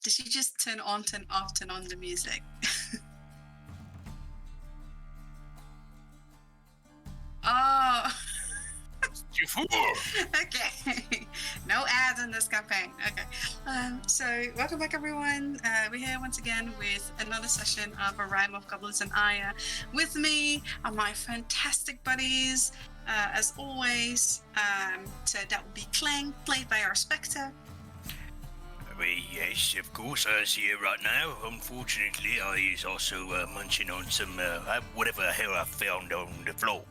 Did you just turn on, turn off, turn on the music? Oh. Okay. No ads in this campaign. Okay. So welcome back, everyone. We're here once again with another session of A Rhyme of Goblins and Aya. With me are my fantastic buddies, as always. So that will be Clang, played by our Spectre. Yes, of course, I is here right now. Unfortunately, I is also munching on some whatever the hell I found on the floor.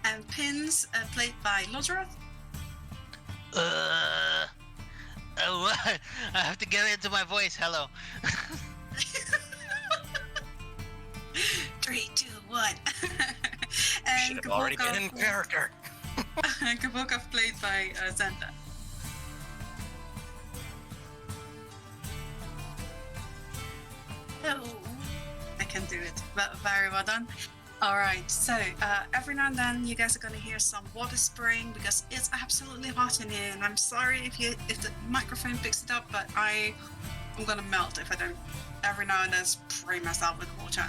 And Pins, played by Lodroth. I have to get into my voice. Hello. 3, 2, 1. And Should have already been in character. Kabokov, played by Zenda. Oh, I can do it. Very well done. All right, so every now and then you guys are going to hear some water spraying because it's absolutely hot in here, and I'm sorry if the microphone picks it up, but I'm going to melt if I don't every now and then spray myself with water.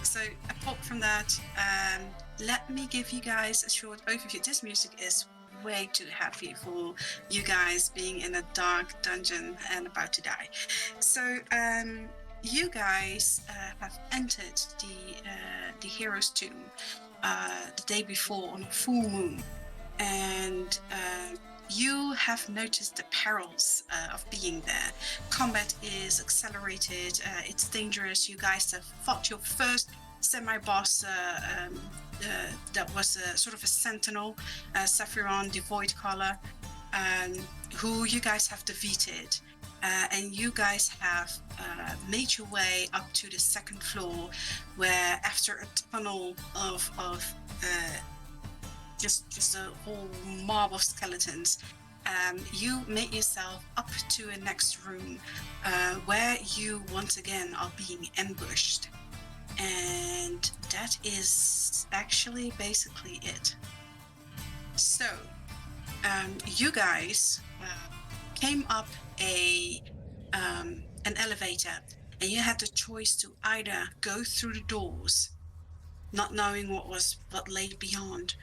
So apart from that, let me give you guys a short overview. This music is way too heavy for you guys being in a dark dungeon and about to die. So you guys have entered the hero's tomb the day before on a full moon, and you have noticed the perils of being there. Combat is accelerated, it's dangerous. You guys have fought your first semi-boss that was sort of a sentinel, Sephiron, the Void Caller, who you guys have defeated. And you guys have made your way up to the second floor, where after a tunnel of just a whole mob of skeletons, you made yourself up to a next room where you once again are being ambushed. And that is actually basically it. So you guys came up an elevator, and you had the choice to either go through the doors, not knowing what lay beyond,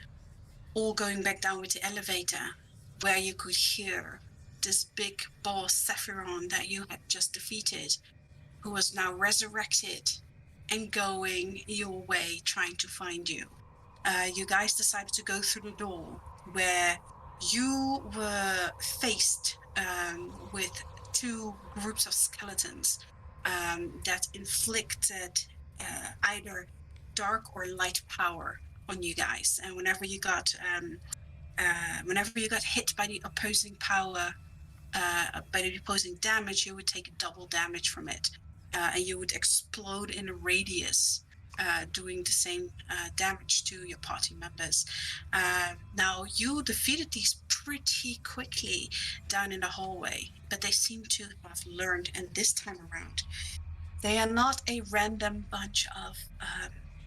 or going back down with the elevator, where you could hear this big boss Sephiron that you had just defeated, who was now resurrected and going your way trying to find you. You guys decided to go through the door, where you were faced with two groups of skeletons that inflicted either dark or light power on you guys. And whenever you got hit by the opposing power, by the opposing damage, you would take double damage from it, and you would explode in a radius, doing the same damage to your party members. Now, you defeated these pretty quickly down in the hallway, but they seem to have learned, and this time around, they are not a random bunch of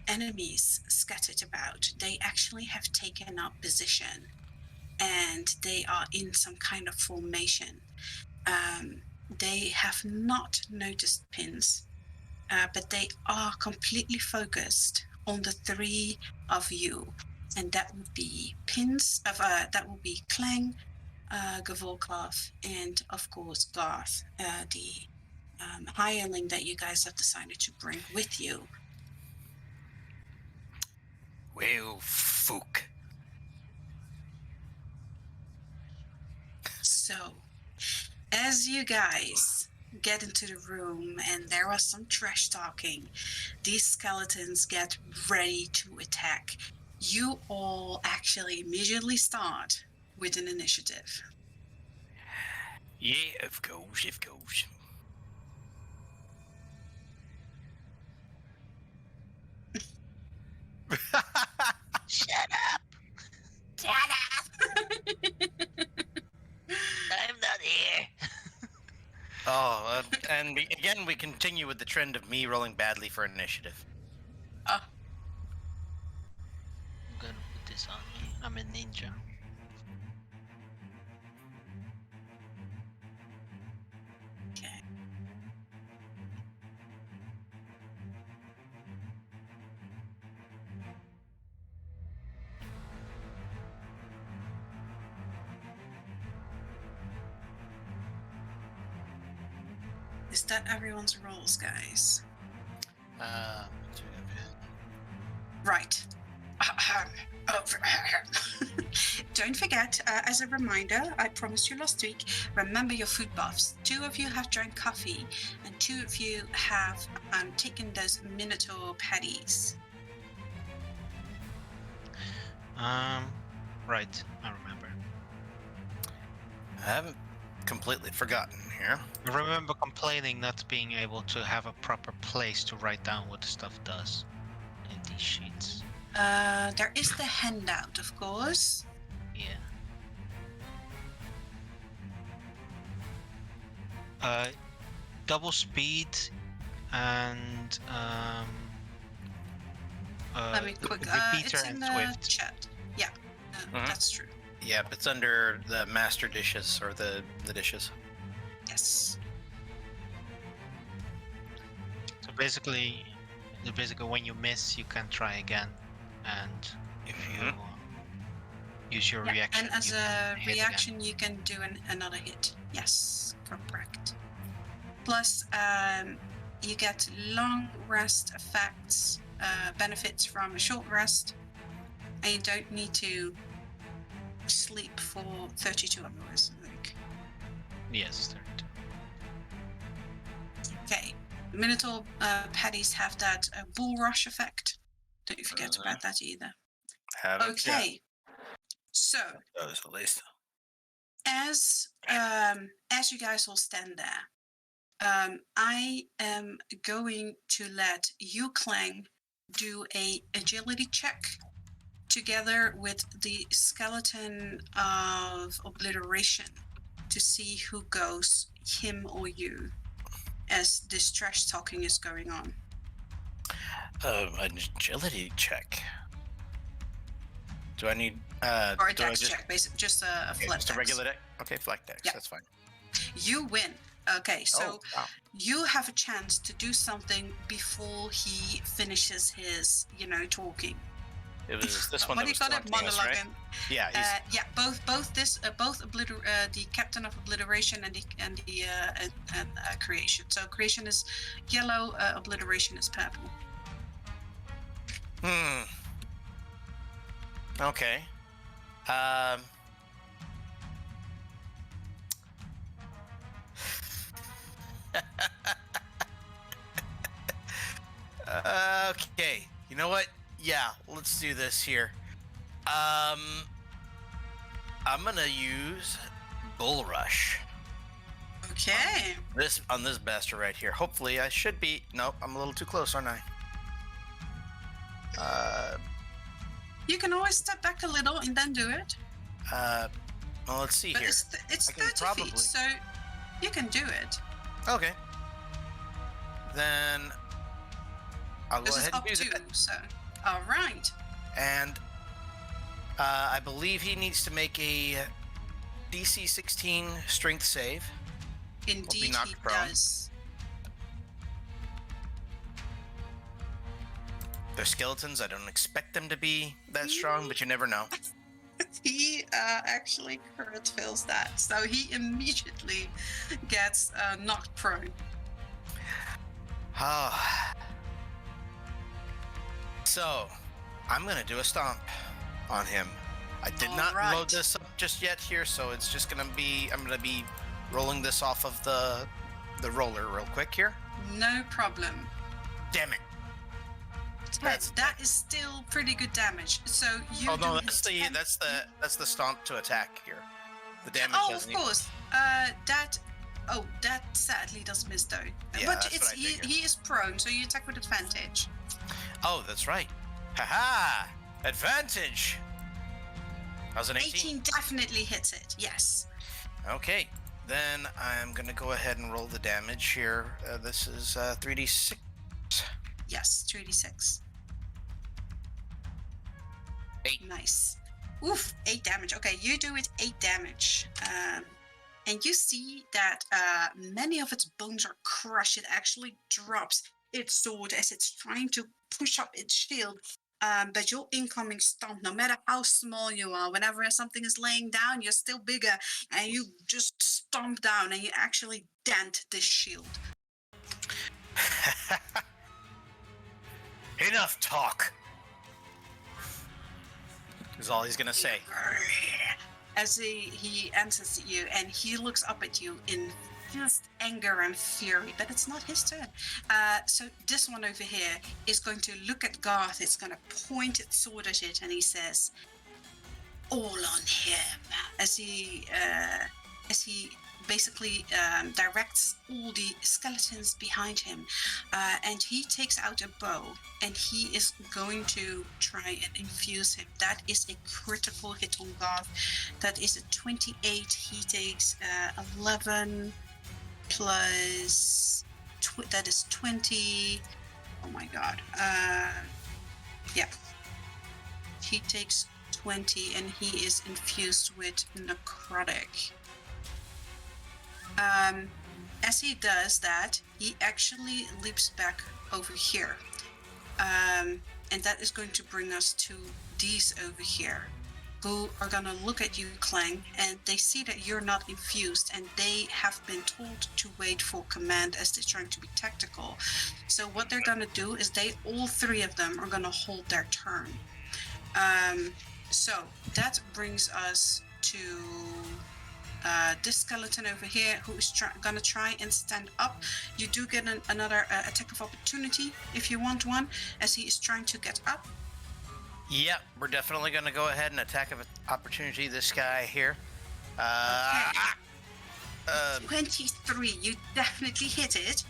enemies scattered about. They actually have taken up position, and they are in some kind of formation. They have not noticed Pins, but they are completely focused on the three of you, and that would be Pins. That would be Clang, Gavolkov, and of course Garth, the hireling that you guys have decided to bring with you. Well, fuck. So, as you guys get into the room and there was some trash talking, these skeletons get ready to attack. You all actually immediately start with an initiative. Yeah, of course. Shut up! I'm not here. And we continue with the trend of me rolling badly for initiative. I'm gonna put this on me. I'm a ninja. Is that everyone's rolls, guys? Right. Don't forget, as a reminder, I promised you last week, remember your food buffs. 2 of you have drank coffee, and 2 of you have taken those Minotaur patties. Right, I remember. I haven't completely forgotten here. I remember complaining not being able to have a proper place to write down what the stuff does in these sheets. There is the handout, of course. Yeah. Double speed and Let me quick. repeater It's in and the swift. chat. Yeah, that's true. Yep, it's under the master dishes or the dishes. Yes. So basically when you miss, you can try again, and if you use your reaction, and as you a can hit reaction, you can do another hit. Yes, correct. Plus, you get long rest effects, benefits from a short rest, and you don't need to sleep for 32 hours, I think. Again. Yes, 32. Okay. Minotaur patties have that bull rush effect. Don't you forget about that either. Okay. So, Those at least. as you guys all stand there, I am going to let you, Clang, do a agility check together with the skeleton of obliteration to see who goes, him or you, as this trash talking is going on. An agility check. Do I need Or a dex check, basically, just a flat just a dex. regular dex? Okay, flat dex. Yeah. That's fine. You win. Okay, so wow. you have a chance to do something before he finishes his, talking. It was this one What that do was you call it? taunting us, right? Monologuing. Yeah. Both the captain of obliteration and the creation. So creation is yellow, obliteration is purple. Okay. Okay. You know what? Yeah, let's do this here. I'm gonna use Bull Rush. Okay. On this bastard right here. Hopefully, I should be. Nope, I'm a little too close, aren't I? You can always step back a little and then do it. Well, let's see But here. it's I can 30 feet, so you can do it. Okay. Then I'll go This is ahead and up do to, that. so. All right. And I believe he needs to make a DC 16 strength save. Indeed, he knocked prone. does. They're skeletons. I don't expect them to be that strong, but you never know. He actually crit fails that, so he immediately gets knocked prone. So, I'm going to do a stomp on him. I did not load this up just yet here, so it's just going to be... I'm going to be rolling this off of the roller real quick here. No problem. Damn it. That is still pretty good damage. So you. Oh no, that's the stomp to attack here. The damage. Oh, of course. That sadly does miss though. Yeah, but it's he is prone, so you attack with advantage. Oh, that's right. Haha! Advantage. How's an 18? 18 definitely hits it. Yes. Okay, then I'm gonna go ahead and roll the damage here. This is 3d6. Yes, 3d6. 8. Nice. Oof, 8 damage. Okay, you do it 8 damage. And you see that many of its bones are crushed. It actually drops its sword as it's trying to push up its shield. But your incoming stomp, no matter how small you are, whenever something is laying down, you're still bigger, and you just stomp down and you actually dent this shield. Enough talk. Is all he's gonna say. As he answers you, and he looks up at you in just anger and fury, but it's not his turn. So this one over here is going to look at Garth. It's going to point its sword at it, and he says, "All on him," as he basically directs all the skeletons behind him, and he takes out a bow, and he is going to try and infuse him. That is a critical hit on Garth. That is a 28. He takes 11 plus that is 20. Oh my god. Yeah. He takes 20, and he is infused with necrotic. As he does that, he actually leaps back over here. And that is going to bring us to these over here, who are going to look at you, Clang, and they see that you're not infused, and they have been told to wait for command as they're trying to be tactical. So what they're going to do is all three of them are going to hold their turn. So that brings us to this skeleton over here, who is gonna try and stand up. You do get another attack of opportunity if you want one, as he is trying to get up. Yep, we're definitely gonna go ahead and attack of opportunity this guy here. Okay. 23, you definitely hit it,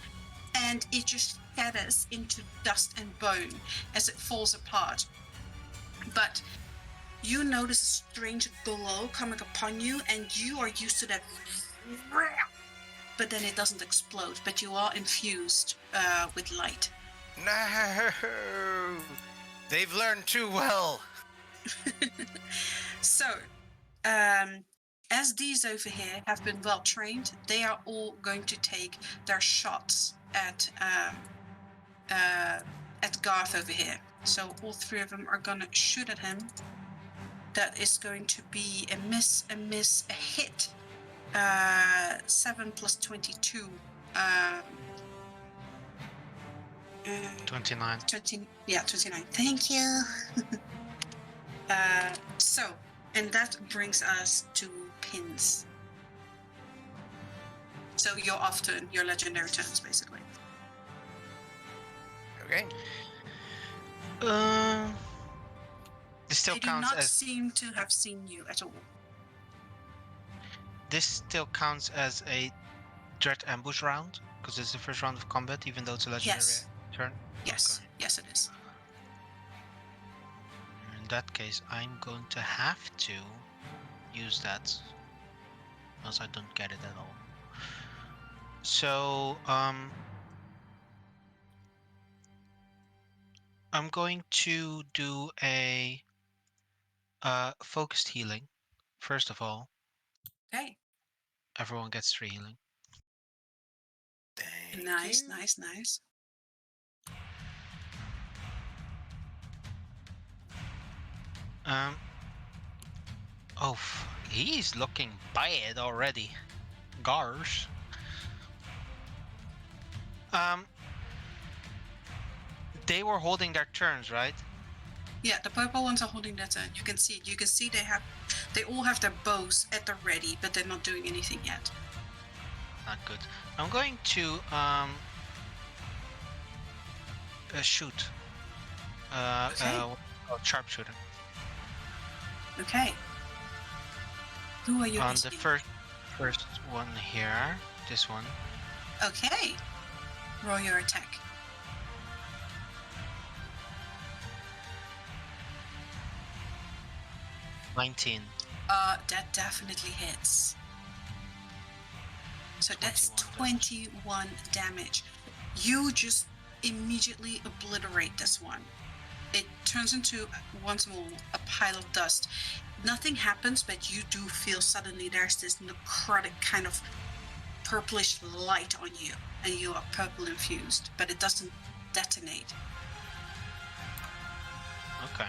and it just shatters into dust and bone as it falls apart. But you notice a strange glow coming upon you, and you are used to that. But then it doesn't explode, but you are infused with light. No! They've learned too well! So, as these over here have been well trained, they are all going to take their shots at Garth over here. So all three of them are going to shoot at him. That is going to be a miss, a hit. 7 plus 22. 29. 29. Thank you. And that brings us to pins. So you're off turn, your legendary turns, basically. Okay. This still They do counts not as seem to have seen you at all. this still counts as a dread ambush round because it's the first round of combat, even though it's a legendary turn. Yes, Okay. yes, it is. In that case, I'm going to have to use that, else I don't get it at all. So, I'm going to do a focused healing. First of all, Okay. everyone gets 3 healing. Nice. He's looking bad already. Gars. They were holding their turns, right? Yeah, the purple ones are holding their turn. You can see it. You can see they all have their bows at the ready, but they're not doing anything yet. Not good. I'm going to shoot. Sharpshooter. Okay. Who are you On hitting? the first one here. This one. Okay. Roll your attack. $19. That definitely hits. So that's 21 damage. You just immediately obliterate this one. It turns into, once more, a pile of dust. Nothing happens, but you do feel suddenly there's this necrotic kind of purplish light on you, and you are purple infused, but it doesn't detonate. Okay.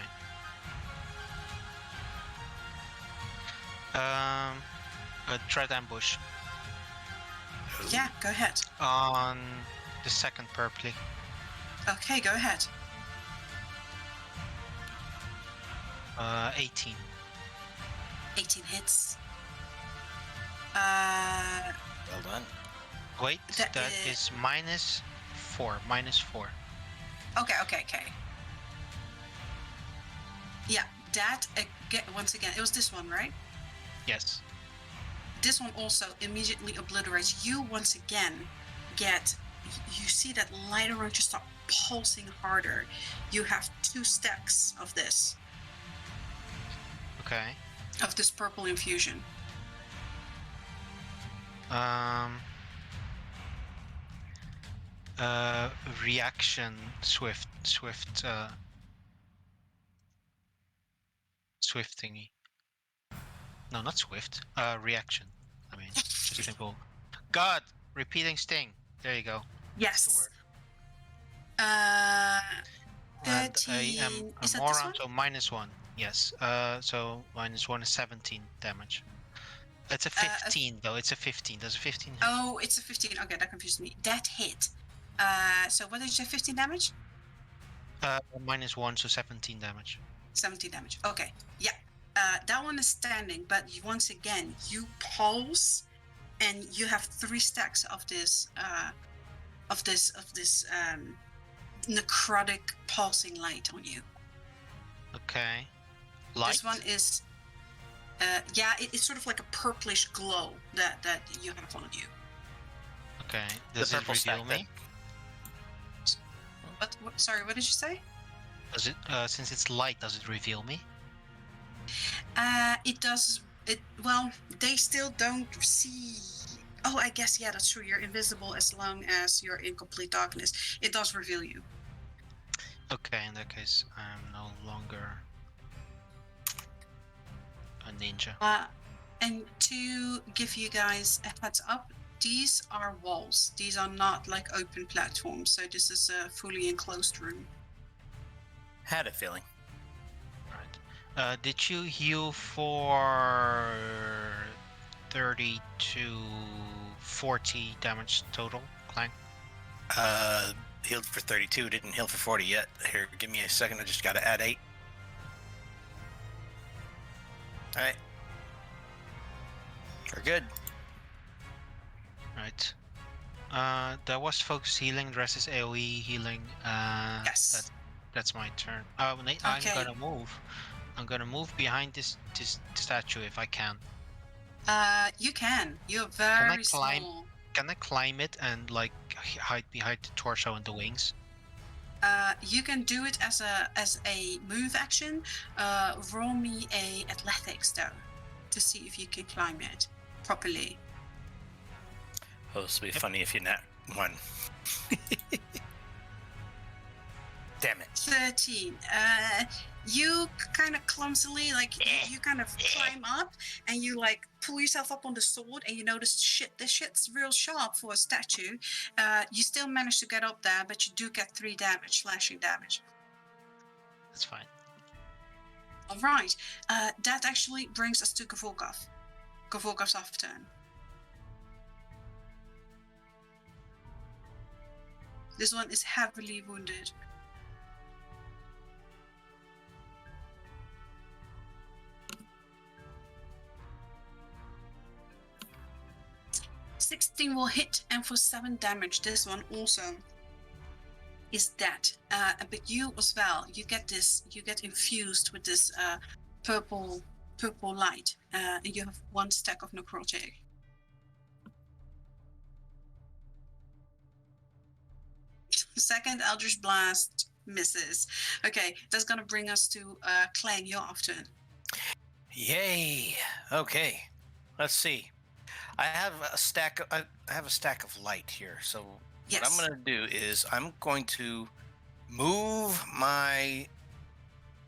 A dread ambush Yeah, go ahead. on The second purpley. Okay, go ahead. 18. 18 hits. Well done. Wait, That that is -4. -4. Okay. Yeah, that once again, it was this one, right? Yes. This one also immediately obliterates. You once again you see that light around you start pulsing harder. You have 2 stacks of this. Okay. Of this purple infusion. Reaction swift thingy. No, not swift. Reaction. I mean, just simple. God, repeating sting. There you go. Yes. That's the word. 13. And I am Is a that this moron, one? so -1. Yes. So -1 is 17 damage. It's a 15 though. It's a 15. Does a 15 hit? Oh, it's a 15. Okay, that confused me. That hit. So what did you say? 15 damage? -1, so 17 damage. 17 damage. Okay. Yeah. That one is standing, but once again, you pulse, and you have 3 stacks of this necrotic pulsing light on you. Okay. Light. This one is, it's sort of like a purplish glow that you have on you. Okay. Does it reveal me? What? Sorry, what did you say? Does it? Since it's light, does it reveal me? It does. Well, they still don't see. Oh, I guess, yeah, that's true. You're invisible as long as you're in complete darkness. It does reveal you. Okay, in that case, I'm no longer a ninja. And to give you guys a heads up, these are walls. These are not like open platforms. So this is a fully enclosed room. Had a feeling. Right. Did you heal for 30 to 40 damage total, Clank? Healed for 32, didn't heal for 40 yet. Here, give me a second, I just gotta add 8. Alright. We're good. Right. That was focus healing, the rest is AoE healing. Yes. That's my turn. I'm Okay. gonna move. I'm gonna move behind this statue if I can. You can. You're very climb? small. Can I climb it and like hide behind the torso and the wings? You can do it as a move action. Roll me a athletics though, to see if you can climb it properly. Oh, this will be funny if you're not one. Damn it. 13. You kind of clumsily, like, you kind of climb up and you like pull yourself up on the sword, and you notice this shit's real sharp for a statue. You still manage to get up there, but you do get 3 damage, slashing damage. That's fine. All right. That actually brings us to Gavorkov. Gavorkov's off turn. This one is heavily wounded. $16 will hit, and for 7 damage, this one also is dead. But you as well, you get infused with this purple light, and you have 1 stack of necrotic. Second Eldritch Blast misses. Okay, that's gonna bring us to Clang. You're off turn. Yay! Okay, let's see. I have a stack of light here. So yes. What I'm going to do is I'm going to move my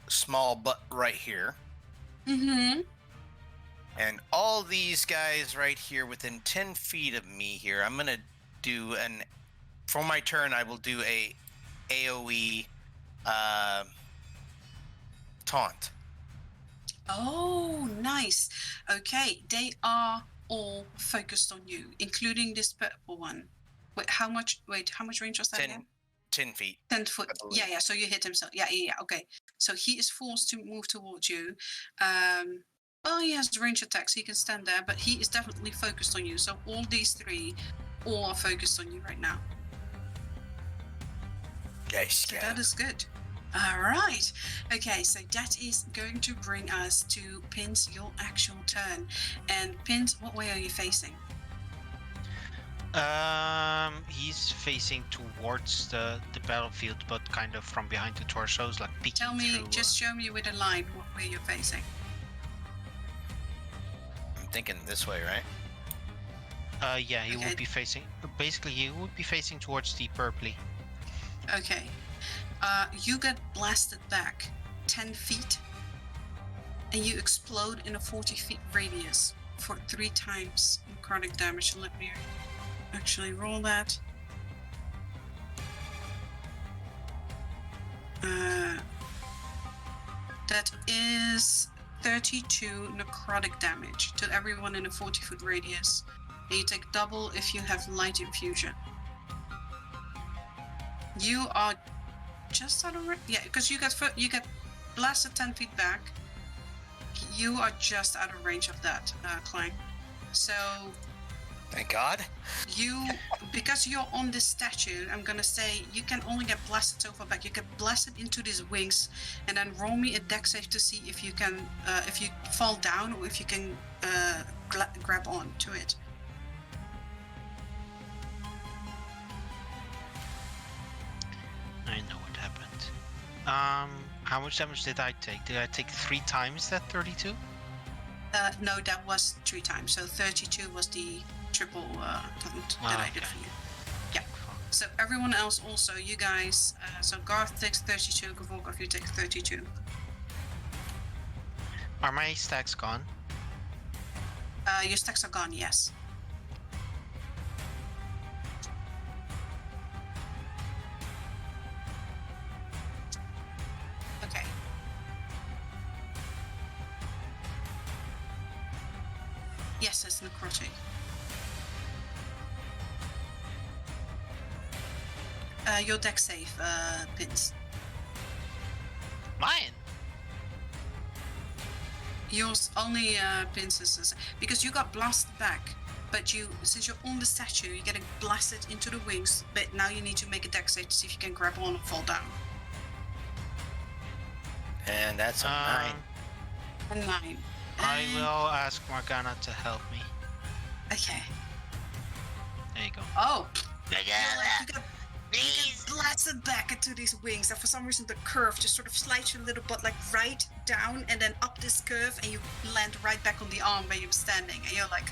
small butt right here. Mm-hmm. And all these guys right here within 10 feet of me here, I'm going to do for my turn, I will do a AoE taunt. Oh, nice. Okay, they are all focused on you, including this purple one. Wait, how much? Wait, how much range was that? 10, again? 10 feet. 10 foot. I believe. Yeah. So you hit him. So yeah. Okay. So he is forced to move towards you. Well, he has range attacks. He can stand there, but he is definitely focused on you. So all these three, all are focused on you right now. Let's So go. that is good. All right. Okay, so that is going to bring us to Pins, your actual turn. And Pins, what way are you facing? He's facing towards the battlefield, but kind of from behind the torsos, like peeking Tell me, through. just show me with a line what way you're facing. I'm thinking this way, right? Yeah, he Okay. would be facing. Basically, he would be facing towards the purpley. Okay. You get blasted back 10 feet and you explode in a 40 feet radius for 3 times necrotic damage. Let me actually roll that. That is 32 necrotic damage to everyone in a 40 foot radius. And you take double if you have light infusion. You are just out of because you get blasted 10 feet back. You are just out of range of that, Clang. So Thank God. because you're on this statue, I'm gonna say you can only get blasted so far back. You get blasted into these wings, and then roll me a dex save to see if you can, if you fall down or if you can grab on to it. I know what happened. How much damage did I take? Did I take 3 times that 32? No, that was 3 times. So 32 was the triple taunt that I did for you. Yeah. So everyone else also, you guys. So Garth takes 32. Gavorkov, you take 32. Are my stacks gone? Your stacks are gone. Yes. Okay. Yes, it's necrotic. Your deck save, Pins. Mine? Yours only Pins is because you got blasted back, but since you're on the statue, you're getting blasted into the wings. But now you need to make a deck save to see if you can grab on and fall down. And that's a 9. A 9. I will ask Morgana to help me. Okay. There you go. Oh. Morgana, You get please. blasted back into these wings, and for some reason the curve just sort of slides you a little bit, like right down and then up this curve, and you land right back on the arm where you're standing, and you're like,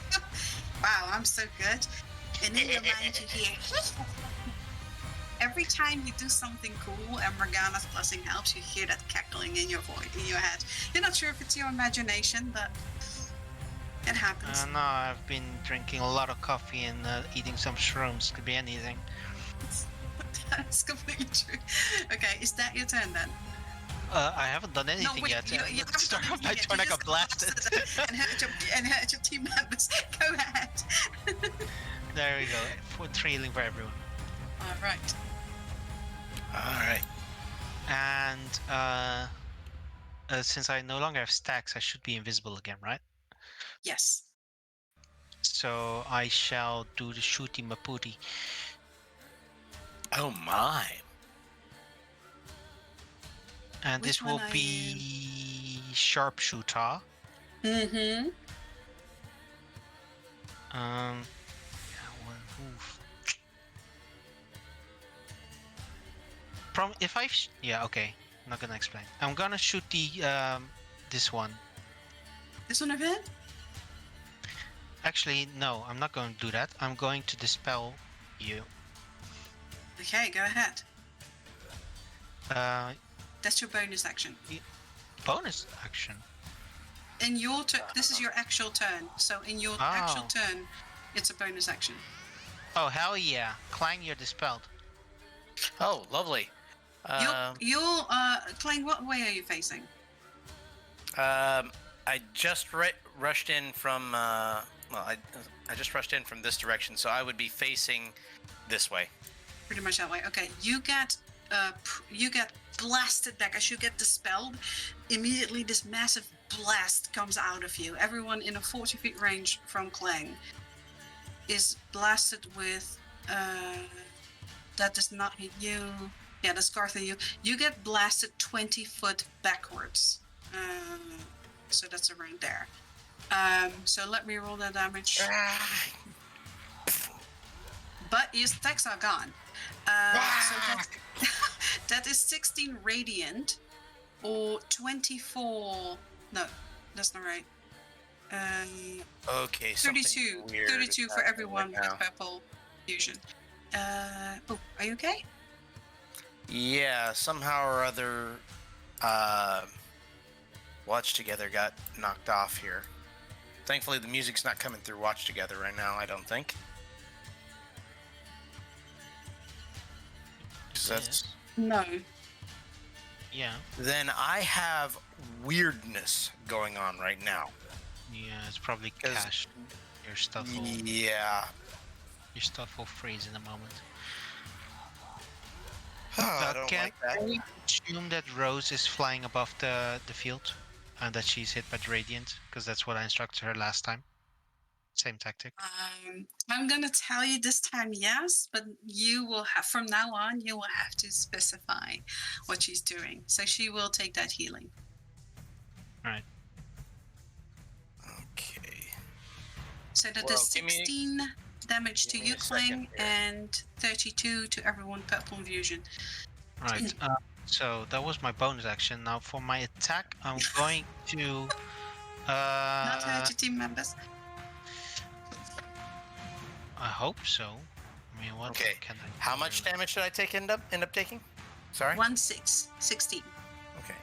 wow, I'm so good. And in your mind you hear, every time you do something cool and Morgana's blessing helps, you hear that cackling in your voice, in your head. You're not sure if it's your imagination, but it happens. No, I've been drinking a lot of coffee and eating some shrooms. Could be anything. That's completely true. Okay, is that your turn then? I haven't done anything wait, yet. you Let's haven't start done off by anything turn yet. I You got just blasted. and hurt your team members. Go ahead. There we go. For healing for everyone. All right. Alright. And since I no longer have stacks, I should be invisible again, right? Yes. So I shall do the shooty mapooty. Oh my. And Which this will one are be sharpshooter. Mm-hmm. Yeah, one move. Yeah, okay. I'm not gonna explain. I'm gonna shoot the this one. This one over here? Actually, no, I'm not going to do that. I'm going to dispel you. Okay, go ahead. Uh, That's your bonus action. bonus action. In your turn, this is your actual turn. So in your actual turn, it's a bonus action. Oh, hell yeah. Clang, you're dispelled. Oh, lovely. You're Clang, what way are you facing? I just rushed in from I just rushed in from this direction, so I would be facing this way. Pretty much that way. Okay, you get blasted back as you get dispelled. Immediately, this massive blast comes out of you. Everyone in a 40 feet range from Clang is blasted with. That does not hit you. Yeah, that's Garth and you. You get blasted 20 foot backwards. So that's around there. So let me roll that damage. But your stacks are gone. So that is 16 radiant or 24. No, that's not right. Okay, 32. 32 for everyone with purple fusion. Oh, are you okay? Yeah, somehow or other, Watch Together got knocked off here. Thankfully, the music's not coming through Watch Together right now, I don't think. No. Yeah. Then I have weirdness going on right now. Yeah, it's probably cash. Your stuff will... Yeah. Your stuff will freeze in a moment. I don't like that. Can we assume that Rose is flying above the field and that she's hit by the Radiant? Because that's what I instructed her last time. Same tactic. I'm gonna tell you this time yes, but you will have from now on you will have to specify what she's doing. So she will take that healing. All right. Okay. So that is 16 damage to you, Clang, and 32 to everyone purple fusion. All right. So that was my bonus action. Now for my attack, I'm going to. Not hurt your team members. I hope so. I mean, what Okay. can I How much damage did I end up taking? Sorry. 16. Okay.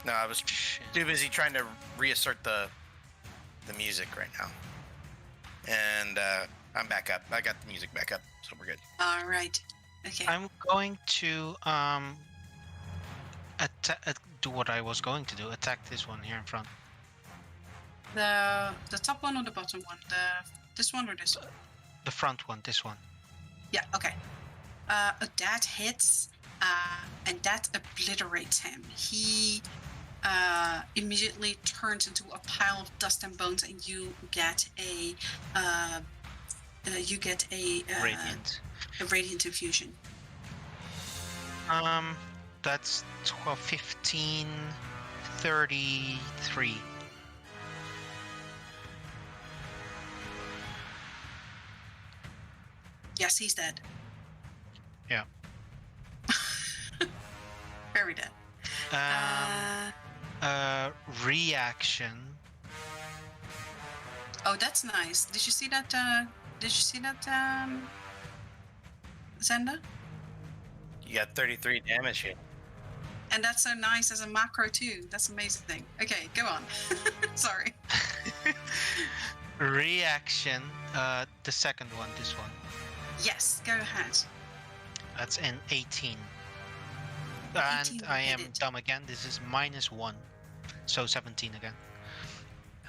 No, I was too busy trying to reassert the music right now. And I'm back up. I got the music back up, so we're good. All right. Okay. I'm going to do what I was going to do. Attack this one here in front. The top one or the bottom one? This one or this one? The front one. This one. Yeah. Okay. That hits, and that obliterates him. He immediately turns into a pile of dust and bones, and you get a Radiant. A radiant infusion. That's 12, 15, 33. Yes, he's dead. Yeah. Very dead. Reaction. Oh, that's nice. Did you see that? Zenda? You got 33 damage here. And that's so nice as a macro too. That's amazing. Okay, go on. Sorry. Reaction. The second one. This one. Yes, go ahead. That's an 18. 18 And I am hit it. dumb again. This is -1. So 17 again.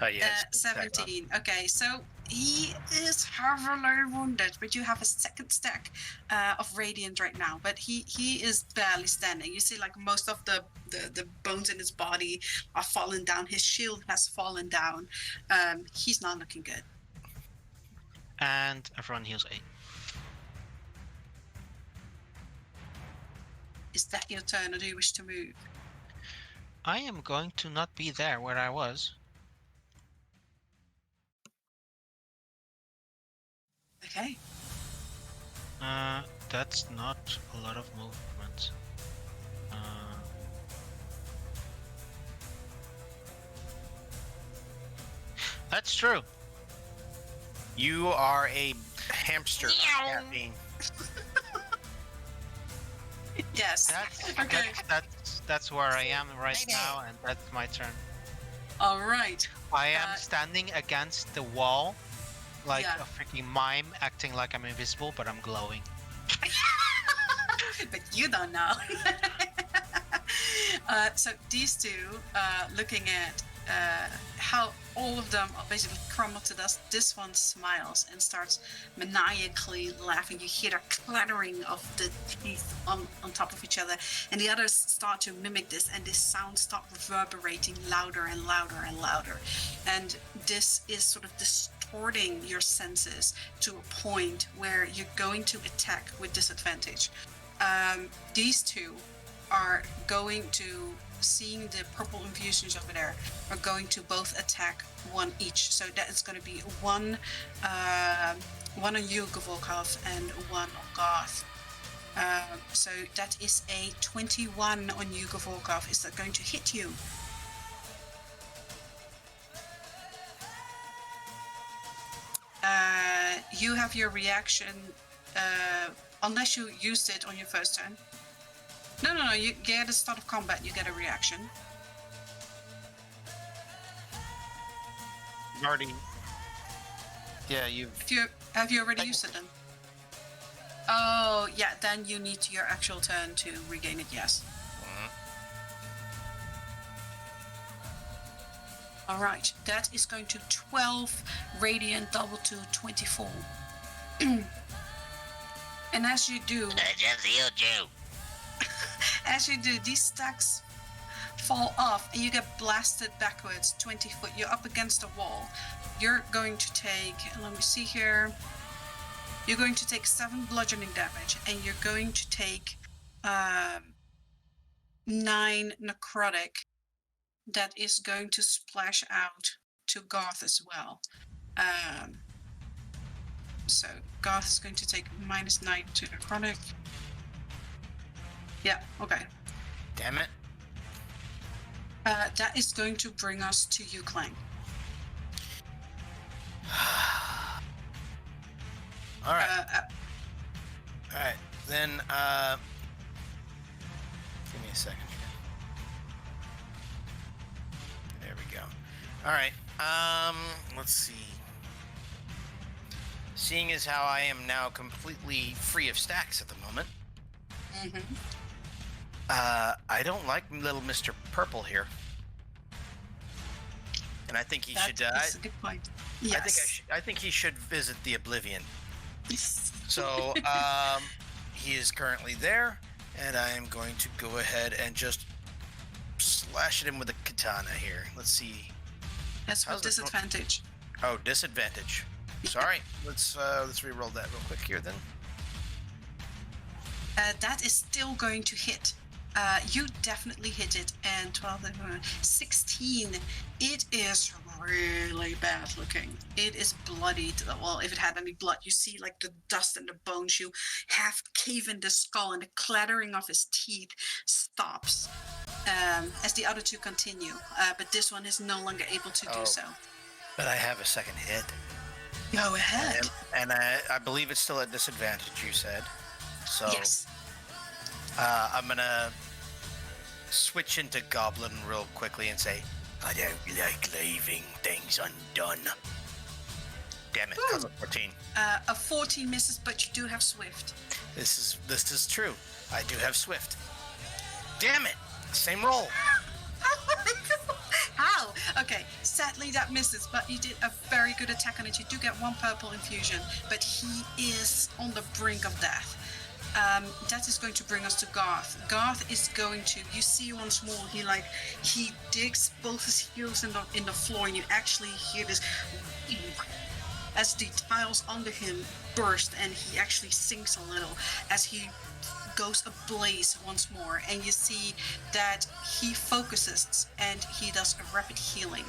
Oh, yes. 17. Okay, so he is heavily wounded, but you have a second stack of radiant right now. But he is barely standing. You see, like most of the bones in his body are falling down. His shield has fallen down. He's not looking good. And everyone heals 8. Is that your turn, or do you wish to move? I am going to not be there where I was. Okay. That's not a lot of movement. That's true. You are a hamster. Caffeine. Yes. Okay. That's where I am right now, and that's my turn. All right. I am standing against the wall, like Yeah. a freaking mime, acting like I'm invisible, but I'm glowing. But you don't know. So these two, looking at how all of them are basically crumble to dust, this one smiles and starts maniacally laughing. You hear the clattering of the teeth on top of each other, and the others start to mimic this, and this sound starts reverberating louder and louder and louder. And this is sort of distorting your senses to a point where you're going to attack with disadvantage. These two are going to, seeing the purple infusions over there, are going to both attack one each. So that is going to be one on you, Gavorkov, and one on Garth. So that is a 21 on you, Gavorkov. Is that going to hit you? You have your reaction, unless you used it on your first turn. No. You get at the start of combat, you get a reaction. Already. Yeah, you've. Have you already used it then? Oh, yeah. Then you need your actual turn to regain it. Yes. All right. That is going to 12 radiant, double to 24. And as you do, I just healed you. as you do, these stacks fall off and you get blasted backwards 20 foot. You're up against a wall. You're going to take, let me see here. You're going to take 7 bludgeoning damage, and you're going to take 9 necrotic. That is going to splash out to Garth as well. So Garth is going to take -9 to necrotic. Yeah, okay. Damn it. That is going to bring us to you, Clang. All right. All right. Then, give me a second here. There we go. All right. Let's see. Seeing as how I am now completely free of stacks at the moment, I don't like little Mr. Purple here. And I think he should. That's a good point. Yes. I think he should visit the Oblivion. So he is currently there, and I am going to go ahead and just slash at him with a katana here. Let's see. That's with disadvantage. Oh, disadvantage. Sorry. Let's re-roll that real quick here then. That is still going to hit. You definitely hit it, and 12, 16. It is really bad looking. It is bloodied. Well, if it had any blood, you see like the dust and the bones. You half cave in the skull, and the clattering of his teeth stops as the other two continue. But this one is no longer able to do so. But I have a second hit. Go ahead. And I believe it's still at disadvantage, you said. So yes. I'm gonna switch into Goblin real quickly and say, I don't like leaving things undone. Damn it, how's a 14? A 14 misses, but you do have Swift. This is true. I do have Swift. Damn it! Same roll. How? Okay, sadly that misses, but you did a very good attack on it. You do get 1 purple infusion, but he is on the brink of death. That is going to bring us to Garth. Garth is going to, you see once more, he digs both his heels in the floor, and you actually hear this as the tiles under him burst, and he actually sinks a little as he goes ablaze once more, and you see that he focuses and he does a rapid healing.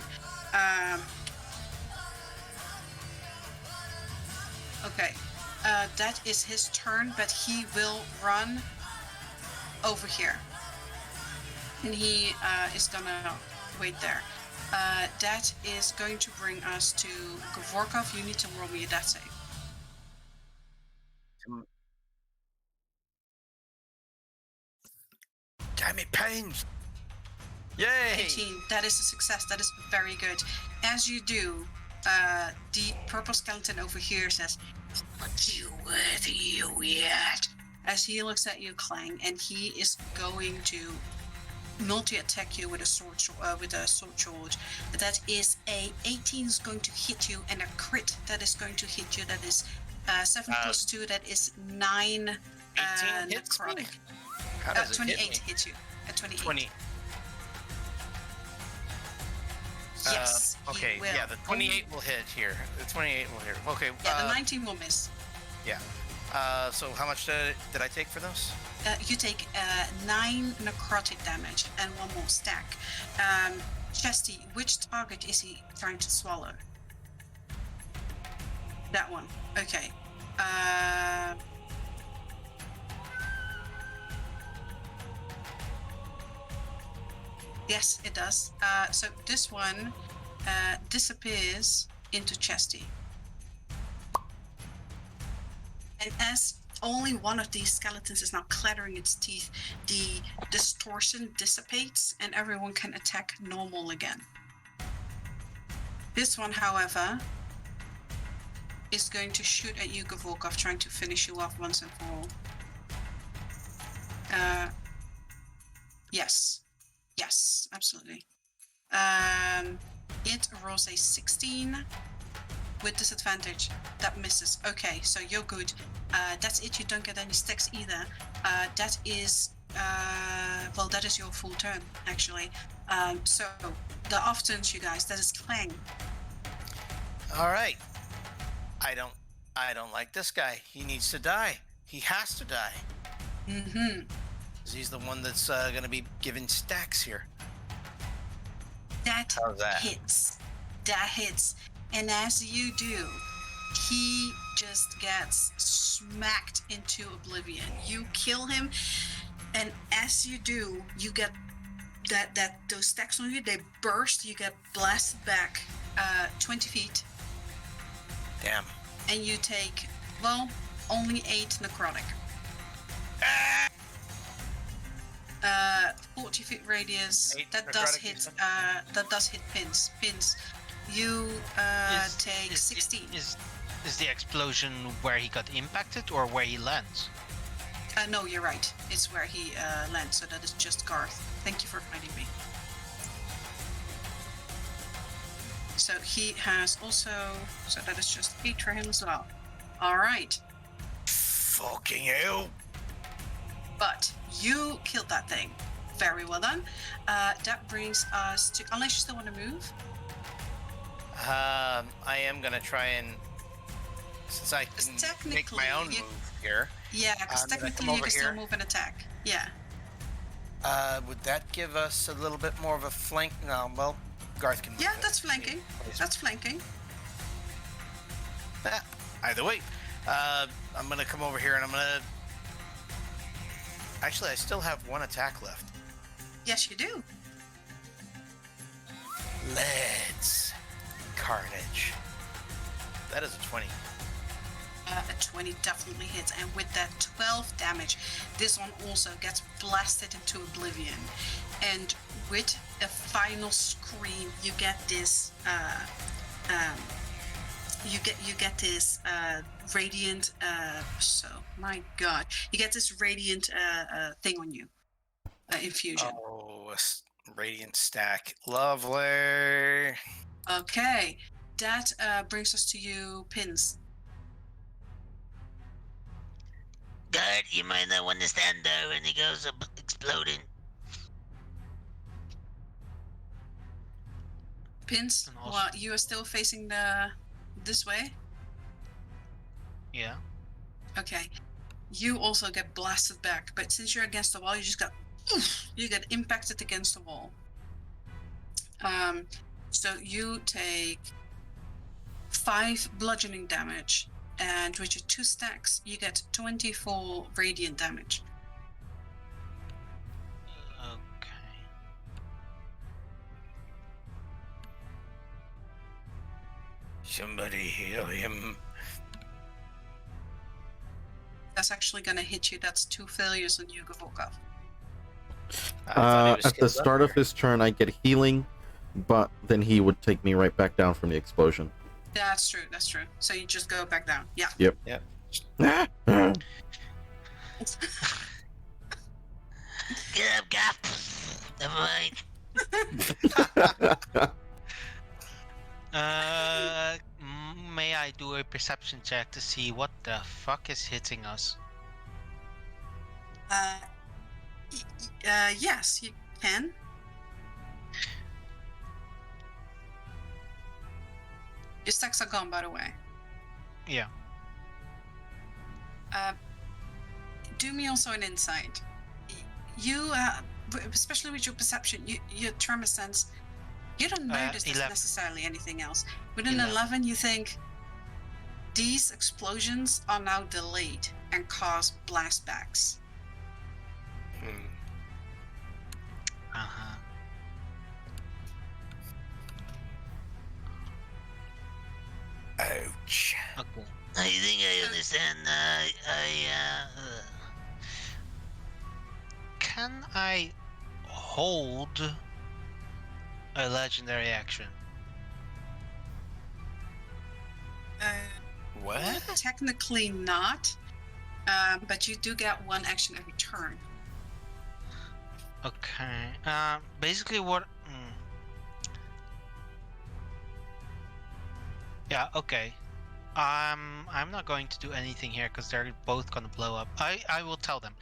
Okay. That is his turn, but he will run over here. And he is gonna wait there. That is going to bring us to Gavorkov. You need to roll me a death save. Damn it, pains! Yay! 18. That is a success. That is very good. As you do, the purple skeleton over here says, "Not you worthy, you yet?" As he looks at you, Clang, and he is going to multi-attack you with a sword charge. That is a 18 is going to hit you, and a crit that is going to hit you. That is 7 plus 2. That is 9 hits me? necrotic. How does it 28 hit me? hits you. 28. 20. Yes. he Okay, will. yeah, the 28 will hit here. The 28 will hit. Okay. Yeah, the 19 will miss. Yeah. So how much did I take for those? You take 9 necrotic damage and 1 more stack. Chesty, which target is he trying to swallow? That one. Okay. Yes, it does. So this one disappears into Chesty. And as only one of these skeletons is now clattering its teeth, the distortion dissipates and everyone can attack normal again. This one, however, is going to shoot at you, Gavorkov, trying to finish you off once and for all. Yes. Yes, absolutely. It rolls a 16 with disadvantage. That misses. Okay, so you're good. That's it. You don't get any stacks either. That is, well, that is your full turn, actually. So the off turns, you guys. That is Clang. All right. I don't like this guy. He needs to die. He has to die. Mm-hmm. He's the one that's going to be given stacks here. That How's that? hits. That hits. And as you do, he just gets smacked into oblivion. You kill him, and as you do, you get that those stacks on you, they burst, you get blasted back 20 feet. Damn. And you take, well, only 8 necrotic. 40 feet radius. 8 That does necrotic, hit. you said? That does hit pins. Pins. You take 16. Is the explosion where he got impacted or where he lands? No, you're right. It's where he lands. So that is just Garth. Thank you for finding me. So he has also. So that is just 8 for him as well. All right. Fucking hell. But you killed that thing. Very well done. That brings us to. Unless you still want to move. I am gonna try and, since I can make my own technically, move here. Yeah, because I'm gonna technically come you over can still here. move and attack. Yeah. Would that give us a little bit more of a flank? No, well, Garth can. Yeah, move it. that's flanking. That's flanking. Either way, I'm gonna come over here and I'm gonna. Actually, I still have 1 attack left. Yes, you do. Let's carnage. That is a 20. A 20 definitely hits, and with that 12 damage, this one also gets blasted into oblivion. And with a final scream, you get this. You get this radiant. So my God, you get this radiant thing on you. Infusion. Oh, radiant stack. Lovely. Okay, that brings us to you, Pins. God, you might not want to stand there when he goes up exploding. Pins. And also- Well, you are still facing this way. Yeah. Okay. You also get blasted back, but since you're against the wall, you just got you get impacted against the wall. So you take 5 bludgeoning damage, and with your 2 stacks, you get 24 radiant damage. Okay. Somebody heal him. That's actually going to hit you. That's 2 failures on you, Gavorkov. I thought he was At the skilled start up of his turn, I get healing, but then he would take me right back down from the explosion. That's true. That's true. So you just go back down. Yeah. Yep. Yep. Get up, Gaff. Never mind. May I do a perception check to see what the fuck is hitting us? Yes, you can. Your stacks are gone, by the way. Yeah. Do me also an insight. You, especially with your perception, your tremor sense, you don't notice there's 11. necessarily anything else. With an 11. 11, you think these explosions are now delayed and cause blastbacks. Uh-huh. Ouch. Okay. I think I understand. Can I hold a legendary action? What? Technically not, but you do get one action every turn. Okay. Basically what... Yeah, okay. I'm not going to do anything here because they're both gonna blow up. I will tell them.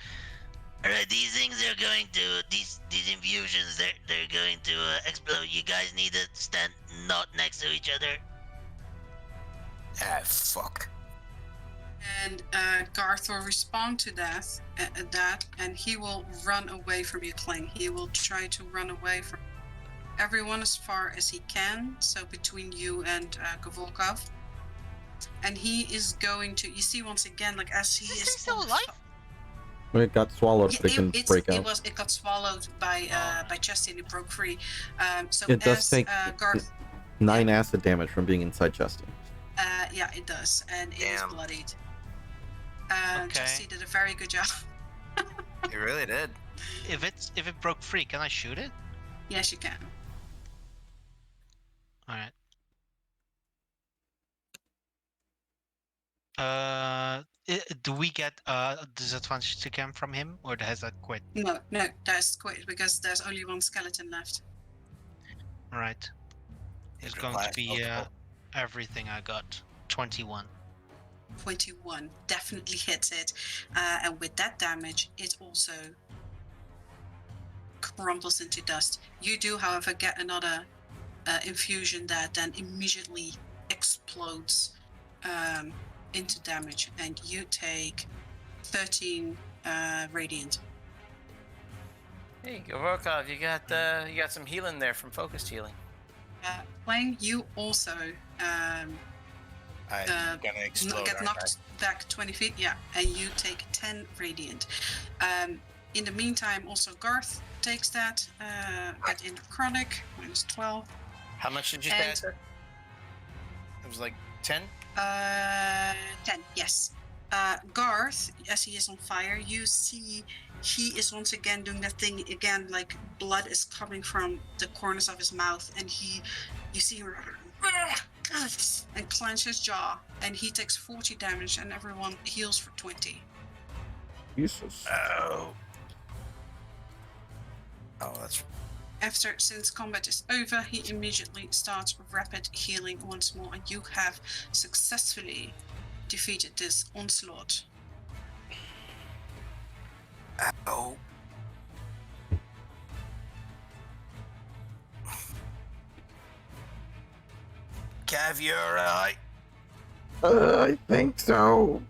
Alright, these things are going to these infusions. They're going to explode. You guys need to stand not next to each other. Ah, fuck. And Garth will respond to that, and he will run away from you, Kling. He will try to run away from everyone as far as he can, so between you and Gavolkov. And he is going to, you see once again, like as he is still alive? It got swallowed, but it can break out. It got swallowed by Chesty and it broke free. So It does as take Garth, 9 acid damage from being inside Chesty. yeah, it does, and it is bloodied. Okay. Chesty did a very good job. It really did. If it broke free, can I shoot it? Yes, you can. All right. Do we get disadvantage again from him, or has that quit? No, that's quit because there's only one skeleton left. All right. It's going to be everything I got. 21. 21 definitely hits it, and with that damage, it also crumbles into dust. You do, however, get another infusion that then immediately explodes into damage, and you take 13 radiant. Hey, Gavorkov, you got some healing there from focused healing. Wang, you also I'm gonna explode. get knocked back 20 feet, yeah, and you take 10 radiant. In the meantime, also Garth takes that, get into chronic, minus 12. How much did you pay? It was like 10? 10, yes. Garth, as he is on fire, you see he is once again doing that thing again, like blood is coming from the corners of his mouth, and you see him and clench his jaw, and he takes 40 damage, and everyone heals for 20. Jesus. Oh. Oh, that's... Since combat is over, he immediately starts rapid healing once more, and you have successfully defeated this onslaught. Oh. Cav, you alright? I think so.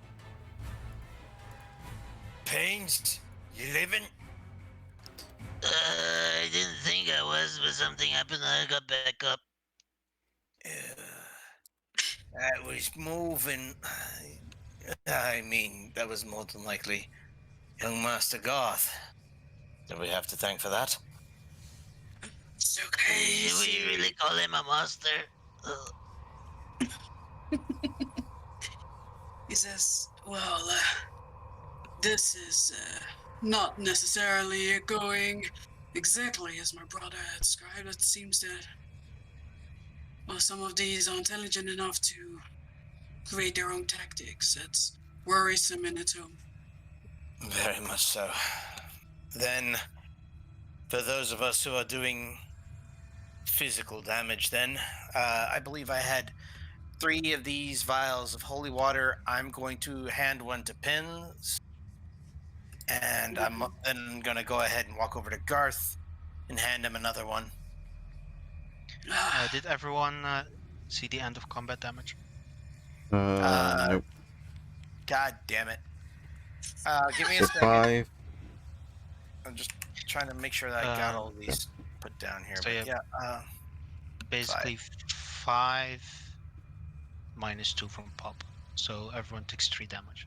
Pains, you living? I didn't think I was, but something happened and I got back up. That was moving. I mean, that was more than likely young Master Garth. Do we have to thank for that? It's okay. Should we really call him a monster? He says, well, this is not necessarily going exactly as my brother had described. It seems that, well, some of these are intelligent enough to create their own tactics. It's worrisome in its own. Very much so. Then, For those of us who are doing physical damage, then, I believe I had 3 of these vials of holy water. I'm going to hand one to Pins, and I'm then going to go ahead and walk over to Garth and hand him another one. Did everyone see the end of combat damage? Nope. God damn it. Give me a So second. 5. I'm just trying to make sure that I got all these put down here. so But yeah. yeah, Basically 5 minus 2 from pop. So everyone takes 3 damage.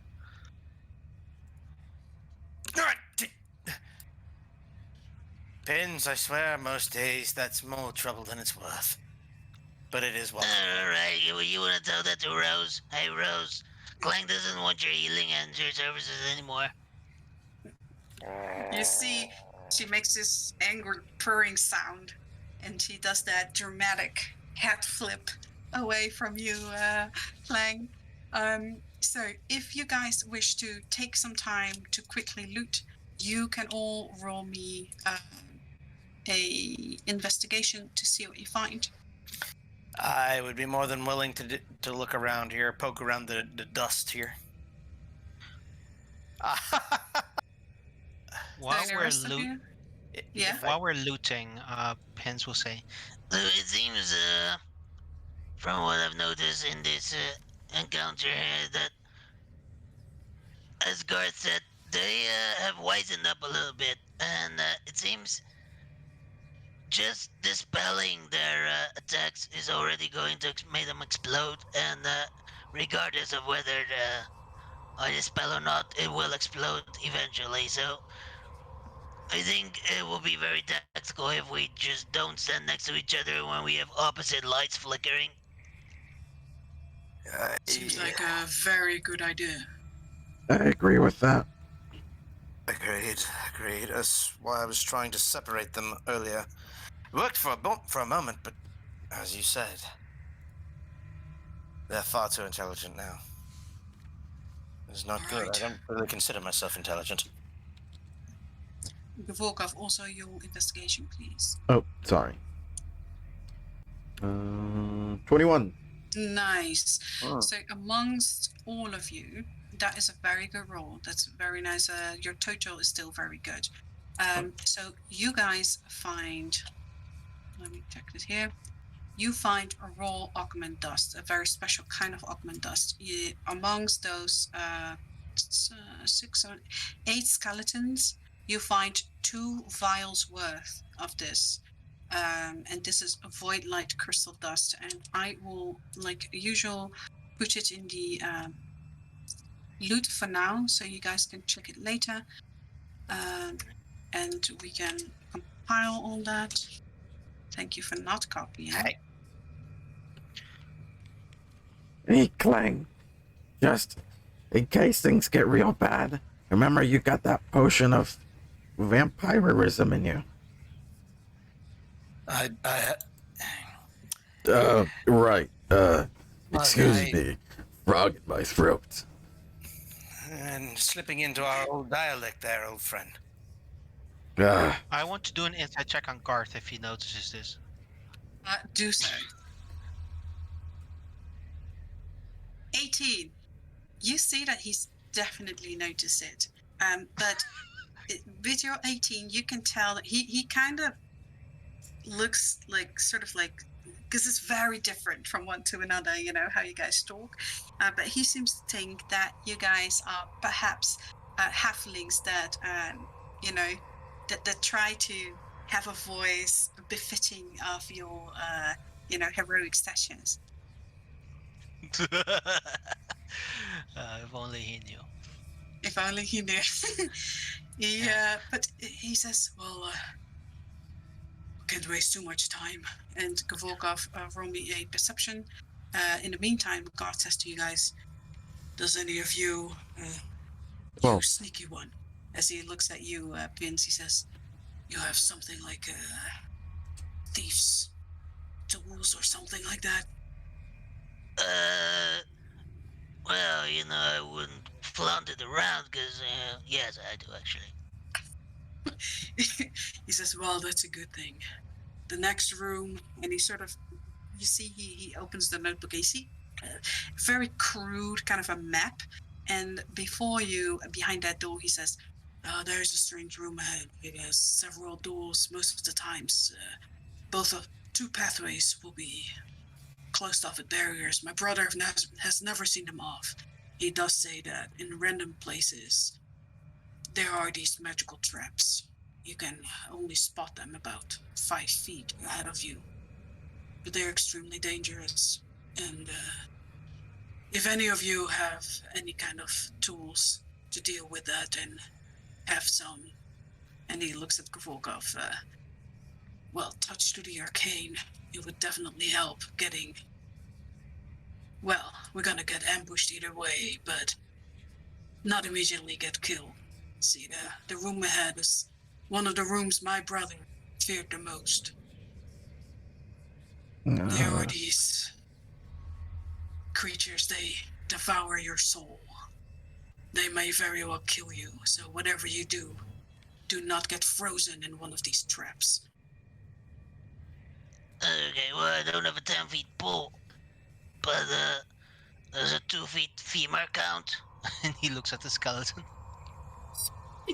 Pins, I swear, most days that's more trouble than it's worth. But it is welcome. Alright, you wanna tell that to Rose? Hey, Rose, Clank doesn't want your healing and your services anymore. You see, she makes this angry purring sound, and she does that dramatic hat flip away from you, Clang. So, if you guys wish to take some time to quickly loot, you can all roll me a investigation to see what you find. I would be more than willing to look around here, poke around the dust here. While So the we're rest of you? Yeah. while we're looting, Pins will say, So it seems, from what I've noticed in this encounter here, that, as Garth said, they have wisened up a little bit, and it seems just dispelling their attacks is already going to make them explode, and regardless of whether I dispel or not, it will explode eventually. So I think it will be very tactical if we just don't stand next to each other when we have opposite lights flickering. Seems like a very good idea. I agree with that. Agreed. That's why I was trying to separate them earlier. It worked for a moment, but as you said, they're far too intelligent now. It's not good. Right. I don't really consider myself intelligent. Volkov, also your investigation, please. Oh, sorry. 21. Nice. Oh. So amongst all of you, that is a very good roll. That's very nice. Your total is still very good. So you guys find, let me check this here. You find a raw augment dust, a very special kind of augment dust. Amongst those 8 skeletons, you find 2 vials worth of this. And this is a void light crystal dust, and I will, like usual, put it in the loot for now so you guys can check it later, and we can compile all that. Thank you for not copying. Hey, Clang. Just in case things get real bad, remember you got that potion of vampirism in you. Right. Excuse me. Frog in my throat. And slipping into our old dialect there, old friend. I want to do an insight check on Garth if he notices this. Do so. 18. You see that he's definitely noticed it. But with your 18, you can tell that he kind of looks like, sort of like, because it's very different from one to another, you know, how you guys talk. But he seems to think that you guys are perhaps halflings that, you know, that try to have a voice befitting of your, you know, heroic sessions. If only he knew. If only he knew. But he says, well, can't waste too much time. And Gavorkov, roll me a perception. In the meantime, God says to you guys, does any of you, you sneaky one, as he looks at you, Vince, he says, you have something like thieves' tools or something like that? Well, you know, I wouldn't flaunt it around because, yes, I do actually. He says, well, that's a good thing. The next room, and he sort of, you see, he opens the notebook. You see, very crude kind of a map. And before you, behind that door, he says, there's a strange room ahead. It has several doors. Most of the times, both of two pathways will be closed off with barriers. My brother has never seen them off. He does say that in random places, there are these magical traps. You can only spot them about 5 feet ahead of you. But they're extremely dangerous. And if any of you have any kind of tools to deal with that, and have some, and he looks at Kvolkov, touch to the arcane, it would definitely help getting... Well, we're gonna get ambushed either way, but not immediately get killed. See, the room ahead is one of the rooms my brother feared the most. There are these creatures, they devour your soul. They may very well kill you, so whatever you do not get frozen in one of these traps. Okay, well, I don't have a 10-feet pole, but there's a 2-feet femur count. And he looks at the skeleton.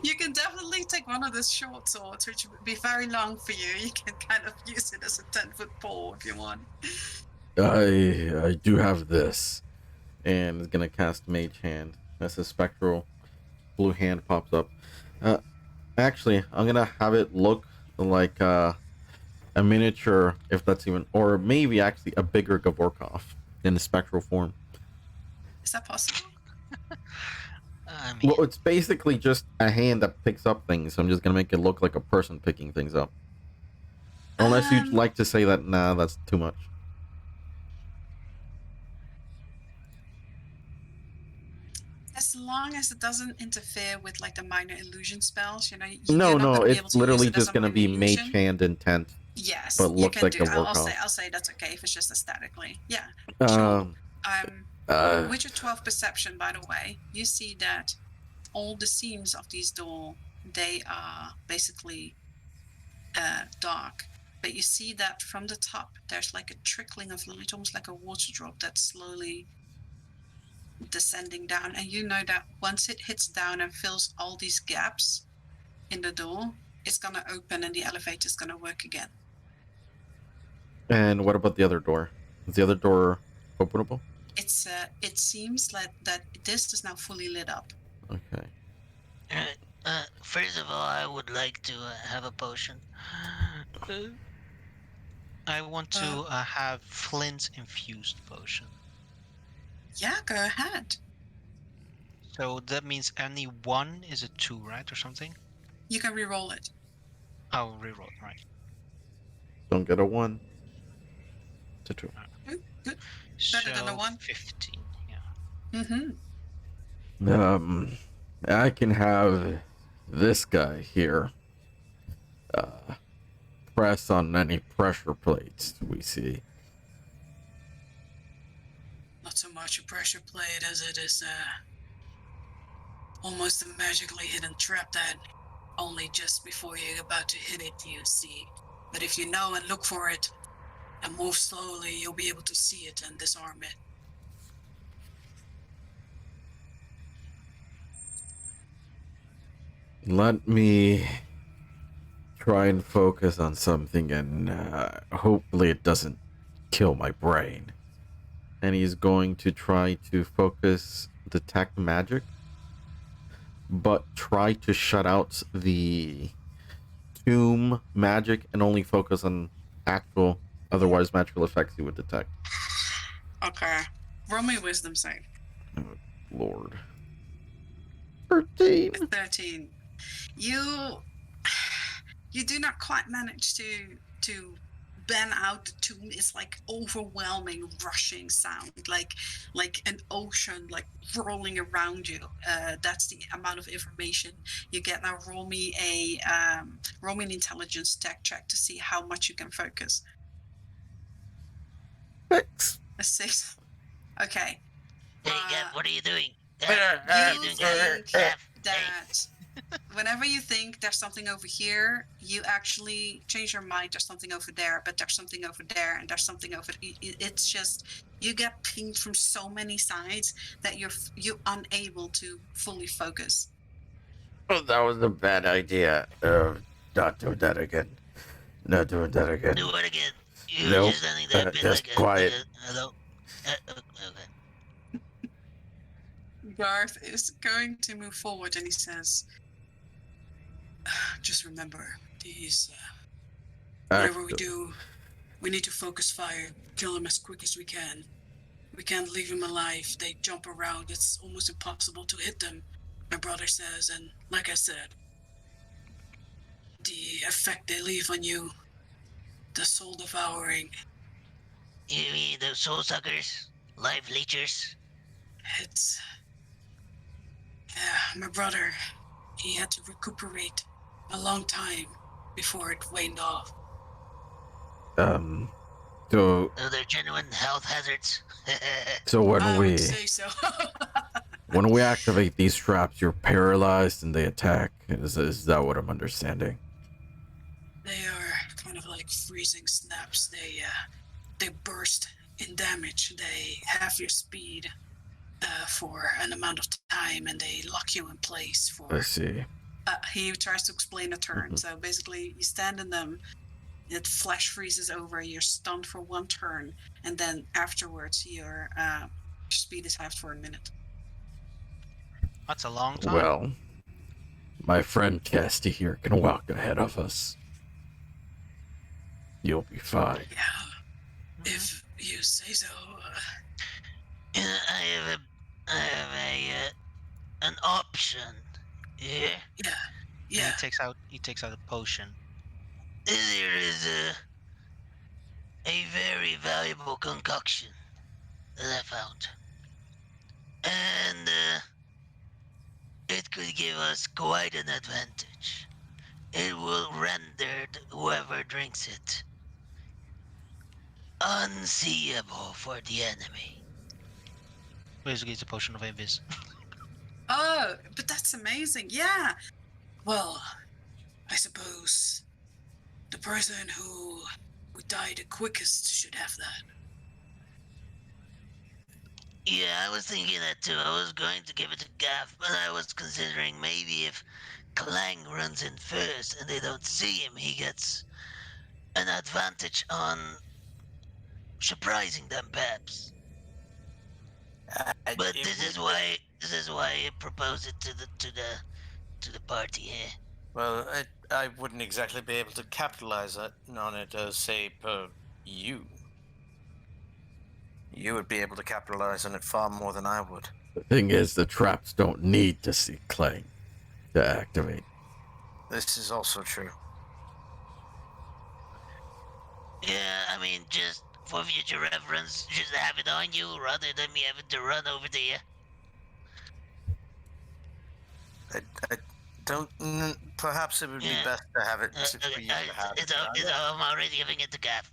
You can definitely take one of the short swords, which would be very long for you. You can kind of use it as a 10-foot pole if you want. I do have this, and is gonna cast Mage Hand as a spectral blue hand pops up. Actually, I'm gonna have it look like a miniature, if that's even, or maybe actually a bigger Gavorkov in the spectral form. Is that possible? I mean, Well, it's basically just a hand that picks up things. I'm just gonna make it look like a person picking things up. Unless you'd like to say that, nah, that's too much. As long as it doesn't interfere with like the minor illusion spells, you know. No, it's literally just gonna be Mage Hand intent. Yes, but looks like a I'll say that's okay if it's just aesthetically. Yeah. Sure. With your 12 perception, by the way, you see that all the seams of these doors, they are basically dark. But you see that from the top, there's like a trickling of light, almost like a water drop that's slowly descending down. And you know that once it hits down and fills all these gaps in the door, it's going to open and the elevator's going to work again. And what about the other door? Is the other door openable? It seems like that this is now fully lit up. Okay. First of all, I would like to have a potion. I want to have Flint's infused potion. Yeah, go ahead. So that means any one is a 2, right, or something? You can re-roll it. I'll reroll, right? Don't get a 1. It's a 2. Good. Better than a 1. 15, yeah. Mm-hmm. I can have this guy here press on any pressure plates we see. Not so much a pressure plate as it is almost a magically hidden trap that only just before you're about to hit it you see. But if you know and look for it and move slowly, you'll be able to see it and disarm it. Let me try and focus on something, and hopefully it doesn't kill my brain. And he's going to try to focus detect magic, but try to shut out the tomb magic and only focus on actual, otherwise magical effects he would detect. Okay. Roll me a wisdom save. Oh, Lord. 13. 13. You do not quite manage to ban out the tomb. It's like overwhelming rushing sound, like an ocean like rolling around you. That's the amount of information you get. Now roll me an intelligence tech check to see how much you can focus. 6. A 6. Okay. Hey, Gav, what are you doing? You think Gav? that whenever you think there's something over here, you actually change your mind. There's something over there, but there's something over there, and there's something over. It's just you get pinged from so many sides that you're unable to fully focus. Oh, that was a bad idea. Not doing that again. Not doing that again. Do it again. You Nope. just standing there, bit Just like quiet. hello. Okay. Garth is going to move forward, and he says, "Just remember, these. Whatever we do, we need to focus fire, kill them as quick as we can. We can't leave them alive. They jump around. It's almost impossible to hit them," my brother says. And like I said, the effect they leave on you, the soul devouring. You mean the soul suckers? Life leechers? It's. Yeah, my brother, he had to recuperate a long time before it waned off. So They're genuine health hazards. so when I we would say so. when we activate these traps, you're paralyzed and they attack. Is that what I'm understanding? They are kind of like freezing snaps. They burst in damage. They have your speed for an amount of time, and they lock you in place for. I see. He tries to explain a turn. Mhm. So basically, you stand in them. It flash freezes over. You're stunned for one turn, and then afterwards, your speed is halved for a minute. That's a long time. Well, my friend Casty here can walk ahead of us. You'll be fine. Yeah, if you say so. I have an option. Yeah. Yeah. He takes out a potion. There is a very valuable concoction that I found. And it could give us quite an advantage. It will render whoever drinks it unseeable for the enemy. Basically, it's a potion of invis. Oh, but that's amazing. Yeah. Well, I suppose the person who would die the quickest should have that. Yeah, I was thinking that too. I was going to give it to Gaff, but I was considering maybe if Clang runs in first and they don't see him, he gets an advantage on surprising them, perhaps. But this is why I proposed it to the party here. Well, I wouldn't exactly be able to capitalize on it as, say, per you. You would be able to capitalize on it far more than I would. The thing is, the traps don't need to see Clang to activate. This is also true. Yeah, I mean, just for future reference, just have it on you rather than me having to run over there. I don't. Perhaps it would be best to have it for you to have it. I'm already giving it to Gaff.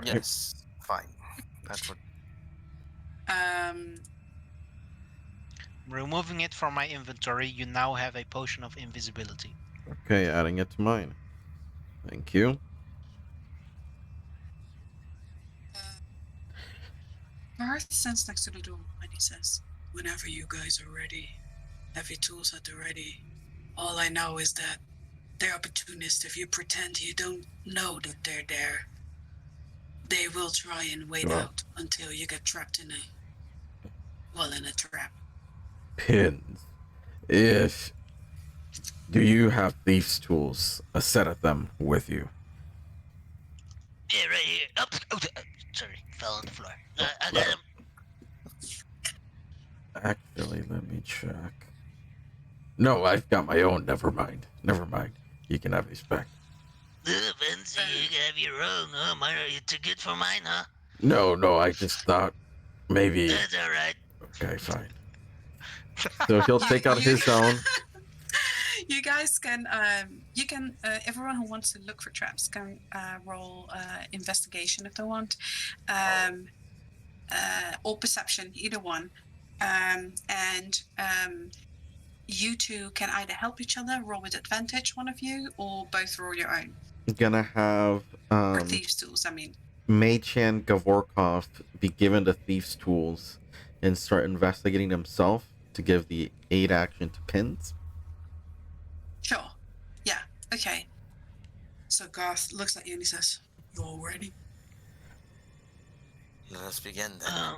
Yes, fine. That's what. Removing it from my inventory, you now have a potion of invisibility. Okay, adding it to mine. Thank you. Garth stands next to the door and he says, "Whenever you guys are ready, have your tools at the ready. All I know is that they're opportunists. If you pretend you don't know that they're there, they will try and wait out until you get trapped in a trap." Pins. Do you have thieves' tools, a set of them with you? Yeah, right here. Oh, sorry, fell on the floor. I got him. Actually, let me check. No, I've got my own. Never mind. You can have these back. Fancy, you can have your own. Oh, mine are you too good for mine, huh? No, I just thought maybe. That's all right. Okay, fine. So he'll take out his own. You guys can, everyone who wants to look for traps can roll investigation if they want, or perception, either one. And you two can either help each other, roll with advantage, one of you, or both roll your own. Gonna have Or thieves' tools, I mean. Mei-chan Gavorkov be given the thieves' tools and start investigating himself to give the aid action to Pins. Sure. Yeah. Okay. So Garth looks at you and he says, "You all ready?" Let's begin then. I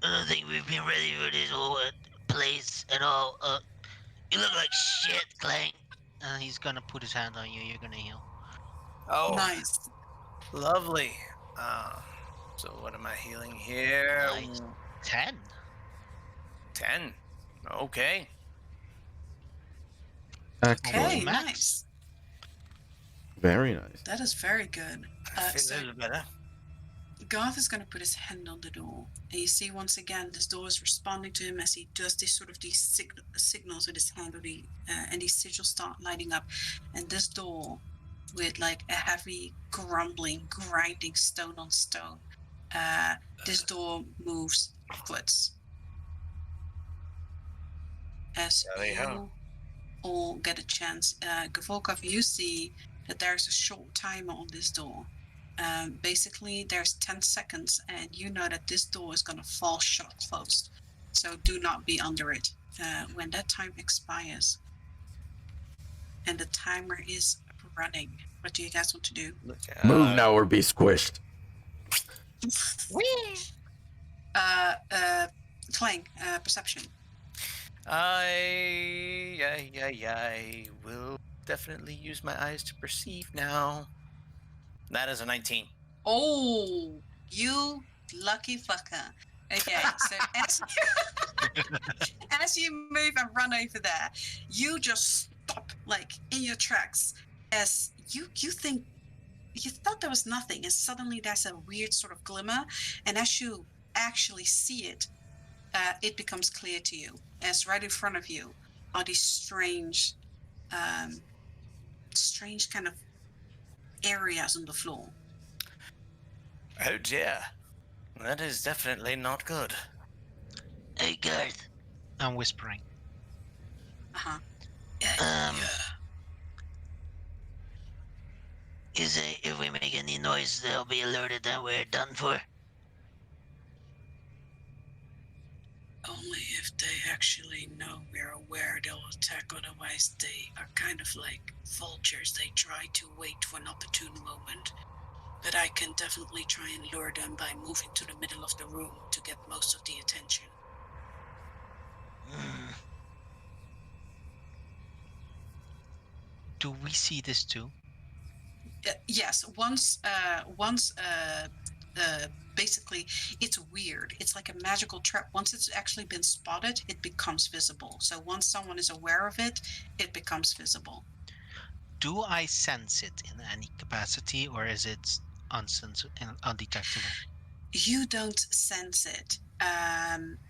don't think we've been ready for this whole place at all. You look like shit, Clang. He's gonna put his hand on you. You're gonna heal. Oh, Nice. lovely. So what am I healing here? Nice. 10. 10. Okay. Excellent. Okay, Max. nice. Very nice. That is very good. I feel So a little better. Garth is going to put his hand on the door, and you see once again this door is responding to him as he does this sort of these signals with his hand, and these sigils start lighting up, and this door, with like a heavy grumbling, grinding stone on stone, this door moves upwards. As you all get a chance, Gavolkov, you see that there's a short timer on this door. Basically, there's 10 seconds, and you know that this door is going to fall shut closed. So do not be under it when that time expires. And the timer is running. What do you guys want to do? Move now or be squished. Clang, perception. I will definitely use my eyes to perceive now. That is a 19. Oh, you lucky fucker. Okay, so as you move and run over there, you just stop like in your tracks as you think you thought there was nothing, and suddenly there's a weird sort of glimmer, and as you actually see it, it becomes clear to you as right in front of you are these strange kind of areas on the floor. Oh dear. That is definitely not good. Hey, Garth. I'm whispering. You say if we make any noise, they'll be alerted that we're done for? Only if they actually know we're aware they'll attack, otherwise they are kind of like vultures. They try to wait for an opportune moment. But I can definitely try and lure them by moving to the middle of the room to get most of the attention. Do we see this too? Yes, once basically it's weird. It's like a magical trap. Once it's actually been spotted, it becomes visible. So once someone is aware of it, it becomes visible. Do I sense it in any capacity, or is it undetectable? You don't sense it,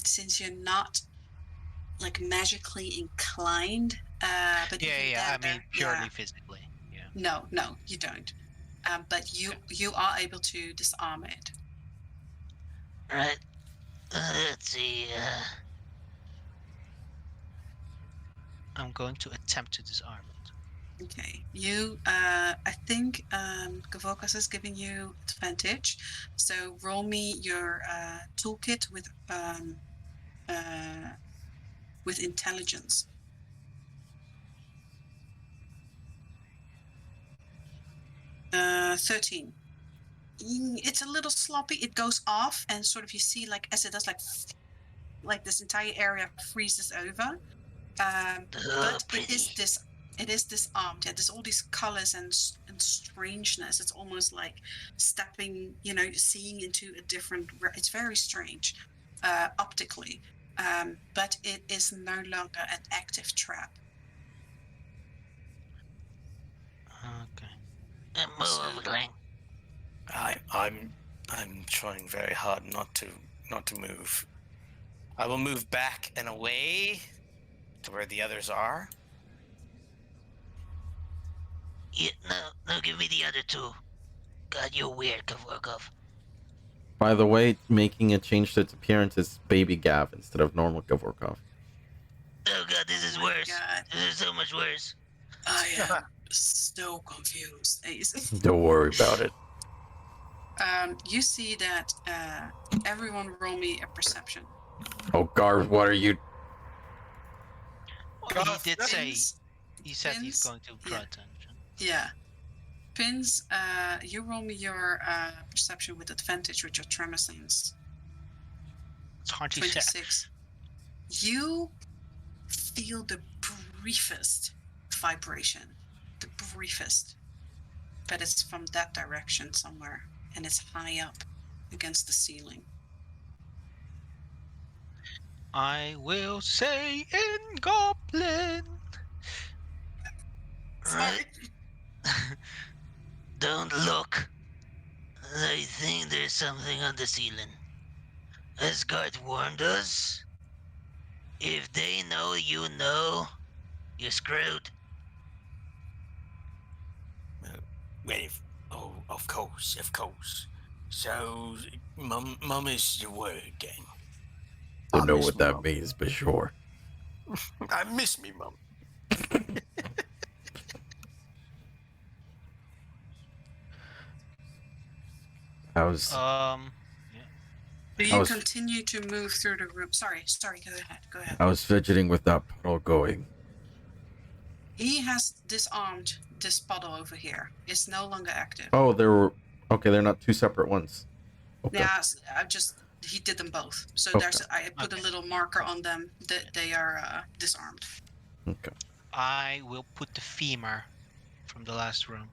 since you're not like magically inclined. But I mean purely physically. Yeah. No, you don't. But you are able to disarm it. Right. Let's see. I'm going to attempt to disarm it. Okay. You, I think Gavokas is giving you advantage. So roll me your toolkit with intelligence. 13. It's a little sloppy. It goes off, and sort of you see like as it does, like this entire area freezes over. But it is disarmed. Yeah, there's all these colors and strangeness. It's almost like stepping, seeing into a different. It's very strange, optically, but it is no longer an active trap. Okay. Move, Clang. I'm trying very hard not to move. I will move back and away to where the others are. Yeah, no, give me the other two. God, you're weird, Gavorkov. By the way, making a change to its appearance is Baby Gav instead of normal Gavorkov. Oh god, this is my worse. God. This is so much worse. I am so confused. Ace. Don't worry about it. You see that everyone roll me a perception. Oh, Garth, what are you? Well, he did say. Pins, He said he's Pins? going to draw Yeah. attention. Yeah. Pins, you roll me your perception with advantage with your tremor sense. It's 26. 26. You feel the briefest vibration. The briefest. But it's from that direction somewhere. And it's high up against the ceiling. I will say in Goblin. Sorry. Don't look. I think there's something on the ceiling. As Garth warned us, if they know you know, you're screwed. Well, of course. So, mum is the word then. Don't I know miss what me that mum. means, but sure. I miss me mum. How's Do I you was- continue to move through the room? Sorry, go ahead. I was fidgeting with that puddle going. He has disarmed this puddle over here. It's no longer active. Oh, they're not two separate ones. Okay. Yeah, he did them both. So Okay. I put a little marker on them that they are disarmed. Okay. I will put the femur from the last room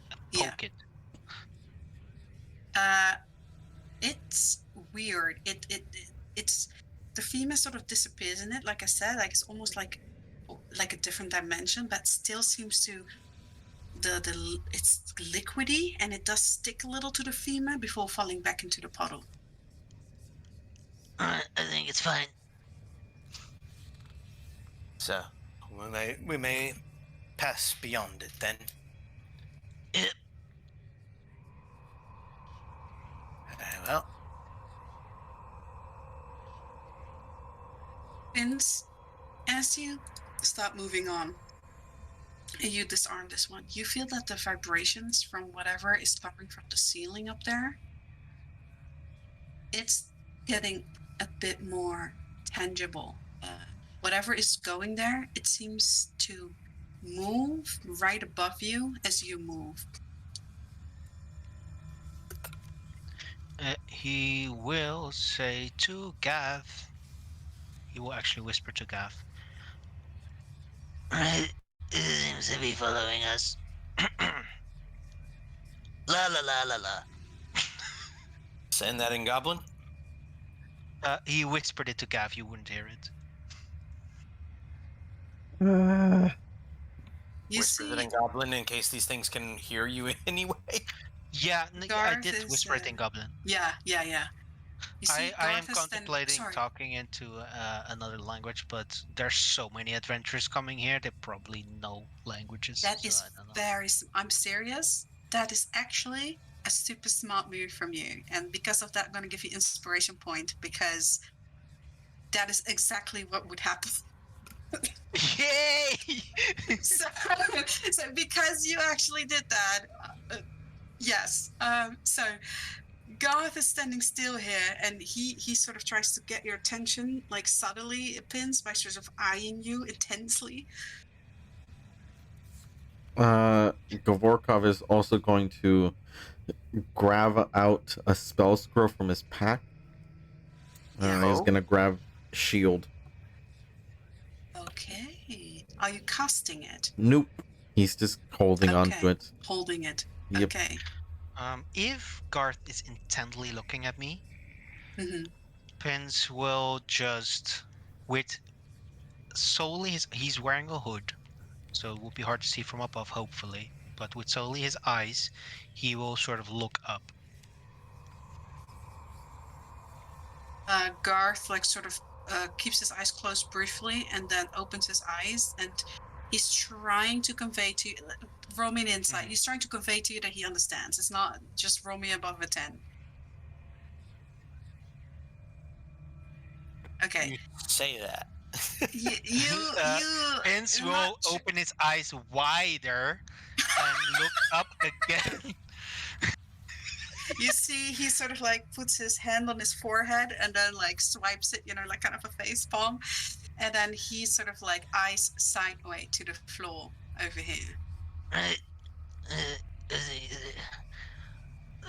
and poke it. It's weird. It's the femur sort of disappears in it. Like I said, like it's almost like a different dimension, but still seems to it's liquidy and it does stick a little to the femur before falling back into the puddle. I think it's fine. So, we may pass beyond it then. Yep. Well, Vince, as you start moving on, and you disarm this one, you feel that the vibrations from whatever is coming from the ceiling up there, it's getting a bit more tangible. Whatever is going there, it seems to move right above you as you move. He will say to Gav. He will actually whisper to Gav. Right. It seems to be following us. La la la la la. saying that in Goblin? He whispered it to Gav. You wouldn't hear it. You Whisper see, it in Goblin in case these things can hear you anyway. Yeah, I Garth did is, whisper it in Goblin. yeah. You see, I am Garth has contemplating talking into another language, but there's so many adventurers coming here. They probably know languages. That so is I don't know. very. I'm serious. That is actually a super smart move from you, and because of that, I'm going to give you inspiration point because that is exactly what would happen. Yay! so because you actually did that, yes. So Garth is standing still here, and he sort of tries to get your attention, like subtly, Pins, by sort of eyeing you intensely. Gavorkov is also going to grab out a spell scroll from his pack. He's gonna grab shield. Okay. Are you casting it? Nope. He's just holding onto it. Holding it. Yep. Okay. If Garth is intently looking at me, Mm-hmm. Pins will just with solely he's wearing a hood, so it will be hard to see from above, hopefully. But with solely his eyes, he will sort of look up. Garth sort of keeps his eyes closed briefly and then opens his eyes, and he's trying to convey to you, roll me an insight. He's trying to convey to you that he understands. It's not just roll me above a 10. Okay. You say that. Vince will open his eyes wider and look up again. You see, he sort of like puts his hand on his forehead and then like swipes it, like kind of a face palm. And then he sort of like eyes sideways to the floor over here. Right.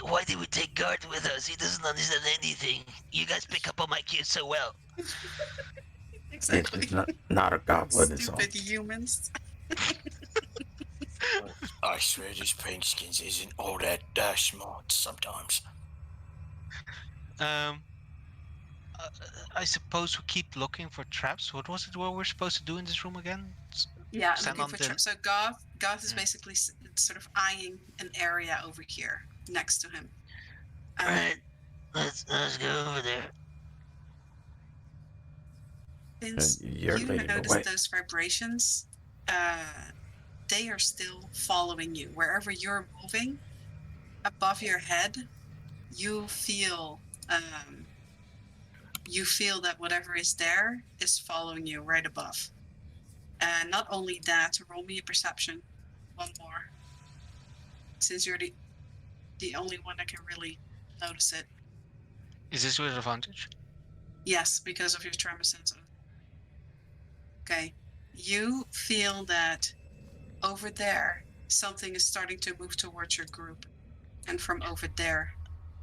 Why did we take Guard with us? He doesn't understand anything. You guys pick up on my cues so well. Exactly. It's not a goblin, it's all. Stupid humans. I swear this Painskins isn't all that smart sometimes. I suppose we keep looking for traps. What was it? What we're supposed to do in this room again? Yeah, Stand looking on for traps. So Garth is basically sort of eyeing an area over here next to him. Right. Let's go over there. Since You're you leading the notice way. those vibrations, they are still following you. Wherever you're moving, above your head, you feel that whatever is there is following you right above. And not only that, roll me a perception. One more. Since you're the only one that can really notice it. Is this with advantage? Yes, because of your tremor sensor. Okay. You feel that over there, something is starting to move towards your group. And from over there,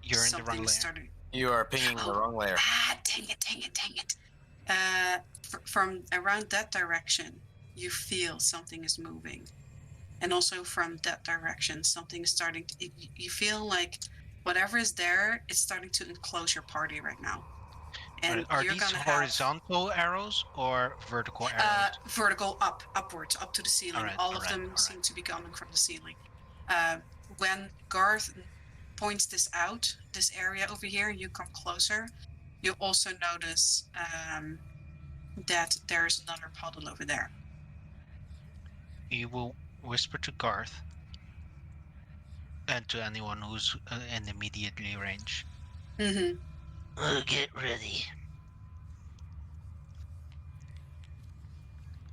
you're in the wrong layer. You are pinging the wrong layer. Dang it. From around that direction, you feel something is moving. And also from that direction, something is starting to... You feel like whatever is there is starting to enclose your party right now. And are these horizontal arrows or vertical arrows? Vertical, upwards, up to the ceiling. All of them seem to be coming from the ceiling. When Garth points this out, this area over here, and you come closer, you also notice that there's another puddle over there. You will whisper to Garth and to anyone who's in immediately range. Mm-hmm. Get ready.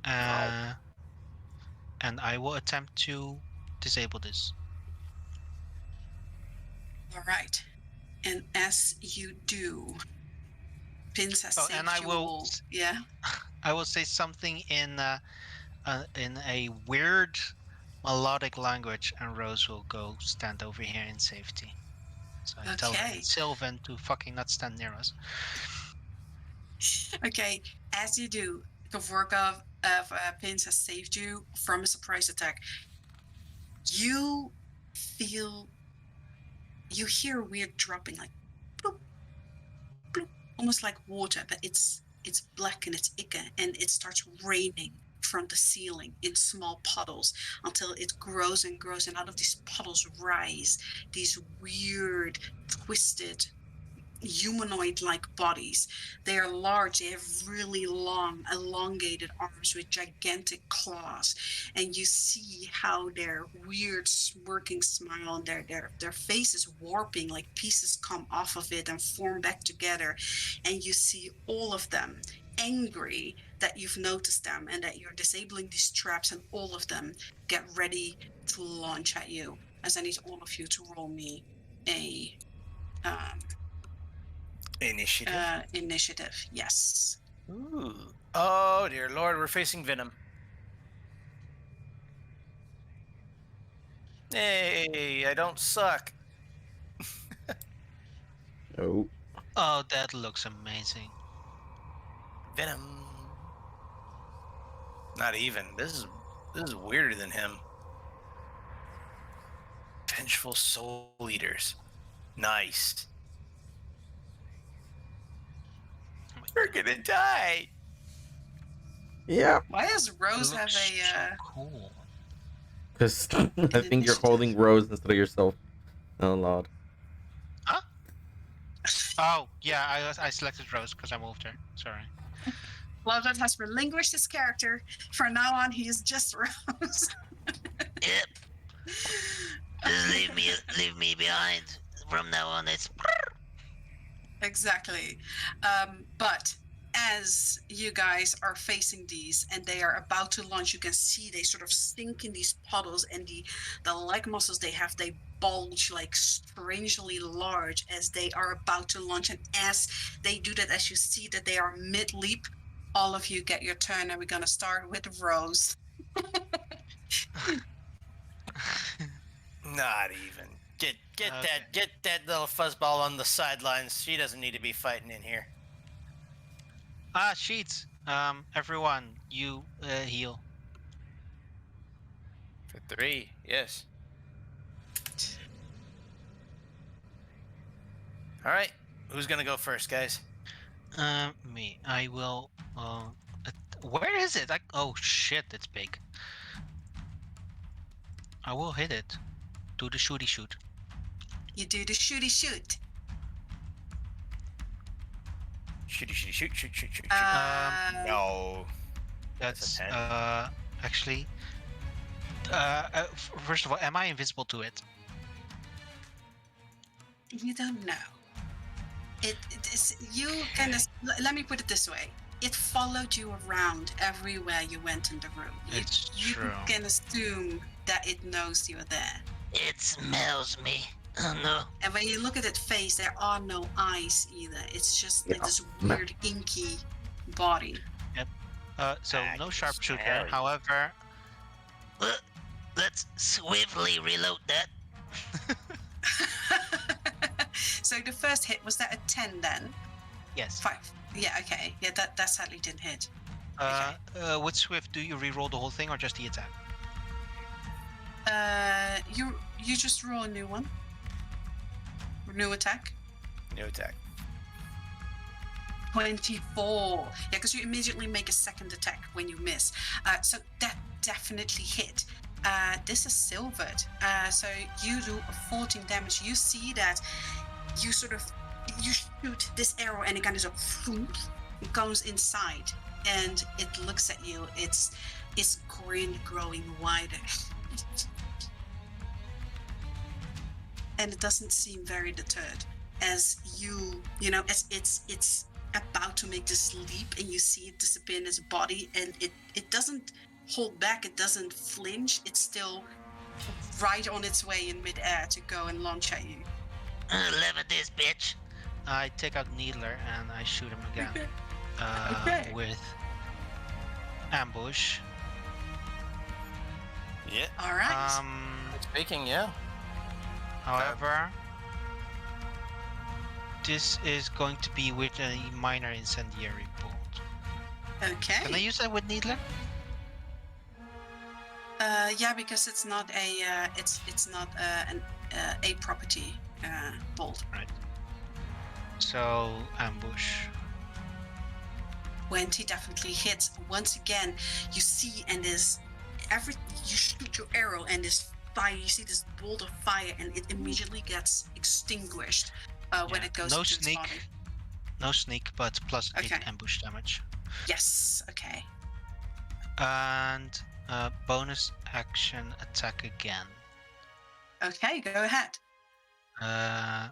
And I will attempt to disable this. All right. And as you do, Pins has saved and I you will, all. Yeah. I will say something in a weird melodic language, and Rose will go stand over here in safety. So I tell her in Sylvan to fucking not stand near us. Okay, as you do, Kavorka of Pins has saved you from a surprise attack. You hear weird dropping, like bloop, bloop, almost like water, but it's black and it's icky, and it starts raining from the ceiling in small puddles until it grows and grows, and out of these puddles rise these weird, twisted, humanoid-like bodies. They are large. They have really long, elongated arms with gigantic claws, and you see how their weird smirking smile and their face is warping, like pieces come off of it and form back together, and you see all of them angry that you've noticed them and that you're disabling these traps, and all of them get ready to launch at you. As I need all of you to roll me a initiative, yes. Ooh. Oh, dear Lord, we're facing Venom. Hey, I don't suck. Oh. Oh, that looks amazing. Venom. Not even. This is weirder than him. Vengeful Soul Eaters. Nice. We're gonna die. Yeah. Why does Rose have a so cool? Because I think you're holding Rose instead of yourself. Oh Lord. Huh? Oh yeah, I selected Rose because I moved her. Sorry. Lovelet has relinquished his character. From now on, he is just Rose. Yep. Just leave me behind. From now on, it's exactly. But as you guys are facing these and they are about to launch, you can see they sort of sink in these puddles, and the leg muscles they have, they bulge like strangely large as they are about to launch. And as they do that, as you see that they are mid leap, all of you get your turn, and we're going to start with Rose. Not even. Get Okay. that little fuzzball on the sidelines. She doesn't need to be fighting in here. Sheets. Everyone, you heal. For 3, yes. All right. Who's gonna go first, guys? Me. I will. Where is it? Oh shit! It's big. I will hit it. Do the shooty shoot. You do the shooty shoot. Shoot, shoot, shoot, shoot, shoot, shoot. No. That's a 10. Actually. First of all, am I invisible to it? You don't know. It is, you kind of, let me put it this way. It followed you around everywhere you went in the room. It's true. You can assume that it knows you're there. It smells me. Oh no. And when you look at its face, there are no eyes either. It's just this weird inky body. Yep. So no sharpshooter. scary. However, Let's swiftly reload that. So the first hit, was that a 10 then? yes. 5. Yeah, okay. Yeah, that sadly didn't hit. With Swift, do you re-roll the whole thing or just the attack? You just roll a new one. New attack. New attack. 24. Yeah, because you immediately make a second attack when you miss. So that definitely hit. This is silvered. So you do 14 damage. You see that you shoot this arrow and it kind of it goes inside and it looks at you. Its grin growing wider. And it doesn't seem very deterred as as it's about to make this leap, and you see it disappear in its body, and it doesn't hold back, it doesn't flinch, it's still right on its way in midair to go and launch at you. Lever this bitch. I take out Needler and I shoot him again. Okay. With ambush. Yeah. All right. Speaking, yeah. However, this is going to be with a minor incendiary bolt. Okay. Can I use that with Needler? Yeah, because it's not an a property bolt. Right. So ambush. 20 definitely hits. Once again, you see, and you shoot your arrow, and this fire, you see this bolt of fire, and it immediately gets extinguished when it goes No into its sneak. body. No sneak, but plus 8 Okay. ambush damage. Yes. Okay. And bonus action attack again. Okay. Go ahead.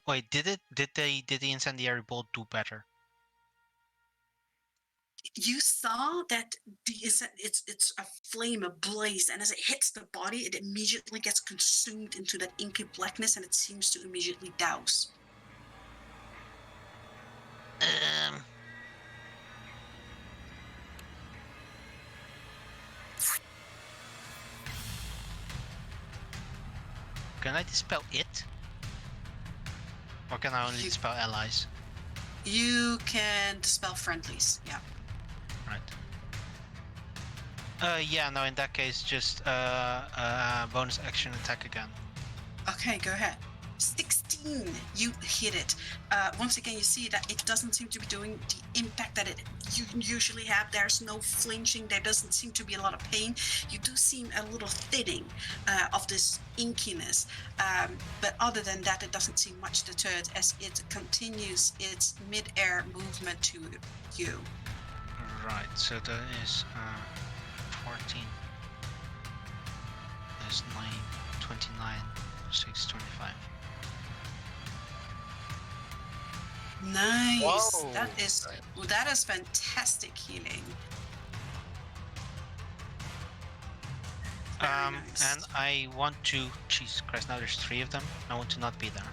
Wait, did the incendiary bolt do better? You saw that it's a flame ablaze, and as it hits the body, it immediately gets consumed into that inky blackness, and it seems to immediately douse. Can I dispel it? Or can I only dispel allies? You can dispel friendlies. Yeah. Right. Yeah, no, in that case, just bonus action attack again. Okay, go ahead. 16, you hit it. Once again, you see that it doesn't seem to be doing the impact that you usually have. There's no flinching. There doesn't seem to be a lot of pain. You do seem a little thinning of this inkiness. But other than that, it doesn't seem much deterred as it continues its mid-air movement to you. Right, so that is 14. That's 9, 29, 6, 25. Nice. Whoa. That is fantastic healing. Very nice. And I want to. Jesus Christ! Now there's 3 of them. I want to not be there.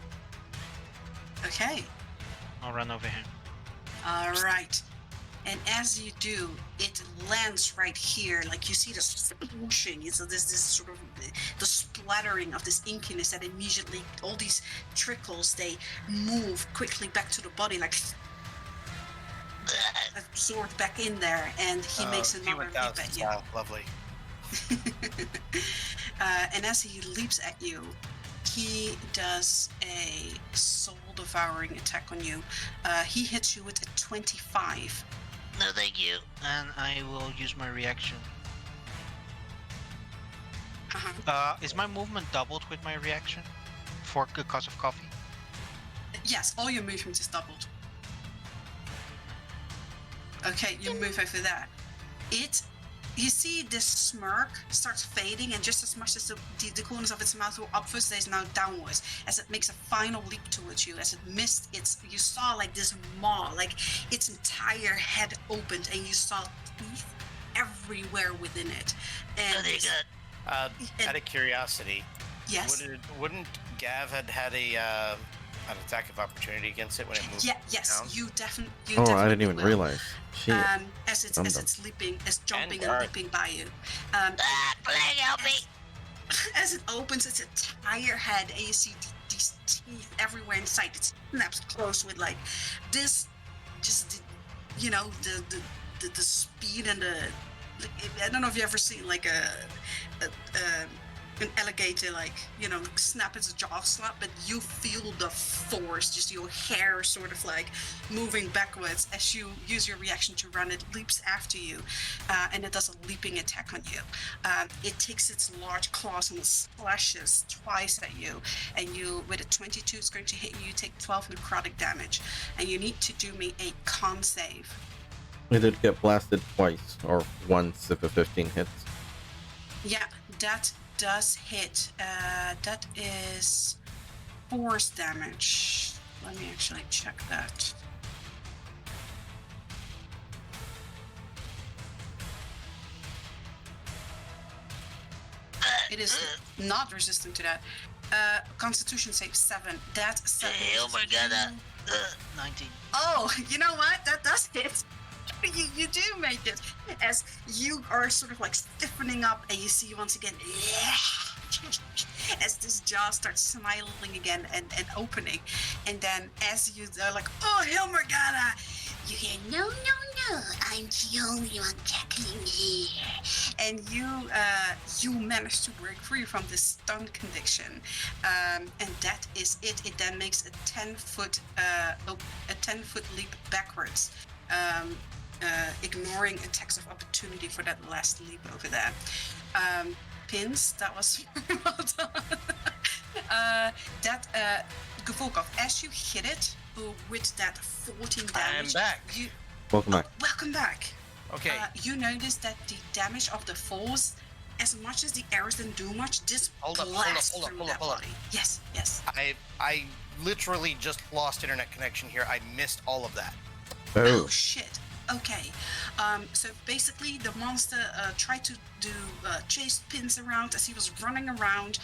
Okay. I'll run over here. All right. And as you do, it lands right here. Like you see the swooshing. So there's this sort of the splattering of this inkiness that immediately all these trickles they move quickly back to the body, like absorbed back in there. And he makes another leap at you. Lovely. And as he leaps at you, he does a soul devouring attack on you. He hits you with a 25. No, thank you. And I will use my reaction. Uh-huh. Is my movement doubled with my reaction? For because of coffee? Yes, all your movement is doubled. Okay, you move over that. You see this smirk starts fading, and just as much as the corners of its mouth were upwards, there's now downwards as it makes a final leap towards you. As it missed you saw like this maw, like its entire head opened, and you saw teeth everywhere within it. And Oh, they got. Out of curiosity, yes, wouldn't Gav had an attack of opportunity against it when it moved? yes, down? you definitely. Oh, I didn't even will. realize. Shit. As it's leaping, as jumping and guard. leaping by you. Plague, help me! As it opens its entire head, and you see these teeth everywhere in sight, it snaps close with like this, just the speed and the. I don't know if you ever seen like an alligator snap its jaw slap, but you feel the force, just your hair sort of like moving backwards as you use your reaction to run. It leaps after you, and it does a leaping attack on you. It takes its large claws and it slashes twice at you, and you, with a 22, it's going to hit you. You take 12 necrotic damage, and you need to do me a con save. We did get blasted twice, or once if a 15 hits. Yeah, that does hit. That is force damage. Let me actually check that. It is not resistant to that. Constitution save 7. That 7. Oh my god, 19. Oh, you know what? That does hit. You do make it, as you are sort of like stiffening up, and you see once again as this jaw starts smiling again and opening, and then as you are like, oh, Hilmergana, you hear, no, I'm the only one tackling here, and you manage to break free from this stun condition, and that is it. It then makes a 10-foot leap backwards. Ignoring attacks of opportunity for that last leap over there. Pins, that was well done. Gavulkov, as you hit it with that 14 damage, I'm back. Welcome back. Welcome back. Okay. You notice that the damage of the falls, as much as the arrows didn't do much, just blasts through that body. Yes. I literally just lost internet connection here. I missed all of that. Oh shit. Okay. So basically the monster tried to chase Pins around as he was running around.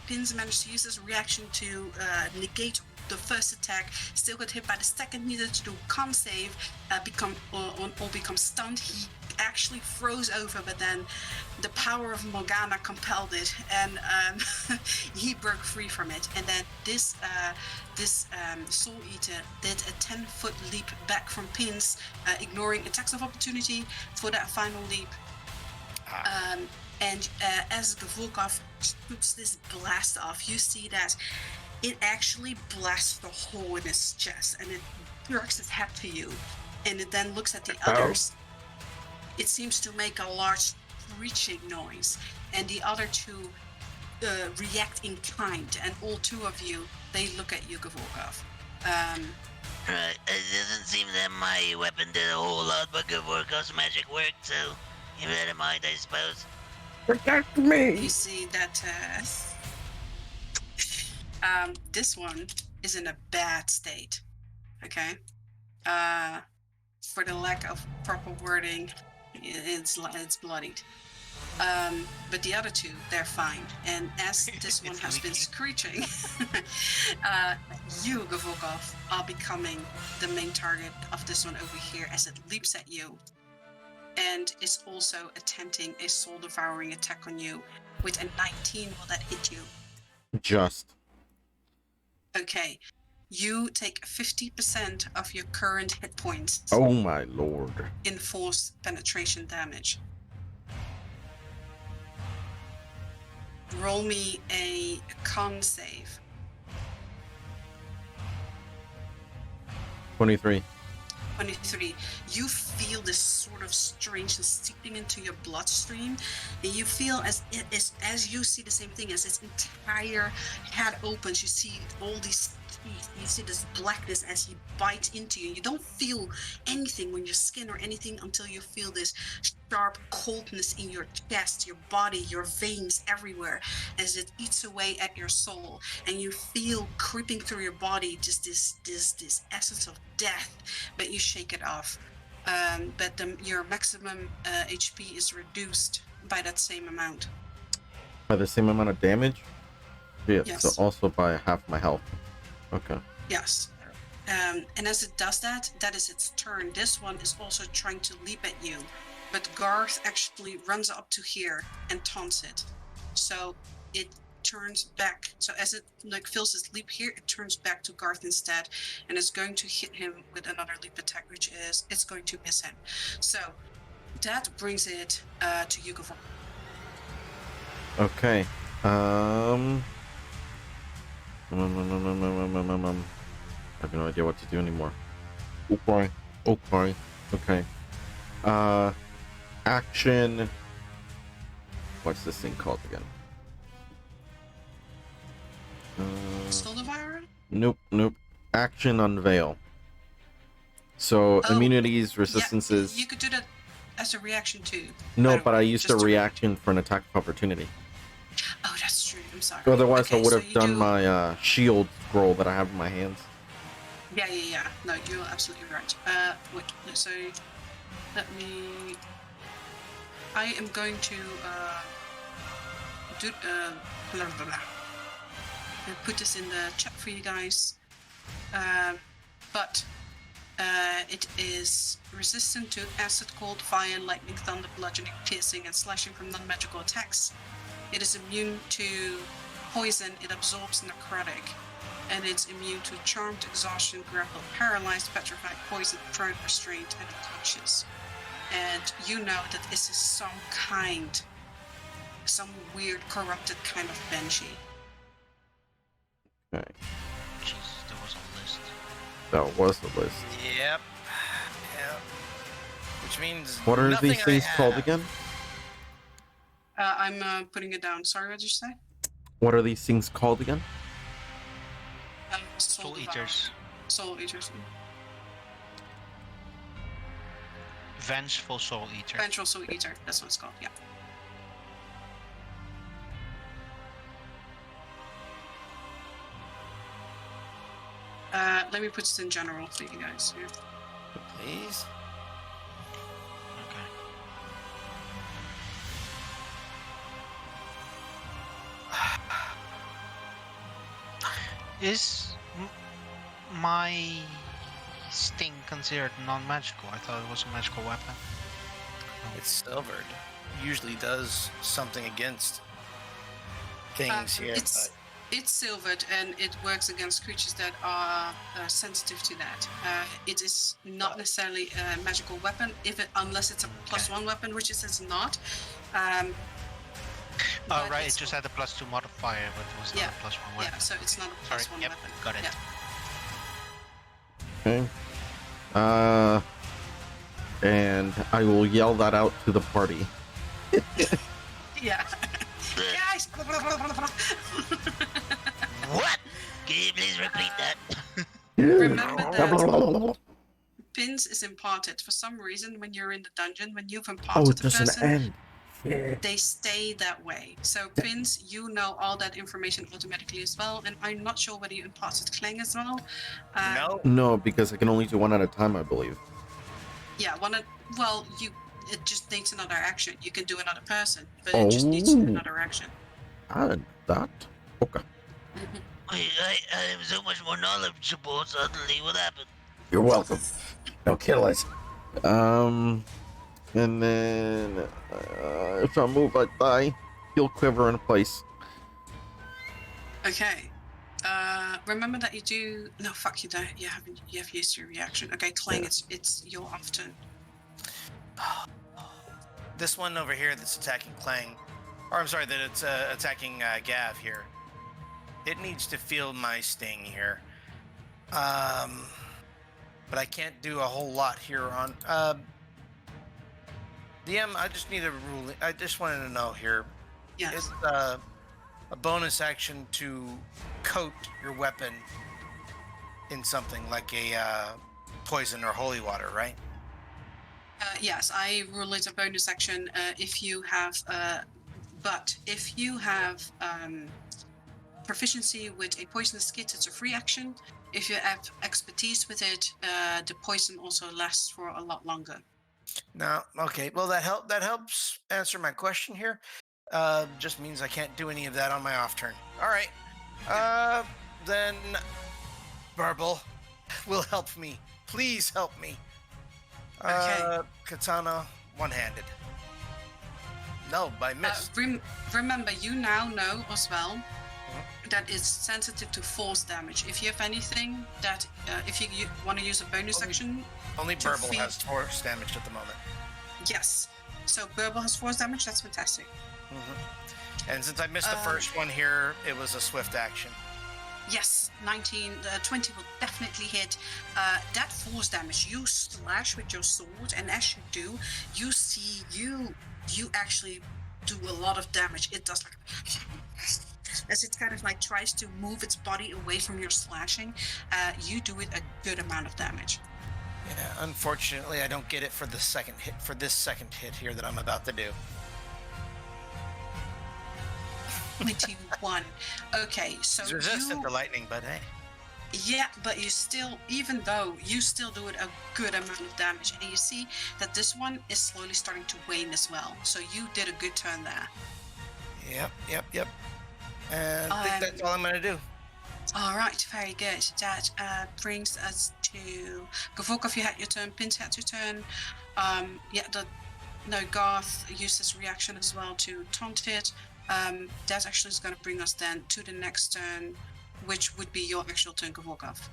Pins managed to use his reaction to negate the first attack, still got hit by the second, needed to do con save, become stunned. He actually froze over, but then the power of Morgana compelled it, and he broke free from it. And then this Soul Eater did a 10-foot leap back from Pins, ignoring attacks of opportunity for that final leap. And as Gavulkov shoots this blast off, you see that it actually blasts the hole in his chest, and it jerks its head to you, and it then looks at the others. It seems to make a large screeching noise, and the other two react in kind, and all two of you, they look at you, Gavulkov. Right, it doesn't seem that my weapon did a whole lot, but Gavulkov's magic worked, so keep that in mind, I suppose. Protect me! You see that this one is in a bad state. Okay. For the lack of proper wording, it's bloodied. But the other two, they're fine. And as this one has been screeching, you, Gavokov, are becoming the main target of this one over here as it leaps at you. And is also attempting a soul-devouring attack on you. With a 19, will that hit you? Just. Okay. You take 50% of your current hit points. Oh my lord. In force penetration damage. Roll me a con save. 23. 23. You feel this sort of strangeness seeping into your bloodstream, and you feel as you see the same thing as its entire head opens. You see all these teeth. You see this blackness as he bites into you. You don't feel anything when your skin or anything until you feel this sharp coldness in your chest, your body, your veins everywhere as it eats away at your soul, and you feel creeping through your body just this essence of death, but you shake it off. But your maximum HP is reduced by that same amount. By the same amount of damage? Yeah, yes. So also by half my health. Okay. Yes. And as it does that, that is its turn. This one is also trying to leap at you, but Garth actually runs up to here and taunts it. So it turns back. So as it feels its leap here, it turns back to Garth instead, and is going to hit him with another leap attack, which is it's going to miss him. So that brings it to you, Gavor. Okay. I have no idea what to do anymore. Okay. Okay. Action. What's this thing called again? Still Devourer? Nope. Action unveil. So immunities, resistances. Yeah, you could do that as a reaction too. No, but I used a reaction for an attack of opportunity. Oh, that's true. I'm sorry. Otherwise, I would have done my shield scroll that I have in my hands. Yeah. No, you're absolutely right. Wait, so let me. I am going to do blah blah blah. I'll put this in the chat for you guys. But it is resistant to acid, cold, fire, lightning, thunder, bludgeoning, piercing, and slashing from non-magical attacks. It is immune to poison. It absorbs necrotic. And it's immune to charmed, exhaustion, grappled, paralyzed, petrified, poisoned, prone, restrained, and unconscious. And you know that this is some weird, corrupted kind of banshee. Okay. Jesus, there was a list. That was the list. Yep. Which means what are these things called again? I'm putting it down. Sorry, what did you say? What are these things called again? Soul Eaters. Soul Eaters. Vengeful Soul Eater. Vengeful Soul Eater. That's what it's called. Yeah. Let me put this in general for you guys here. Please. Okay. Is my sting considered non-magical? I thought it was a magical weapon. It's silvered. Usually does something against things here. It's silvered, and it works against creatures that are sensitive to that. It is not necessarily a magical weapon, unless it's a +1 weapon, which it is not. Oh, right, it just had a +2 modifier, but it was not a +1 weapon. Yeah, so it's not a +1 weapon. Got it. Yeah. Okay. And I will yell that out to the party. Yeah. Guys! What? Can you please repeat that? Remember that Pins is imparted. For some reason, when you're in the dungeon, when you've imparted it doesn't end. they stay that way. So Prince, you know all that information automatically as well, and I'm not sure whether you imparted Clang as well. No, because I can only do one at a time, I believe. Yeah, it just needs another action. You can do another person, but it just needs another action. That? Okay. Wait, I am so much more knowledgeable suddenly. What happened? You're welcome. Don't kill us. And then if I move, I die. He'll quiver in place. Okay. Remember that you do. No, fuck you don't. You haven't. You have used your reaction. Okay, Clang. Yeah. It's your off turn. This one over here that's attacking Clang, or I'm sorry, that it's attacking Gav here. It needs to feel my sting here. But I can't do a whole lot here on. DM, I just need a rule. I just wanted to know here. Yes. It's a bonus action to coat your weapon in something like a poison or holy water, right? Yes, I rule it a bonus action if you have. But if you have proficiency with a poisonous kit, it's a free action. If you have expertise with it, the poison also lasts for a lot longer. No, okay. Well, that helps answer my question here. Just means I can't do any of that on my off turn. All right. Then Burble will help me. Please help me. Okay. Katana, one-handed. No, by miss. Remember, you now know as well that it's sensitive to force damage. If you have anything that, if you want to use a bonus action... Only Burble has force damage at the moment. Yes. So Burble has force damage, that's fantastic. Mm-hmm. And since I missed the first one here, it was a swift action. Yes, 20 will definitely hit. That force damage, you slash with your sword, and as you do, you see you actually do a lot of damage. It does like... as it kind of like tries to move its body away from your slashing, you do it a good amount of damage. Yeah, unfortunately, I don't get it for the second hit. For this second hit here that I'm about to do. 21. Okay, so it's resistant to lightning, but hey. Yeah, but you still, even though you still do it a good amount of damage, and you see that this one is slowly starting to wane as well. So you did a good turn there. Yep. And I think that's all I'm gonna do. All right, very good. That brings us to Gavorkov. You had your turn. Pins had your turn. Garth used his reaction as well to taunt it. That actually is going to bring us then to the next turn, which would be your actual turn, Gavorkov.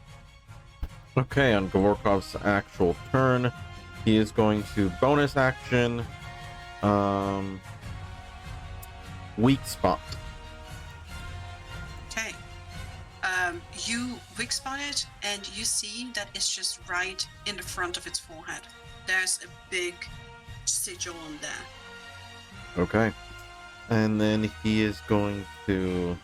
Okay, on Gavorkov's actual turn, he is going to bonus action, weak spot. Okay. You weak spot it, and you see that it's just right in the front of its forehead. There's a big sigil on there. Okay. And then he is going to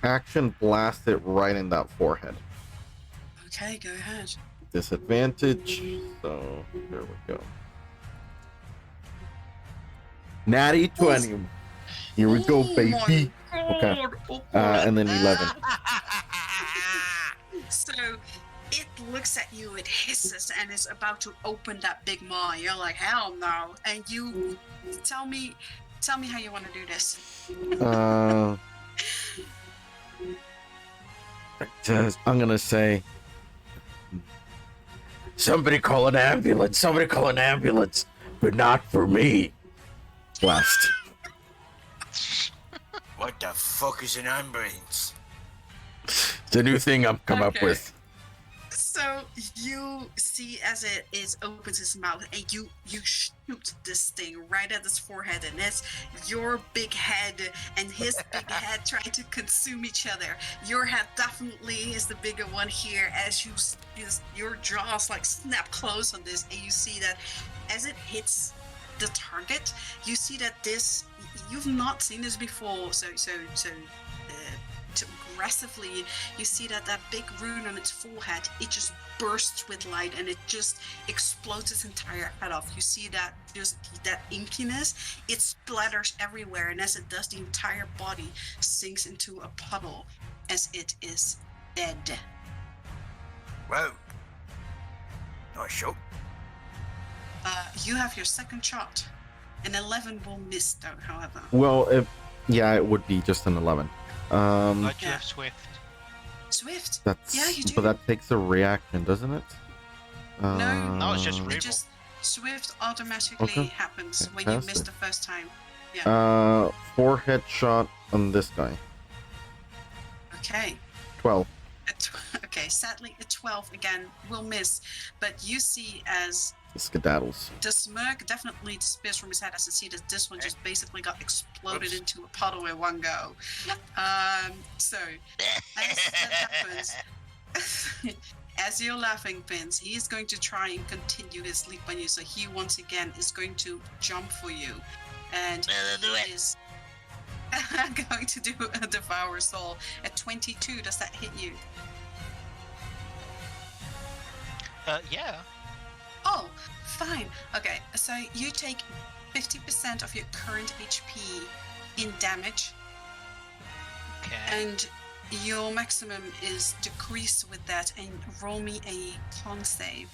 action blast it right in that forehead. Okay, go ahead. Disadvantage. So there we go. Natty 20. Here we go, baby. Okay. And then 11. So it looks at you, it hisses, and is about to open that big maw. You're like, hell no. And you tell me how you want to do this. I'm gonna say, somebody call an ambulance, but not for me. Blast. What the fuck is an ambulance? It's a new thing I'm come up with. So you see as it opens its mouth, and you shoot this thing right at its forehead, and it's your big head and his big head trying to consume each other. Your head definitely is the bigger one here, as your jaws like snap close on this, and you see that as it hits the target, you see that you've not seen this before. So aggressively. You see that big rune on its forehead, it just bursts with light and it just explodes its entire head off. You see that inkiness, it splatters everywhere, and as it does, the entire body sinks into a puddle as it is dead. Whoa. Nice shot. You have your second shot. An 11 will miss, though, however. Well, it would be just an 11. But you have Swift. Swift? That's, yeah, you do. But that takes a reaction, doesn't it? No, it's just it just Swift automatically happens when you miss the first time. Yeah. 4 headshot on this guy. Okay. 12. Okay, sadly, a 12 again will miss, but you see as Skedaddles. the smirk definitely disappears from his head as you see that this one just basically got exploded into a puddle in one go. So, as that happens, as you're laughing, Vince, he is going to try and continue his leap on you, so he once again is going to jump for you. And he is going to do a Devour Soul. At 22, does that hit you? Yeah. Oh, fine. Okay, so you take 50% of your current HP in damage. Okay. And your maximum is decreased with that, and roll me a con save.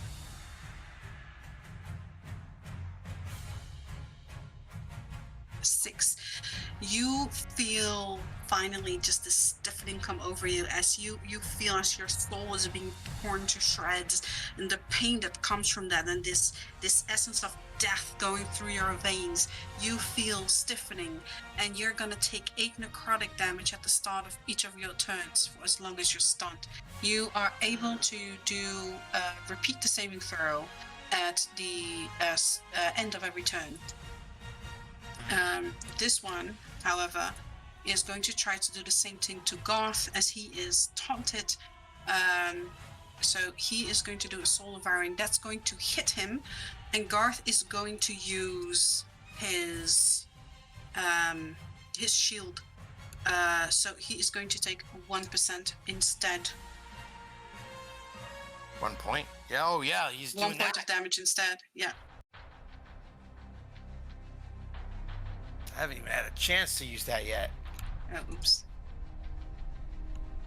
6. You feel finally just this stiffening come over you as you feel as your soul is being torn to shreds, and the pain that comes from that, and this essence of death going through your veins. You feel stiffening, and you're gonna take 8 necrotic damage at the start of each of your turns for as long as you're stunned. You are able to do repeat the saving throw at the end of every turn. This one, however, is going to try to do the same thing to Garth as he is taunted. So he is going to do a soul devouring. That's going to hit him, and Garth is going to use his shield. So he is going to take 1% instead. 1 point? Yeah, oh yeah, he's doing 1 point of damage instead, yeah. I haven't even had a chance to use that yet. Oh, oops.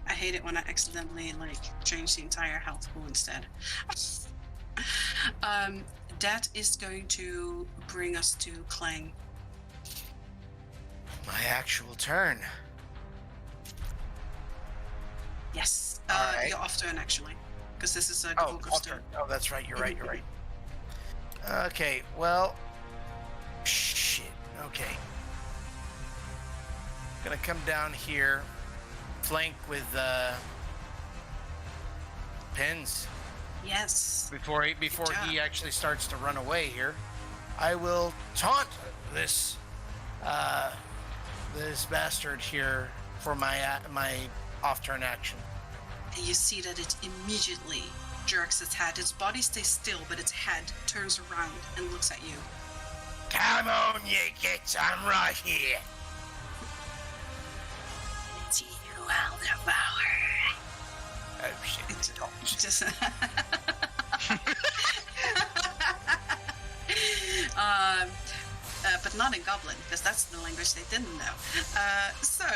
I hate it when I accidentally, change the entire health pool instead. That is going to bring us to Clang. My actual turn. Yes. Alright. You're off turn, actually. Because this is a Oh, Gavoka's turn. oh, that's right. You're right. Okay, well... Shit. Okay. Gonna come down here, flank with pins. Yes. Before he actually starts to run away here, I will taunt this bastard here for my off-turn action. And you see that it immediately jerks its head. Its body stays still, but its head turns around and looks at you. Come on, you gits! I'm right here. It's you, I'll devour. Oh shit! Just but not in Goblin, because that's the language they didn't know. So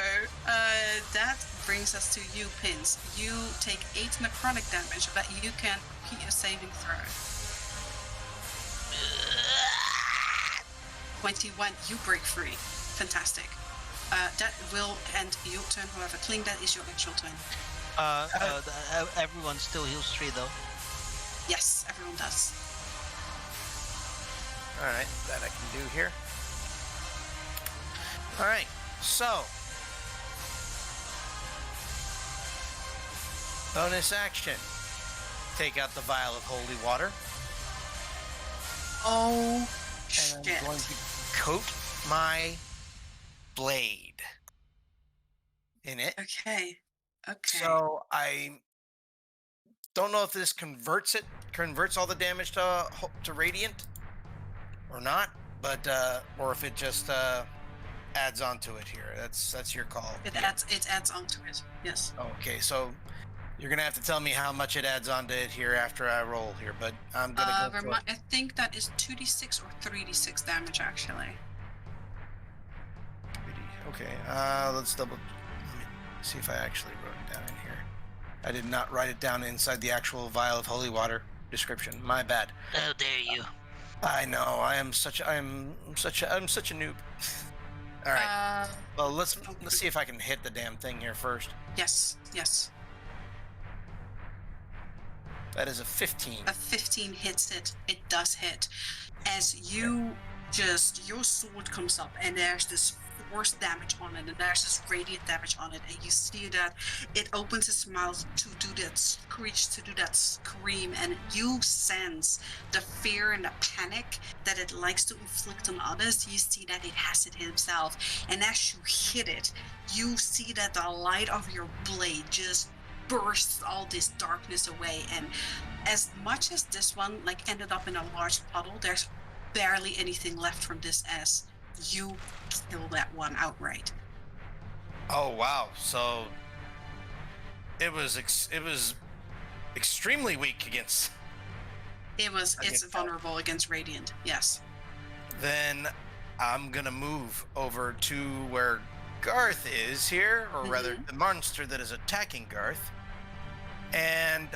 that brings us to you, Pins. You take 8 necrotic damage, but you can repeat your saving throw. 21, you break free. Fantastic. That will end your turn, however. Kling, that is your actual turn. Everyone still heals 3 though. Yes, everyone does. Alright, that I can do here. Alright, so... bonus action. Take out the vial of holy water. Oh, And shit. I'm going to coat my blade in it. Okay. So I don't know if this converts all the damage to radiant or not, but or if it just adds onto it here. That's your call. It adds onto it. Yes. Okay, so you're gonna have to tell me how much it adds onto it here after I roll here, but I'm gonna go for I think that is 2d6 or 3d6 damage actually. Okay, let's let me see if I actually wrote it down in here. I did not write it down inside the actual vial of holy water description. My bad. How dare you? I know. I'm such a noob. All right. Well, let's see if I can hit the damn thing here first. Yes. That is a 15. A 15 hits it. It does hit. As your sword comes up and there's this force damage on it and there's this radiant damage on it, and you see that it opens its mouth to do that screech, to do that scream, and you sense the fear and the panic that it likes to inflict on others. You see that it has it himself, and as you hit it, you see that the light of your blade just bursts all this darkness away, and as much as this one ended up in a large puddle, there's barely anything left from this as you kill that one outright. Oh wow! So it was extremely weak against. It's vulnerable against radiant. Yes. Then I'm gonna move over to where Garth is here, or rather the monster that is attacking Garth, and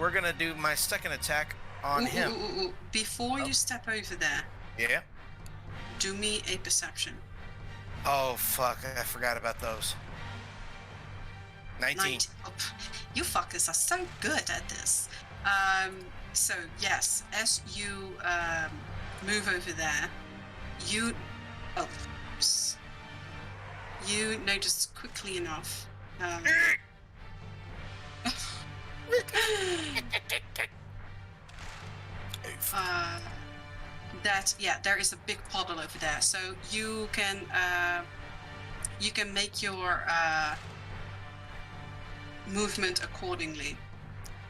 we're gonna do my second attack on him. Before you step over there, yeah, do me a perception. Oh fuck, I forgot about those. 19. Oh, you fuckers are so good at this. So yes, as you move over there, you notice quickly enough that there is a big puddle over there, so you can make your movement accordingly.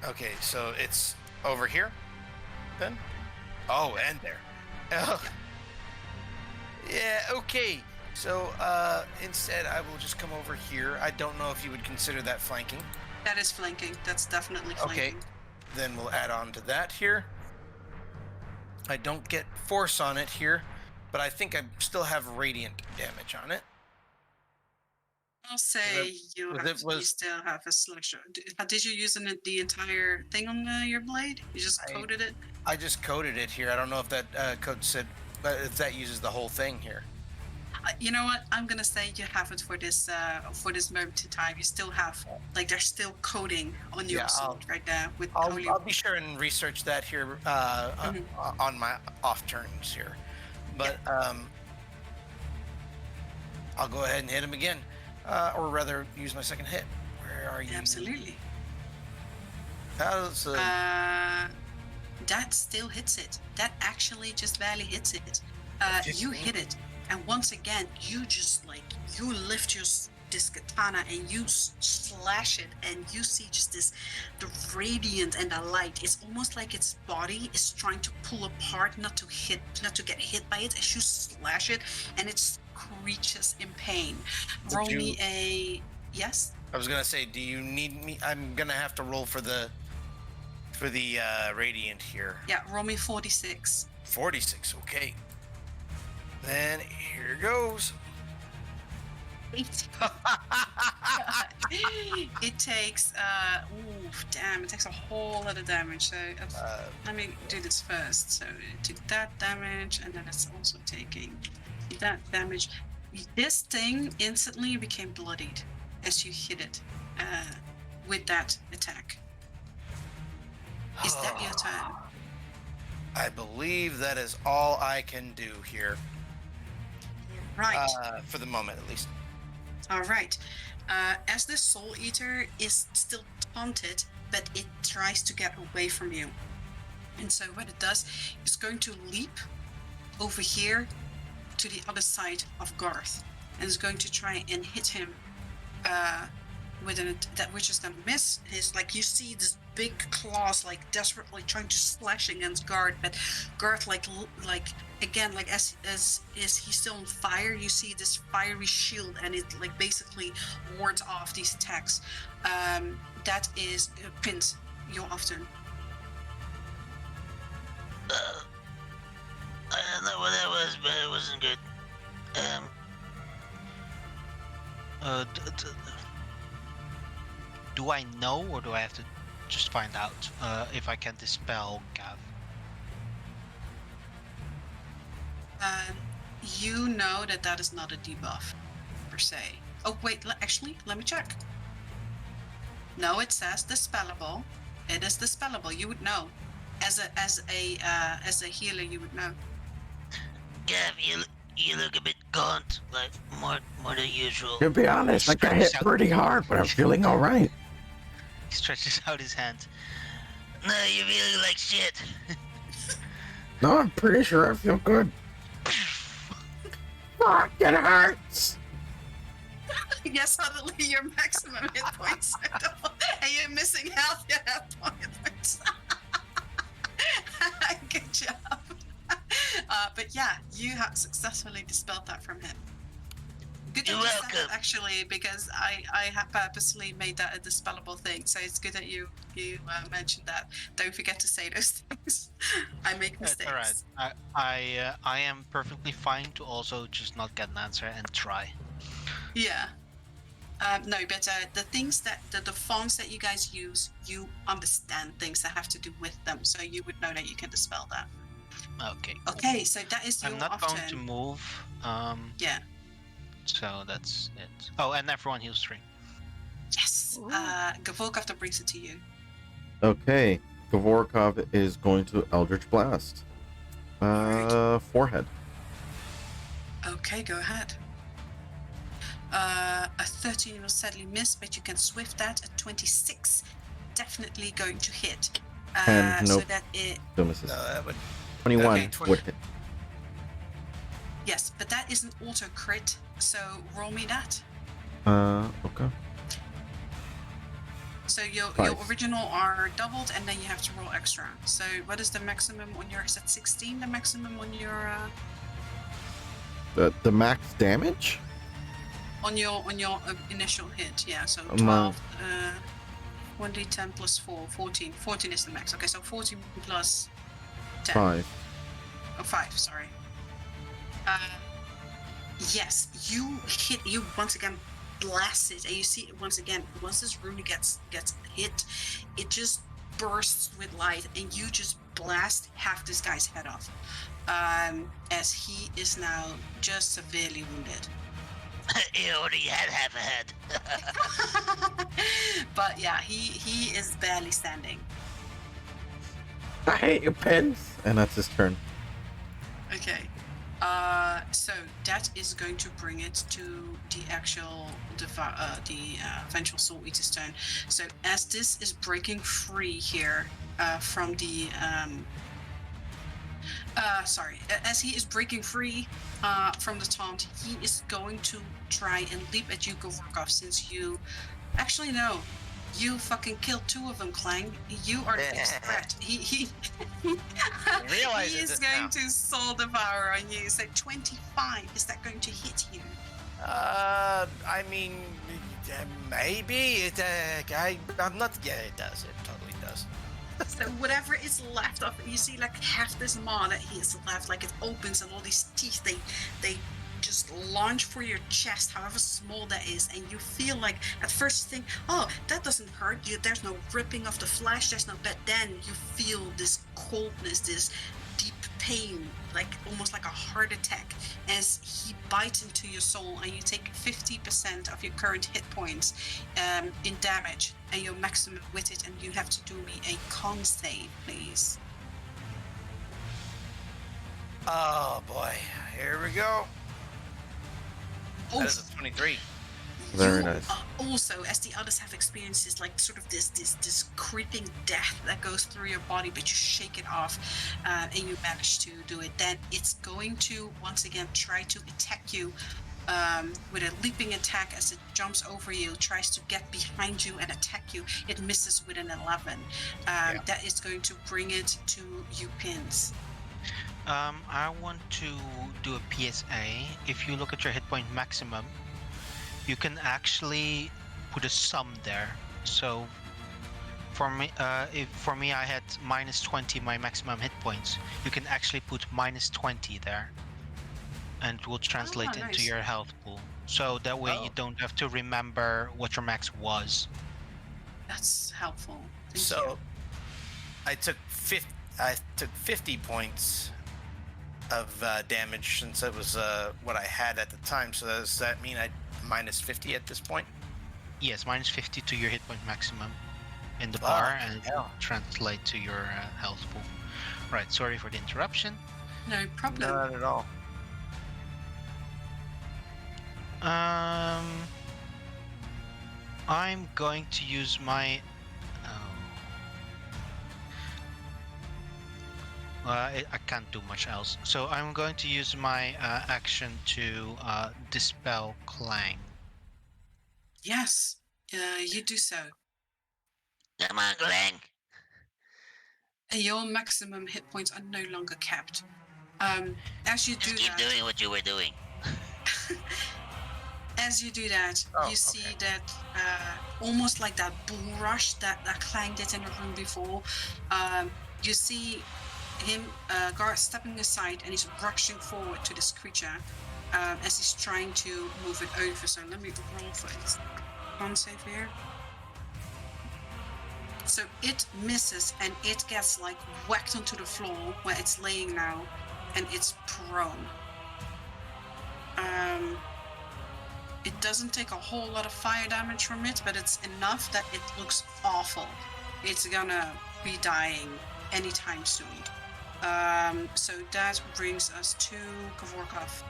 Okay, so it's over here then? Oh, and there. Oh. Yeah, okay. So instead I will just come over here. I don't know if you would consider that flanking. That is flanking. That's definitely flanking. Okay, then we'll add on to that here. I don't get force on it here, but I think I still have radiant damage on it. I'll say you still have a slasher. Did you use the entire thing on your blade? You just coded it? I just coded it here. I don't know if that code said, if that uses the whole thing here. You know what? I'm gonna say you have it for this moment in time. You still have there's still coding on your sword right there with. I'll be sure and research that here on my off turns here, but I'll go ahead and hit him again, or rather use my second hit. Where are you? Absolutely. How's that still hits it. That actually just barely hits it. You hit it. And once again, you just you lift this katana and you slash it, and you see just the radiant and the light. It's almost like its body is trying to pull apart, not to get hit by it. As you slash it, and it screeches in pain. Roll me a yes. I was gonna say, do you need me? I'm gonna have to roll for the radiant here. Yeah, roll me 46. 46. Okay. Then here goes. It takes it takes a whole lot of damage. So let me do this first. So it took that damage, and then it's also taking that damage. This thing instantly became bloodied as you hit it with that attack. Is that your turn? I believe that is all I can do here. Right. For the moment, at least. All right. As the Soul Eater is still taunted, but it tries to get away from you. And so what it does is going to leap over here to the other side of Garth. And is going to try and hit him with that, which is going to miss. It's you see this big claws, like desperately trying to slash against Guard, but Guard like again, like as he's still on fire, you see this fiery shield, and it like basically wards off these attacks. That is Prince. Your often. I don't know what that was, but it wasn't good. Do I know, or do I have to just find out if I can dispel Gav? You know that is not a debuff per se. Oh wait, actually, let me check. No, it says dispellable. It is dispellable. You would know. As a healer, you would know. Gav, you look a bit gaunt, like more than usual. To be honest, I got hit pretty hard, but I'm feeling all right. He stretches out his hand. No, you're feeling like shit. No, I'm pretty sure I feel good. Fuck, it hurts. Yes, suddenly your maximum hit points are and you're missing half your hit points. Good job. But yeah, you have successfully dispelled that from him. Good that You're you said welcome. that, actually, because I have purposely made that a dispellable thing. So it's good that you mentioned that. Don't forget to say those things. I make mistakes. That's all right. I am perfectly fine to also just not get an answer and try. Yeah. No, but the things that the fonts that you guys use, you understand things that have to do with them, so you would know that you can dispel that. Okay. Okay, so that is your I'm not often. going to move. Yeah. So that's it. Oh, and everyone heals 3. Yes. Gavorkov brings it to you. Okay, Gavorkov is going to Eldritch Blast. Forehead. Okay, go ahead. A 13 will sadly miss, but you can swift that. A 26, definitely going to hit. And So nope. that it. Still misses. That would 21 okay, would hit. Yes, but that is an auto crit. So roll me that. Okay. So your original are doubled, and then you have to roll extra. So what is the maximum on your? Is that 16? The maximum on your? The max damage? On your initial hit, yeah. So 12. 1d10 plus 4, 14. 14 is the max. Okay, so 14 plus 10. 5. Oh, 5. Sorry. Yes, you once again blast it, and you see once again, once this rune gets hit, it just bursts with light, and you just blast half this guy's head off, as he is now just severely wounded. He already had half a head. But yeah, he is barely standing. I hate you, Pins. And that's his turn. Okay. So that is going to bring it to the actual Vengeful Soul Eater's turn. So as this is breaking free here from the as he is breaking free from the taunt, he is going to try and leap at you, Gavorkov, since you actually no. You fucking killed 2 of them, Clang. You are the biggest threat. He is going to Soul Devour on you. So 25, is that going to hit you? I mean, maybe. I'm not. Yeah, it does. It totally does. So whatever is left of it, you see like half this maw that he is left, like it opens and all these teeth, they just launch for your chest, however small that is, and you feel like at first you think, oh, that doesn't hurt you, there's no ripping of the flesh, there's no, but then you feel this coldness, this deep pain, like almost like a heart attack, as he bites into your soul, and you take 50% of your current hit points in damage, and you're maximum with it, and you have to do me a con save, please. Oh boy, here we go. Oh, That is a 23. Very you nice. Also, as the others have experiences, like sort of this creeping death that goes through your body, but you shake it off, and you manage to do it. Then it's going to once again try to attack you with a leaping attack as it jumps over you, tries to get behind you and attack you. It misses with an 11. That is going to bring it to you, Pins. I want to do a PSA. If you look at your hit point maximum, you can actually put a sum there. So for me, I had -20 my maximum hit points. You can actually put -20 there, and it will translate into your health pool. So that way you don't have to remember what your max was. That's helpful. Thank you. I took 50 points of damage since it was what I had at the time. So does that mean I -50 at this point? Yes, -50 to your hit point maximum in the bar, and it will translate to your health pool. Right, sorry for the interruption. No problem. Not at all. I'm going to use my... I can't do much else. So I'm going to use my action to dispel Clang. Yes, you do so. Come on, Clang. Your maximum hit points are no longer capped. As you do Just keep doing what you were doing. As you do that, you see that almost like that bull rush that Clang did in the room before. You see him, Garth, stepping aside, and he's rushing forward to this creature as he's trying to move it over. So let me roll for his con save here. So it misses, and it gets like whacked onto the floor where it's laying now, and it's prone. It doesn't take a whole lot of fire damage from it, but it's enough that it looks awful. It's gonna be dying anytime soon. So that brings us to Kavorkov.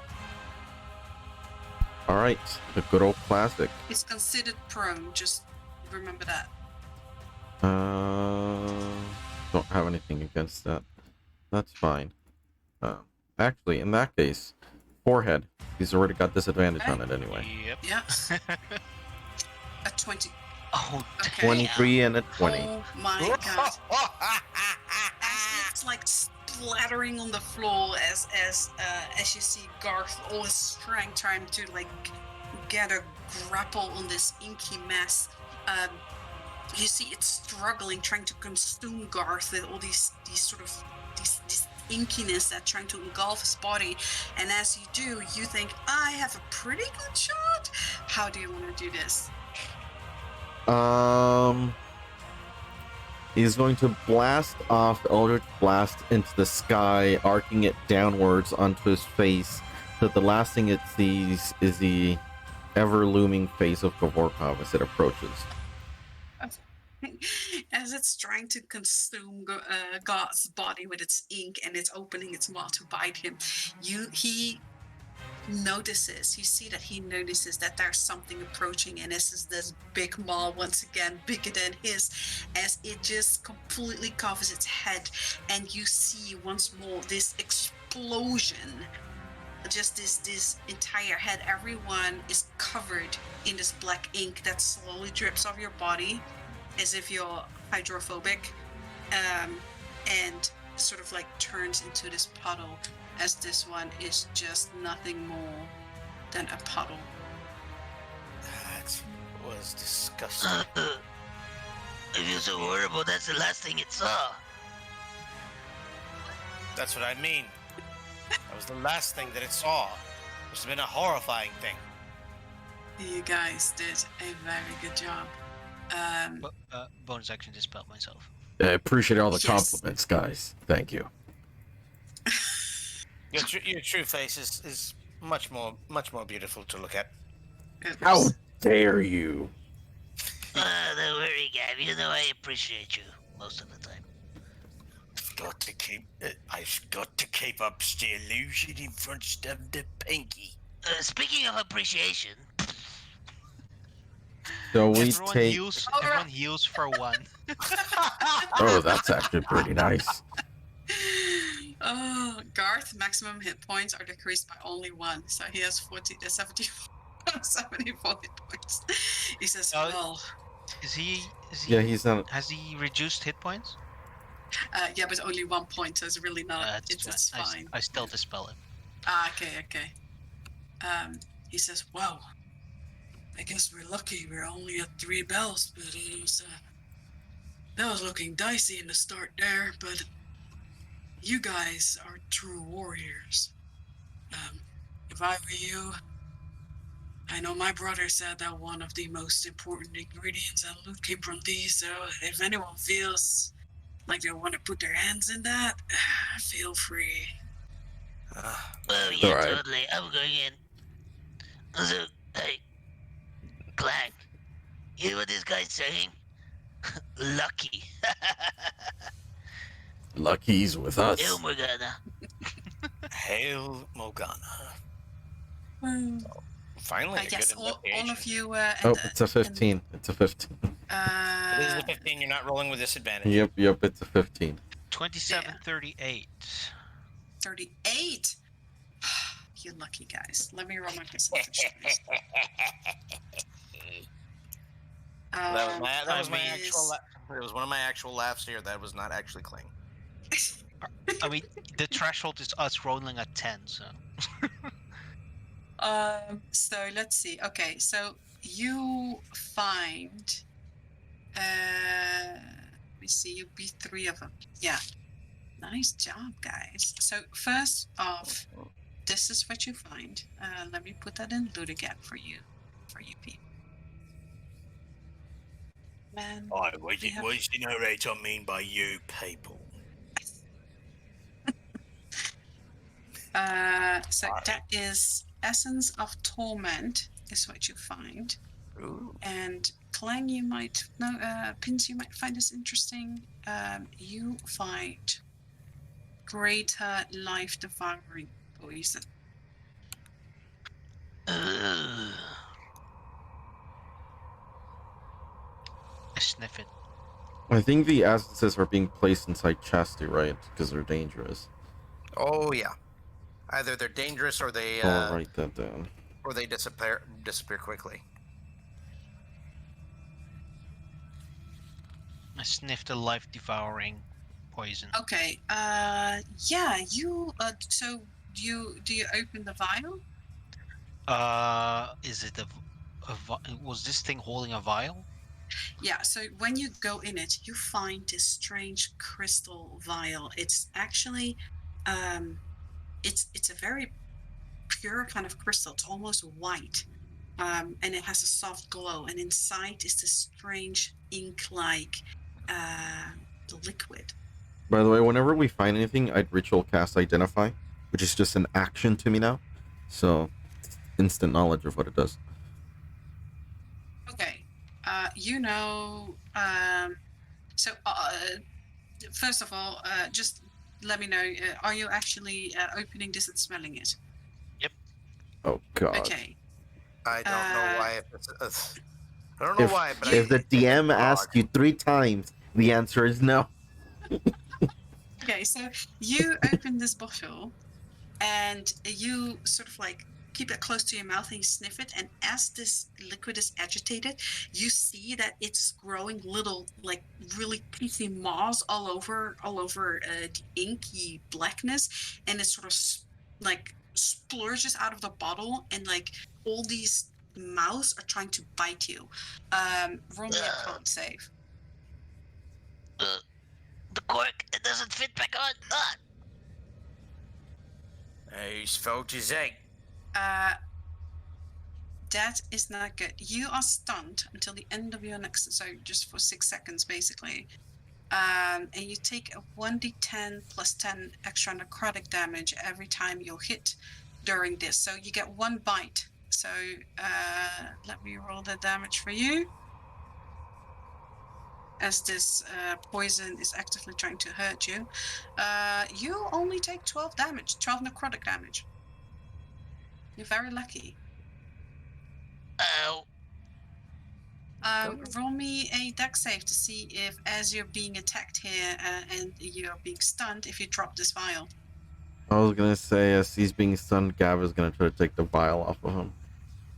All right, the good old classic. It's considered prone, just remember that. Don't have anything against that. That's fine. Actually, in that case, forehead. He's already got disadvantage on it anyway. Yep. Yes. A 20. Oh, Okay. 23 and a 20. Oh my god. As it's like splattering on the floor as you see Garth all his strength trying to like get a grapple on this inky mess. You see it's struggling, trying to consume Garth with all these sort of these inkiness that's trying to engulf his body. And as you do, you think, I have a pretty good shot. How do you want to do this? He's going to blast off the Eldritch Blast into the sky, arcing it downwards onto his face, so the last thing it sees is the ever-looming face of Kavorkov as it approaches. As it's trying to consume God's body with its ink and it's opening its mouth to bite him, he notices, you see that he notices that there's something approaching, and this is this big maw once again, bigger than his, as it just completely covers its head, and you see once more this explosion, just this entire head. Everyone is covered in this black ink that slowly drips off your body as if you're hydrophobic, and sort of like turns into this puddle, as this one is just nothing more than a puddle. That was disgusting. I feel so horrible. That's the last thing it saw. That's what I mean. That was the last thing that it saw. It's been a horrifying thing. You guys did a very good job. Bonus action dispel myself. I appreciate all the Yes. compliments, guys. Thank you. Your true face is much more beautiful to look at. How dare you? Don't worry, Gab. You know I appreciate you most of the time. I've got to keep up the illusion in front of the pinky. Speaking of appreciation, So we Everyone take. heals for one. Oh, that's actually pretty nice. Oh, Garth Garth maximum hit points are decreased by only 1, so he has 74 hit points. He says, "Well, Is he? Yeah, he's not. Has he reduced hit points? yeah, but only 1 point, so it's really not. It's I fine." I still dispel it. Okay. He says, "Well, I guess we're lucky. We're only at 3 bells, but it was that was looking dicey in the start there. But you guys are true warriors. If I were you, I know my brother said that one of the most important ingredients in loot came from these. So if anyone feels like they want to put their hands in that, feel free." Oh, yeah, Alright. totally. I'm going in. So, hey, Clank, you know what this guy's saying? Lucky. Lucky's with us. Hail Morgana. Hail Morgana. Well, Finally, a yes, good all investigation. of you. It's a 15. It's a 15. It is a 15. You're not rolling with disadvantage. Yep, it's a 15. 2738. 38. You lucky guys. Let me roll my percentage. That was my I mean, actual. It was one of my actual laughs here. That was not actually Kling. I mean, the threshold is us rolling at 10, so. So let's see. Okay, so you find. Let me see. You beat 3 of them. Yeah. Nice job, guys. So first off, this is what you find. Let me put that in loot again for you people. Man, Oh, what we have- does the narrator mean by you people? So that is Essence of Torment is what you find. Ooh. And Clang, you might know, Pins, you might find this interesting. You find Greater Life Devouring Poison. Ugh. I sniff it. I think the essences are being placed inside Chastity, right? Because they're dangerous. Oh yeah. Either they're dangerous or they I'll write that down. or they disappear quickly. I sniff the life-devouring poison. Okay. Yeah. You. So do you open the vial? Is it was this thing holding a vial? Yeah. So when you go in it, you find this strange crystal vial. It's actually, it's a very pure kind of crystal. It's almost white, and it has a soft glow. And inside is this strange ink-like liquid. By the way, whenever we find anything, I'd ritual cast Identify, which is just an action to me now. So, instant knowledge of what it does. Okay. You know. So first of all, just let me know. Are you actually opening this and smelling it? Oh God. Okay. I don't know why. I don't know why, but if the DM asks you 3 times, the answer is no. Okay, so you open this bottle, and you sort of like keep it close to your mouth and you sniff it. And as this liquid is agitated, you see that it's growing little, like really piecey moths all over the inky blackness, and it sort of like splurges out of the bottle, and like all these mouths are trying to bite you. Roll me a con save. The cork, it doesn't fit back on. Ah! Whose fault is that? That is not good. You are stunned until the end of your next, so just for 6 seconds basically. And you take a 1d10 plus 10 extra necrotic damage every time you're hit during this. So you get 1 bite. So let me roll the damage for you. As this poison is actively trying to hurt you. You only take 12 damage, 12 necrotic damage. You're very lucky. Oh. Roll me a dex save to see if, as you're being attacked here and you're being stunned, if you drop this vial. I was gonna say, as he's being stunned, Gav is gonna try to take the vial off of him,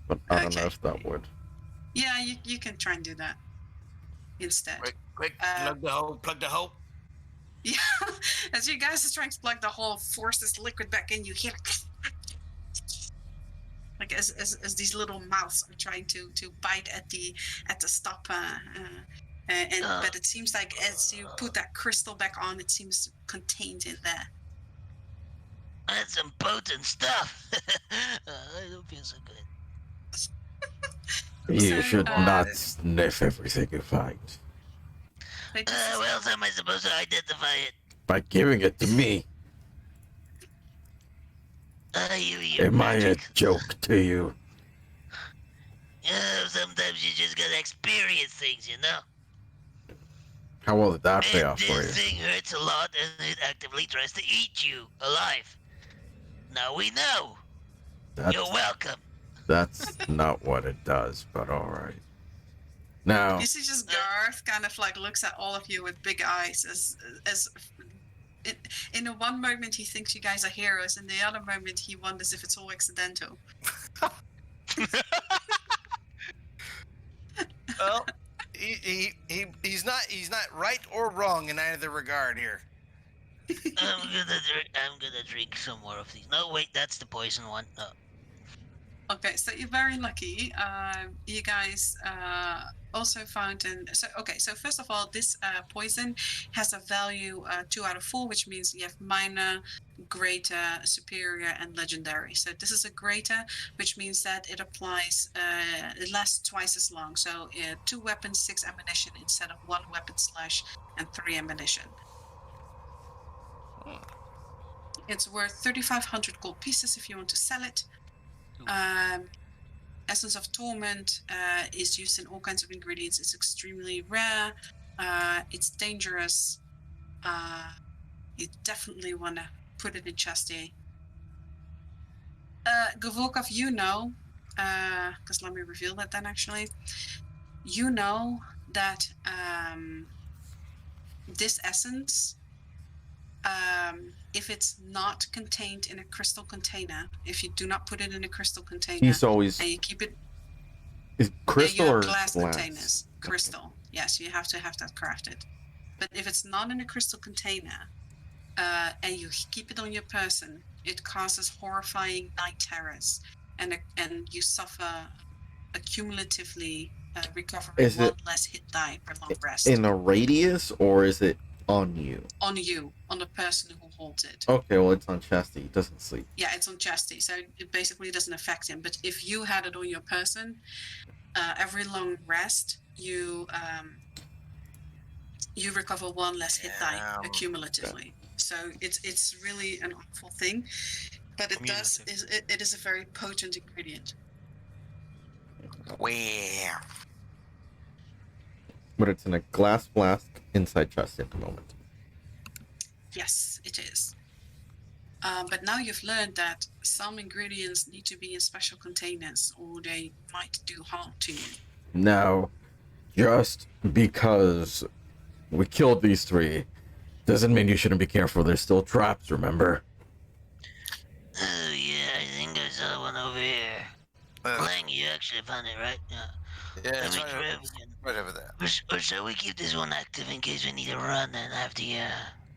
but I don't know if that would. Yeah, you can try and do that instead. Quick, plug the hole. Yeah, as you guys are trying to plug the hole, force this liquid back in, you hear like as these little mouths are trying to bite at the stopper. But it seems like as you put that crystal back on, it seems contained in there. That's some potent stuff. I don't feel so good. You should not sniff everything you find. Well, how am I supposed to identify it? By giving it to me. Am I a joke to you? Sometimes you just gotta experience things, you know? How well did that pay off for you? This thing hurts a lot and it actively tries to eat you alive. Now we know. You're welcome. That's not what it does, but alright. Now... You see just Garth kind of like looks at all of you with big eyes as in the one moment he thinks you guys are heroes, and the other moment he wonders if it's all accidental. Well, he's not right or wrong in either regard here. I'm gonna drink some more of these. No, wait, that's the poison one. No. Okay, so you're very lucky. You guys also found so first of all, this poison has a value 2 out of 4, which means you have minor, greater, superior, and legendary. So this is a greater, which means that it applies, it lasts twice as long. So 2 weapons, 6 ammunition instead of 1 weapon / and 3 ammunition. It's worth 3,500 gold pieces if you want to sell it. Essence of Torment is used in all kinds of ingredients. It's extremely rare. It's dangerous. You definitely want to put it in chastity. Gavorkov, you know, because let me reveal that then actually. You know that this essence, if it's not contained in a crystal container, if you do not put it in a crystal container, he's always and you keep it, is crystal or glass containers, crystal. Yes, you have to have that crafted. But if it's not in a crystal container, and you keep it on your person, it causes horrifying night terrors, and you suffer accumulatively recovering 1 less hit die per long rest. In a radius, or is it on you? On you, on the person who holds it. Okay, well, it's on chastity. It doesn't sleep. Yeah, it's on chastity, so it basically doesn't affect him. But if you had it on your person, every long rest, you recover 1 less hit die accumulatively. So it's really an awful thing, but it is a very potent ingredient. Wow. But it's in a glass flask inside chastity at the moment. Yes, it is. But now you've learned that some ingredients need to be in special containers, or they might do harm to you. Now, just because we killed these 3 doesn't mean you shouldn't be careful. There's still traps, remember? Oh, yeah, I think I saw one over here. Lang, you actually found it, right? Yeah, it's right over there. Or shall we keep this one active in case we need to run and have the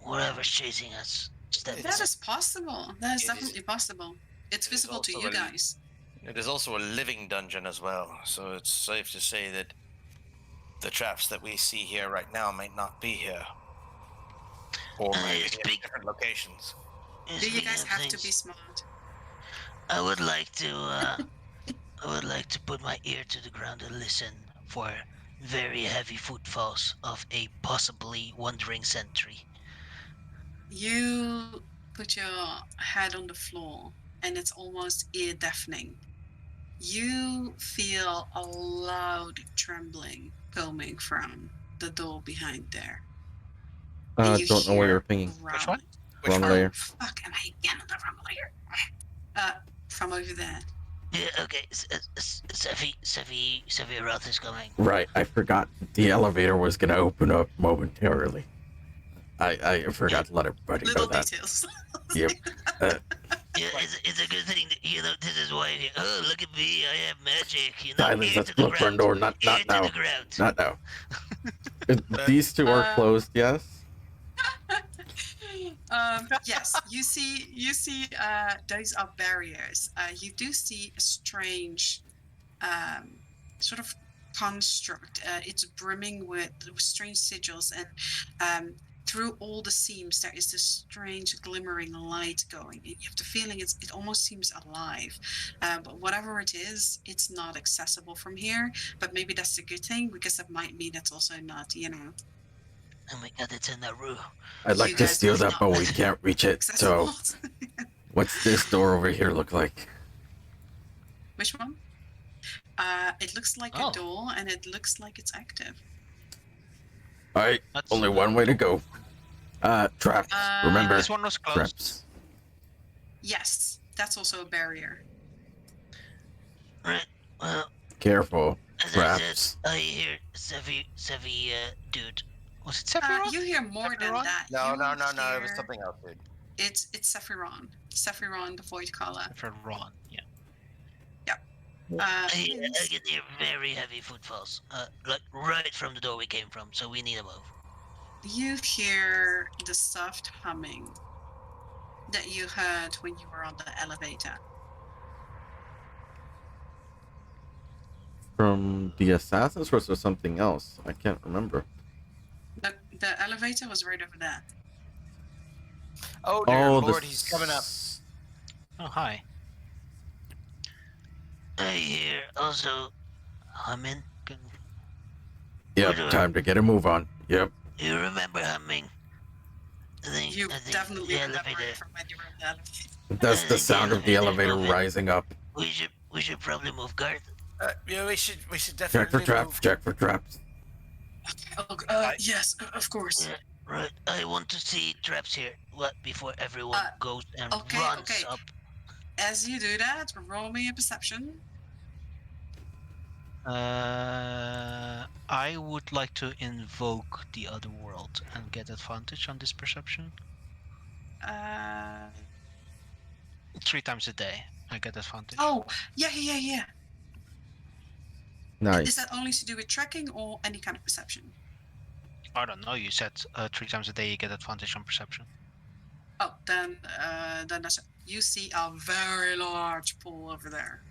whatever's chasing us? That is possible. That is definitely possible. It's visible to you guys. It is also a living dungeon as well, so it's safe to say that the traps that we see here right now might not be here. Or maybe in different locations. Do you guys have to be smart? I would like to put my ear to the ground and listen for very heavy footfalls of a possibly wandering sentry. You put your head on the floor, and it's almost ear deafening. You feel a loud trembling coming from the door behind there. Don't know where you're pinging. Which one? Wrong layer. Fuck, am I again on the wrong layer? From over there. Yeah, okay. Sevi Roth is coming. Right, I forgot the elevator was gonna open up momentarily. I forgot to let everybody know that. Little details. Yep. Yeah, it's a good thing that, this is why, oh, look at me, I have magic, Silence, ear let's to the look for a ground, door. ear Not to now. the ground. Not now. These two are closed, yes? Yes, you see those are barriers. You do see a strange sort of construct. It's brimming with strange sigils, and through all the seams there is this strange glimmering light going. You have the feeling it almost seems alive. But whatever it is, it's not accessible from here. But maybe that's a good thing, because that might mean it's also not, Oh my god, it's in the room. I'd like to steal that, but we can't reach it. So, what's this door over here look like? Which one? It looks like a door, and it looks like it's active. All right, only one way to go. Traps. Remember, this one was closed. Traps. Yes, that's also a barrier. Right. Well, careful. As Traps. I hear Sevi, dude. Was it Sephiroth? You hear more than that. No. It was something else, dude. It's Sephiron. Sephiron, the Void Caller. Sephiron, yeah. I can hear very heavy footfalls, like right from the door we came from. So we need a move. You hear the soft humming that you heard when you were on the elevator. From the assassins, or was there something else? I can't remember. The elevator was right over there. Oh dear Lord, he's coming up. Oh, hi. I hear also humming. Yep, time to get a move on. Yep. You remember humming? I think definitely the elevator. From when you were in the elevator. That's the sound of the elevator rising up. We should probably move, guard. Yeah, we should definitely Check for traps. move. Check for traps. Yes, of course. Yeah, right. I want to see traps here. Before everyone goes and runs up. As you do that, roll me a perception. I would like to invoke the other world and get advantage on this perception. 3 times a day, I get advantage. Oh, yeah. Nice. Is that only to do with tracking or any kind of perception? I don't know. You said 3 times a day you get advantage on perception. Oh, then that's it. You see a very large pool over there.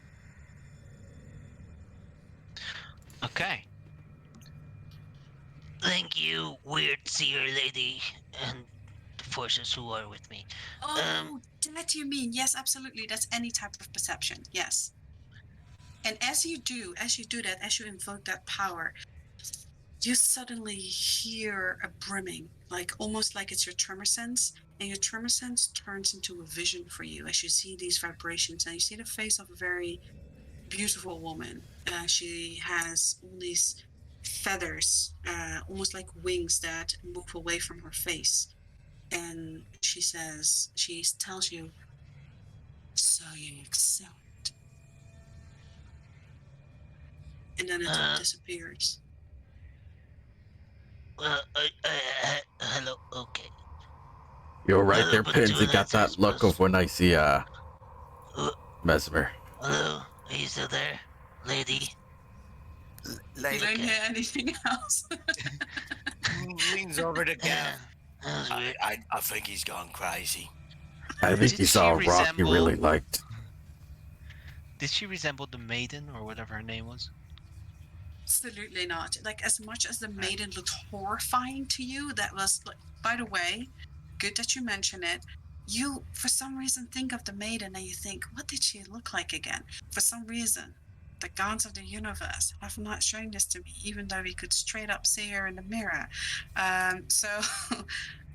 Okay. Thank you, weird seer lady, and the forces who are with me. Oh, that you mean? Yes, absolutely. That's any type of perception. Yes. And as you do that, as you invoke that power, you suddenly hear a brimming, almost like it's your tremor sense, and your tremor sense turns into a vision for you as you see these vibrations, and you see the face of a very beautiful woman. She has all these feathers, almost like wings that move away from her face, and she tells you, "So you accept," and then it all disappears. Well, hello, okay. You're right there, Pins. You got that look of when I see Mesmer. Hello, are you still there, lady? You don't hear anything else. Leans over to Gav. I think he's gone crazy. I think he saw a rock he really liked. Did she resemble the maiden or whatever her name was? Absolutely not. As much as the maiden looked horrifying to you, that was by the way, good that you mention it. You, for some reason, think of the maiden and you think, what did she look like again? For some reason, the gods of the universe have not shown this to me, even though we could straight up see her in the mirror.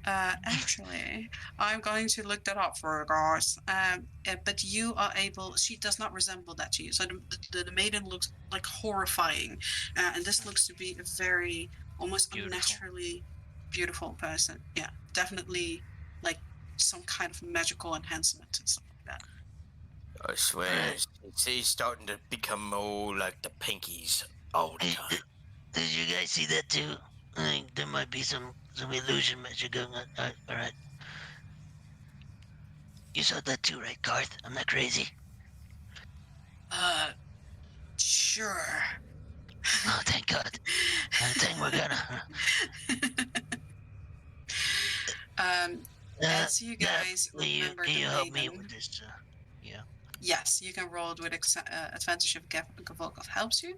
Actually, I'm going to look that up for you guys. But you are able. She does not resemble that to you. So the maiden looks horrifying, and this looks to be a very almost unnaturally beautiful person. Yeah, definitely some kind of magical enhancement and stuff like that. I swear, he's starting to become more like the Pinkies all the time. Did you guys see that too? I think there might be some illusion magic going on. All right. You saw that too, right, Garth? I'm not crazy. Sure. Oh, thank God. I think we're gonna. As you guys remember Can the you help me maiden, with this? Yeah. yes, you can roll it with advantage if Gavolkov helps you.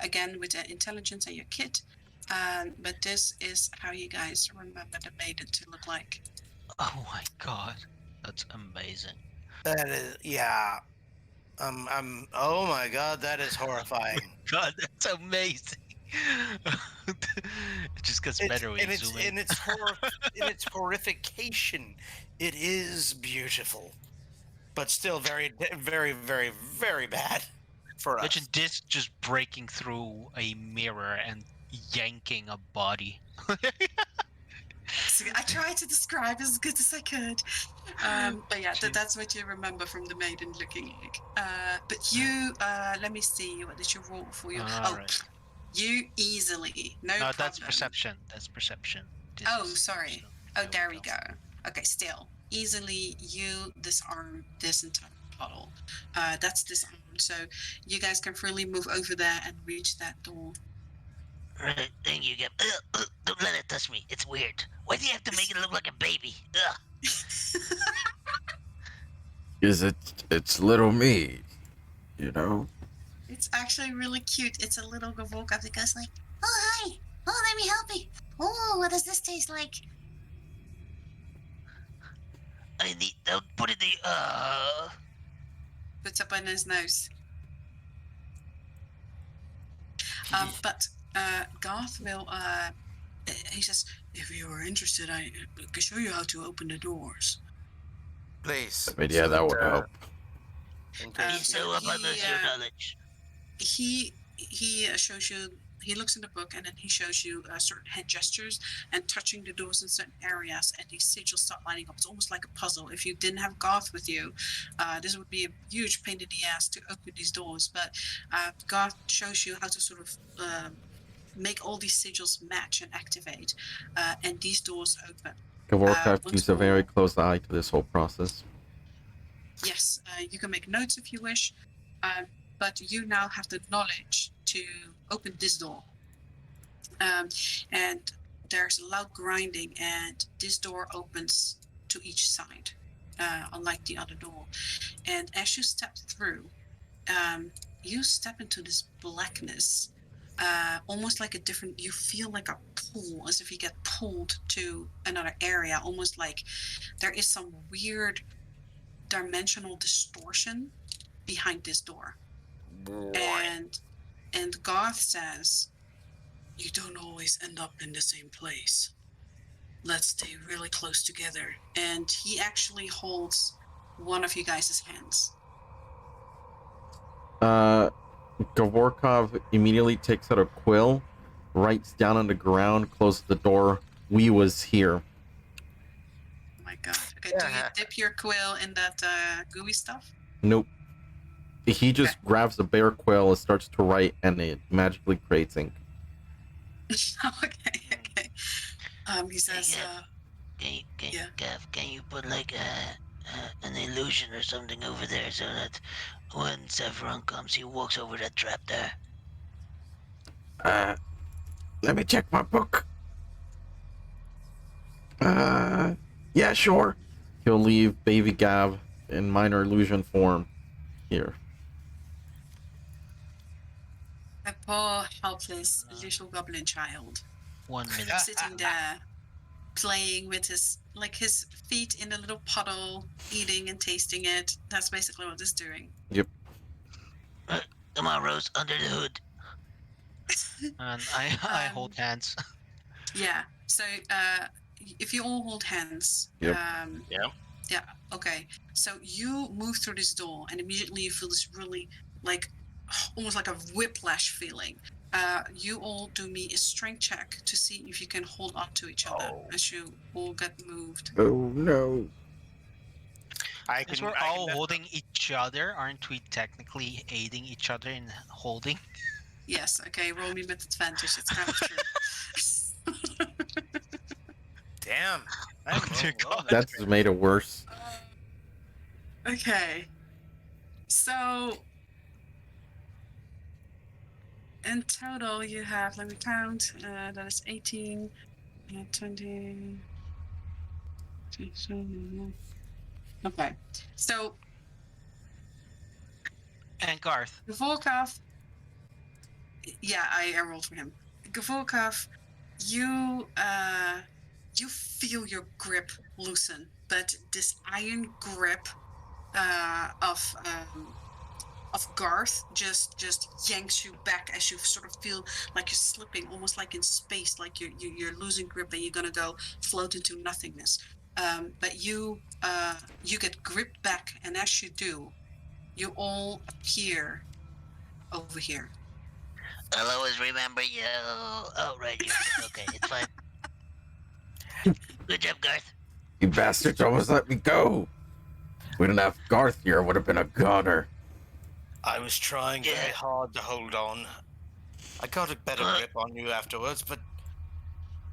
Again, with the intelligence and your kit. But this is how you guys remember the maiden to look like. Oh my god, that's amazing. That is, yeah. Oh my god, that is horrifying. God, that's amazing. It just gets better when you zoom in. In its horrification, it is beautiful, but still very, very, very, very bad for us. Imagine this just breaking through a mirror and yanking a body. So I tried to describe as good as I could. But yeah, that's what you remember from the maiden looking like. But you, let me see, what did you roll for you? Right. You easily, no No, problem. that's perception. That's perception. Sorry. There we go. Okay, still. Easily, you disarm this entire puddle. That's disarmed. So you guys can freely move over there and reach that door. Right, thank you, Gav. Don't let it touch me. It's weird. Why do you have to make it look like a baby? Ugh. It's little me, you know? It's actually really cute. It's a little Gavolka that goes like, oh, hi. Oh, let me help you. Oh, what does this taste like? I'll put it in the, Puts up on his nose. But Garth will, he says, if you are interested, I can show you how to open the doors. Please. I mean, yeah, that would help. so up on your knowledge. He shows you. He looks in the book and then he shows you certain hand gestures and touching the doors in certain areas, and these sigils start lining up. It's almost like a puzzle. If you didn't have Garth with you, this would be a huge pain in the ass to open these doors. But Garth shows you how to sort of make all these sigils match and activate, and these doors open. Gavorkov keeps a very close eye to this whole process. Yes, you can make notes if you wish, but you now have the knowledge to open this door. And there's a loud grinding, and this door opens to each side, unlike the other door. And as you step through, you step into this blackness, almost like a different, you feel like a pull, as if you get pulled to another area, almost like there is some weird dimensional distortion behind this door. And Garth says, you don't always end up in the same place. Let's stay really close together. And he actually holds one of you guys' hands. Gavorkov immediately takes out a quill, writes down on the ground, closes the door. We was here. Oh my god. Okay, do you dip your quill in that gooey stuff? Nope. He just grabs the bare quill and starts to write, and it magically creates ink. Okay. He says, Gav, can you put like an illusion or something over there so that when Saffron comes, he walks over that trap there? Let me check my book. Yeah, sure. He'll leave Baby Gav in minor illusion form here. a poor, helpless little goblin child. 1 minute. Sitting there, playing with his feet in a little puddle, eating and tasting it. That's basically what it's doing. Yep. Come on, Rose, under the hood. And I hold hands. Yeah. So if you all hold hands. Yep. Yeah. Okay. So you move through this door, and immediately you feel this really almost like a whiplash feeling. You all do me a strength check to see if you can hold on to each other as you all get moved. Oh no. Since we're all holding each other, aren't we technically aiding each other in holding? Yes. Okay. Roll me with advantage. It's kind of true. Damn. Oh dear God. That's made it worse. Okay. So in total, you have, let me count, that is 18, 20. Okay. So And Garth. Volkov, yeah, I rolled for him. Volkov, you you feel your grip loosen, but this iron grip of Garth just yanks you back as you sort of feel like you're slipping, almost like in space, like you're losing grip and you're gonna go float into nothingness. But you get gripped back, and as you do, you all appear over here. I'll always remember you. Oh, right, you're okay. It's fine. Good job, Garth. You bastards almost let me go. If we didn't have Garth here, it would have been a goner. I was trying very hard to hold on. I got a better grip on you afterwards, but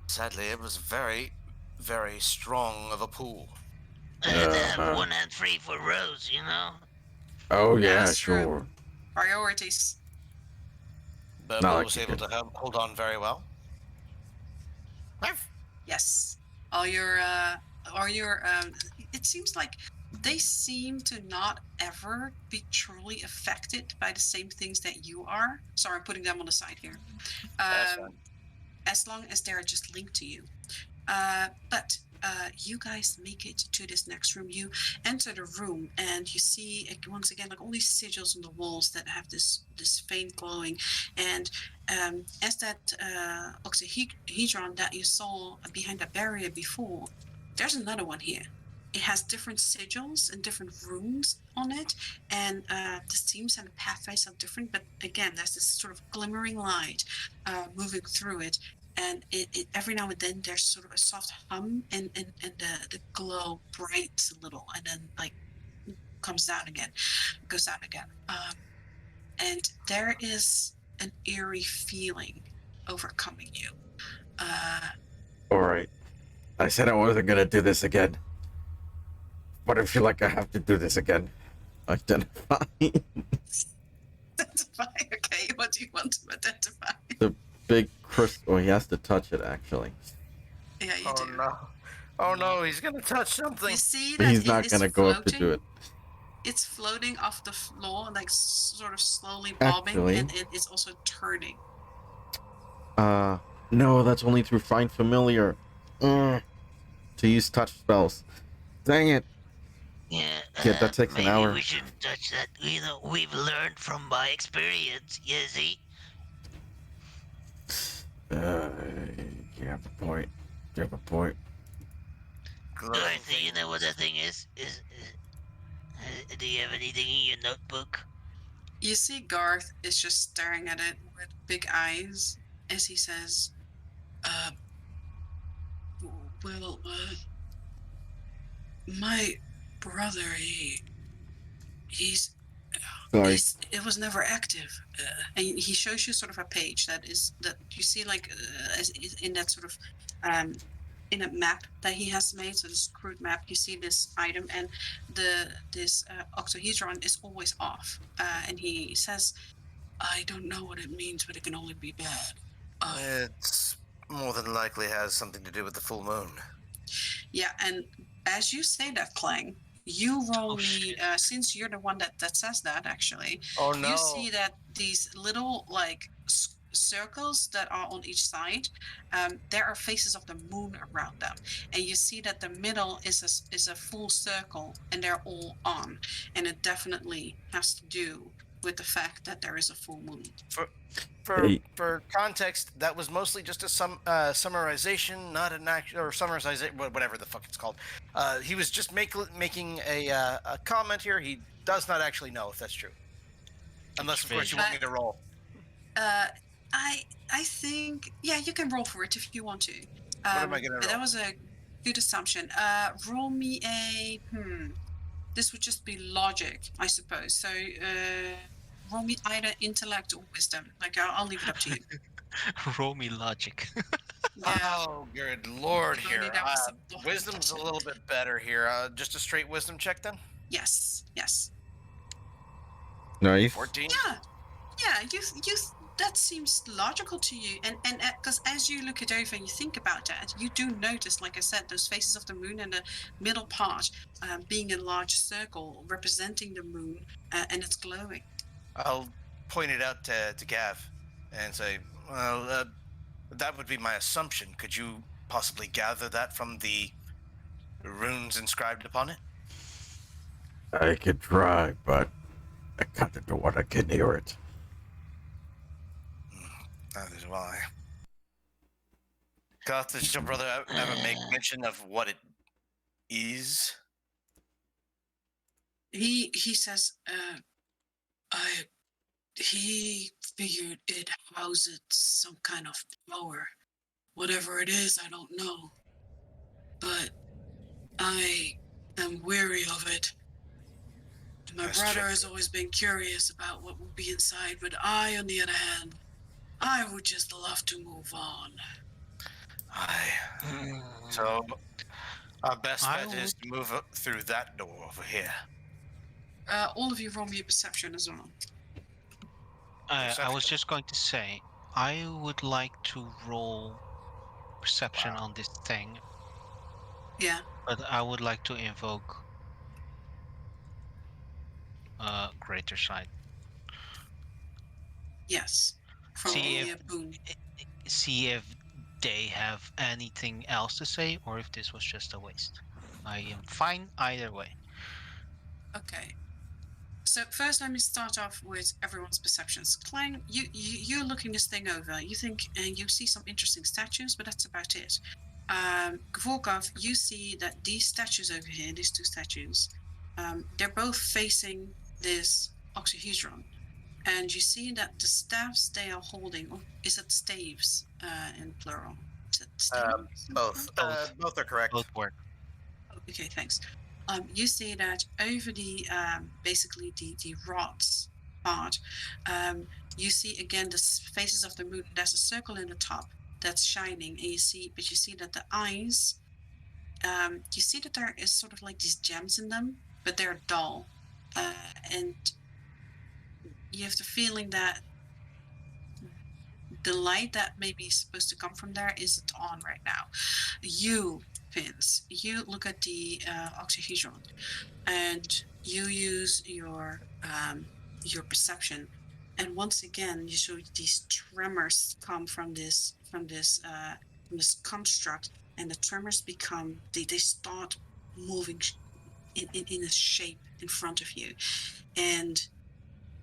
sadly it was very, very strong of a pull. I had to have one hand free for Rose, you know? Oh, yeah, that's true. sure. Priorities. But Not I like was you able can. to hold on very well. Yes. All your it seems like they seem to not ever be truly affected by the same things that you are. Sorry, I'm putting them on the side here. As long as they're just linked to you. But you guys make it to this next room. You enter the room and you see once again like all these sigils on the walls that have this faint glowing. And as that octahedron that you saw behind the barrier before, there's another one here. It has different sigils and different runes on it, and the themes and the pathways are different. But again, there's this sort of glimmering light moving through it. And it every now and then there's sort of a soft hum, and the glow brights a little, and then like comes down again, goes down again. And there is an eerie feeling overcoming you. All right. I said I wasn't going to do this again. But I feel like I have to do this again. Identify. Identify. Okay, what do you want to identify? The big crystal. Oh, he has to touch it, actually. Yeah, you do. No. Oh no, he's gonna touch something. You see But that he's not going to go up to do it. It's floating off the floor, like sort of slowly bobbing, Actually, and it is also turning. No, that's only through Find Familiar. To use touch spells. Dang it. Yeah, that takes an hour. Maybe we shouldn't touch that. You know, we've learned from my experience, you see? You have a point. You have a point. Dorothy, you know what that thing is? Do you have anything in your notebook? You see Garth is just staring at it with big eyes as he says, well, my brother, he's it was never active. And he shows you sort of a page that you see like as in that sort of in a map that he has made, so this crude map, you see this item, and this octahedron is always off. And he says, I don't know what it means, but it can only be bad. It's more than likely has something to do with the full moon. Yeah, and as you say that, Clang, you roll me, since you're the one that says that, actually. Oh no. You see that these little, like, circles that are on each side, there are faces of the moon around them. And you see that the middle is a full circle, and they're all on. And it definitely has to do with the fact that there is a full moon. For context, that was mostly just a summarization, not an actual, or summarization, whatever the fuck it's called. He was just making a comment here. He does not actually know if that's true, unless of course you want me to roll. I think, yeah, you can roll for it if you want to. What am I gonna roll? That was a good assumption. Roll me a this would just be logic, I suppose. So roll me either intellect or wisdom. Like I'll leave it up to you. Roll me logic. Yeah. Oh, good lord! Here, wisdom's a little bit better here. Just a straight wisdom check then. Yes. Nice. 14. Yeah. You that seems logical to you, and because as you look it over and you think about that, you do notice, like I said, those faces of the moon and the middle part being a large circle representing the moon, and it's glowing. I'll point it out to Gav and say, well, that would be my assumption. Could you possibly gather that from the runes inscribed upon it? I could try, but I kind of don't want to get near it. That is why. Does your brother ever make mention of what it is? He says, he figured it houses some kind of power. Whatever it is, I don't know. But I am weary of it. My brother has always been curious about what will be inside, but I, on the other hand, I would just love to move on. So our best I bet is would. to move through that door over here. All of you roll me a perception as well. I was just going to say, I would like to roll perception on this thing. Yeah. But I would like to invoke greater sight. Yes. From the boon. See if they have anything else to say, or if this was just a waste. I am fine either way. Okay. So first, let me start off with everyone's perceptions. Clang, you're looking this thing over. You think, and you see some interesting statues, but that's about it. Volkov, you see that these statues over here, these two statues, they're both facing this octahedron, and you see that the staffs they are holding, or is it staves in plural? Is it staves? Both. Both are correct. Both work. Okay, thanks. You see that over the basically the rods part, you see again the faces of the moon. There's a circle in the top that's shining, and you see that the eyes, you see that there is sort of like these gems in them, but they're dull, and you have the feeling that the light that maybe is supposed to come from there isn't on right now. You, Vince, you look at the octahedron, and you use your perception, and once again you show these tremors come from this construct, and the tremors become they start moving in a shape in front of you, and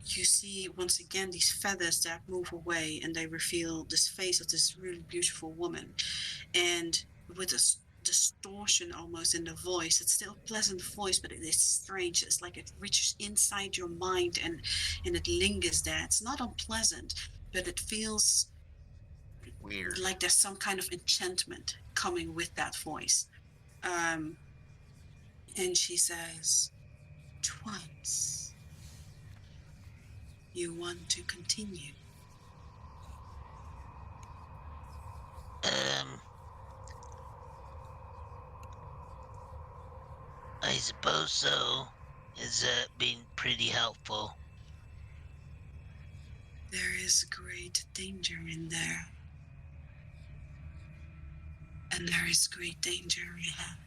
you see once again these feathers that move away, and they reveal this face of this really beautiful woman, and with a distortion almost in the voice. It's still a pleasant voice, but it is strange. It's like it reaches inside your mind, and it lingers there. It's not unpleasant, but it feels Weird. like there's some kind of enchantment coming with that voice. And she says, "Twice. You want to continue?" I suppose so. It's been pretty helpful. There is great danger in there. And there is great danger ahead.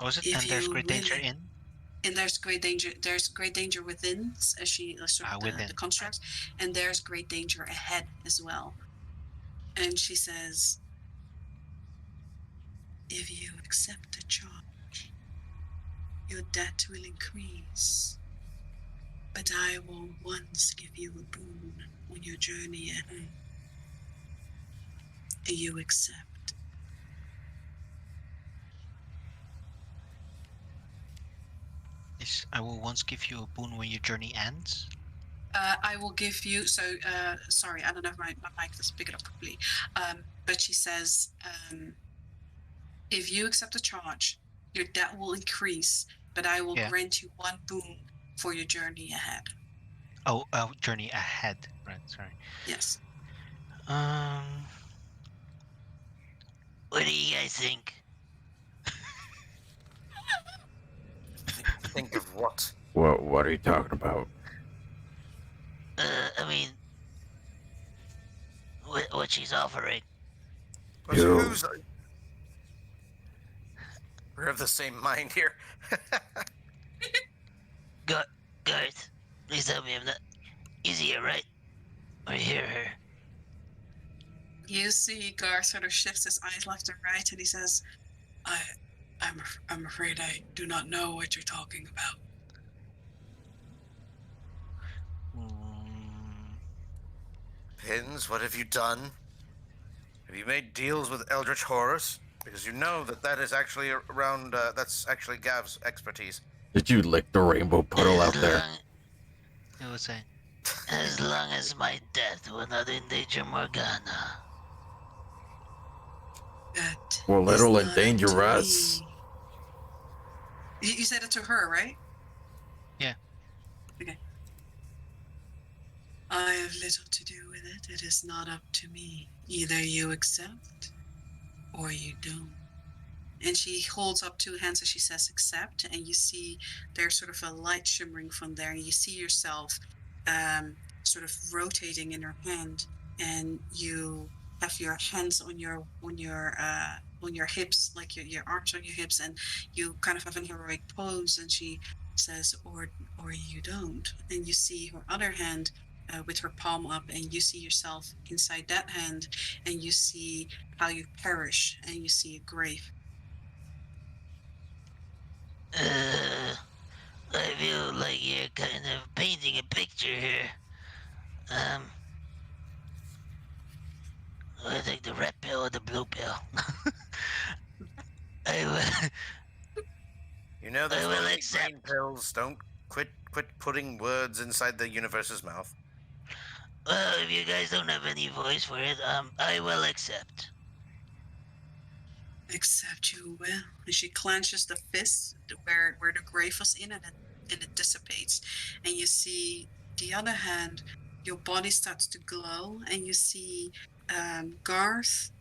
Was it? And there's great danger in? And there's great danger within, as she sort of the constructs, and there's great danger ahead as well. And she says, "If you accept the charge, your debt will increase. But I will once give you a boon on your journey ahead. You accept." I will once give you a boon when your journey ends. I will give you. So sorry, I don't know if my mic doesn't pick it up properly. But she says, if you accept the charge, your debt will increase, but I will grant you one boon for your journey ahead. Oh, journey ahead. Right. Sorry. Yes. What do you guys think? what? What are you talking about? I mean, what she's offering. But You. who's... We're of the same mind here. Garth, please tell me I'm not. You see her, right? Or you hear her? You see Gar sort of shifts his eyes left and right, and he says, I'm afraid I do not know what you're talking about. Pins, what have you done? Have you made deals with Eldritch Horrors? Because you know that is actually around, that's actually Gav's expertise. Did you lick the rainbow puddle out there? It was a As long as my death will not endanger Morgana. That Well, is it'll not endanger up to us. me. You said it to her, right? Yeah. Okay. I have little to do with it. It is not up to me. Either you accept or you don't. And she holds up two hands as she says accept, and you see there's sort of a light shimmering from there, and you see yourself sort of rotating in her hand, and you have your hands on your hips, like your arms on your hips, and you kind of have an heroic pose, and she says or you don't, and you see her other hand with her palm up, and you see yourself inside that hand, and you see how you perish, and you see a grave. I feel like you're kind of painting a picture here. I take the red pill or the blue pill. I will. You know there's I will no green accept. pills. Don't quit putting words inside the universe's mouth. Well, if you guys don't have any voice for it, I will accept. Accept you will. And she clenches the fist where the grave was in, and it dissipates. And you see the other hand, your body starts to glow, and you see Garth,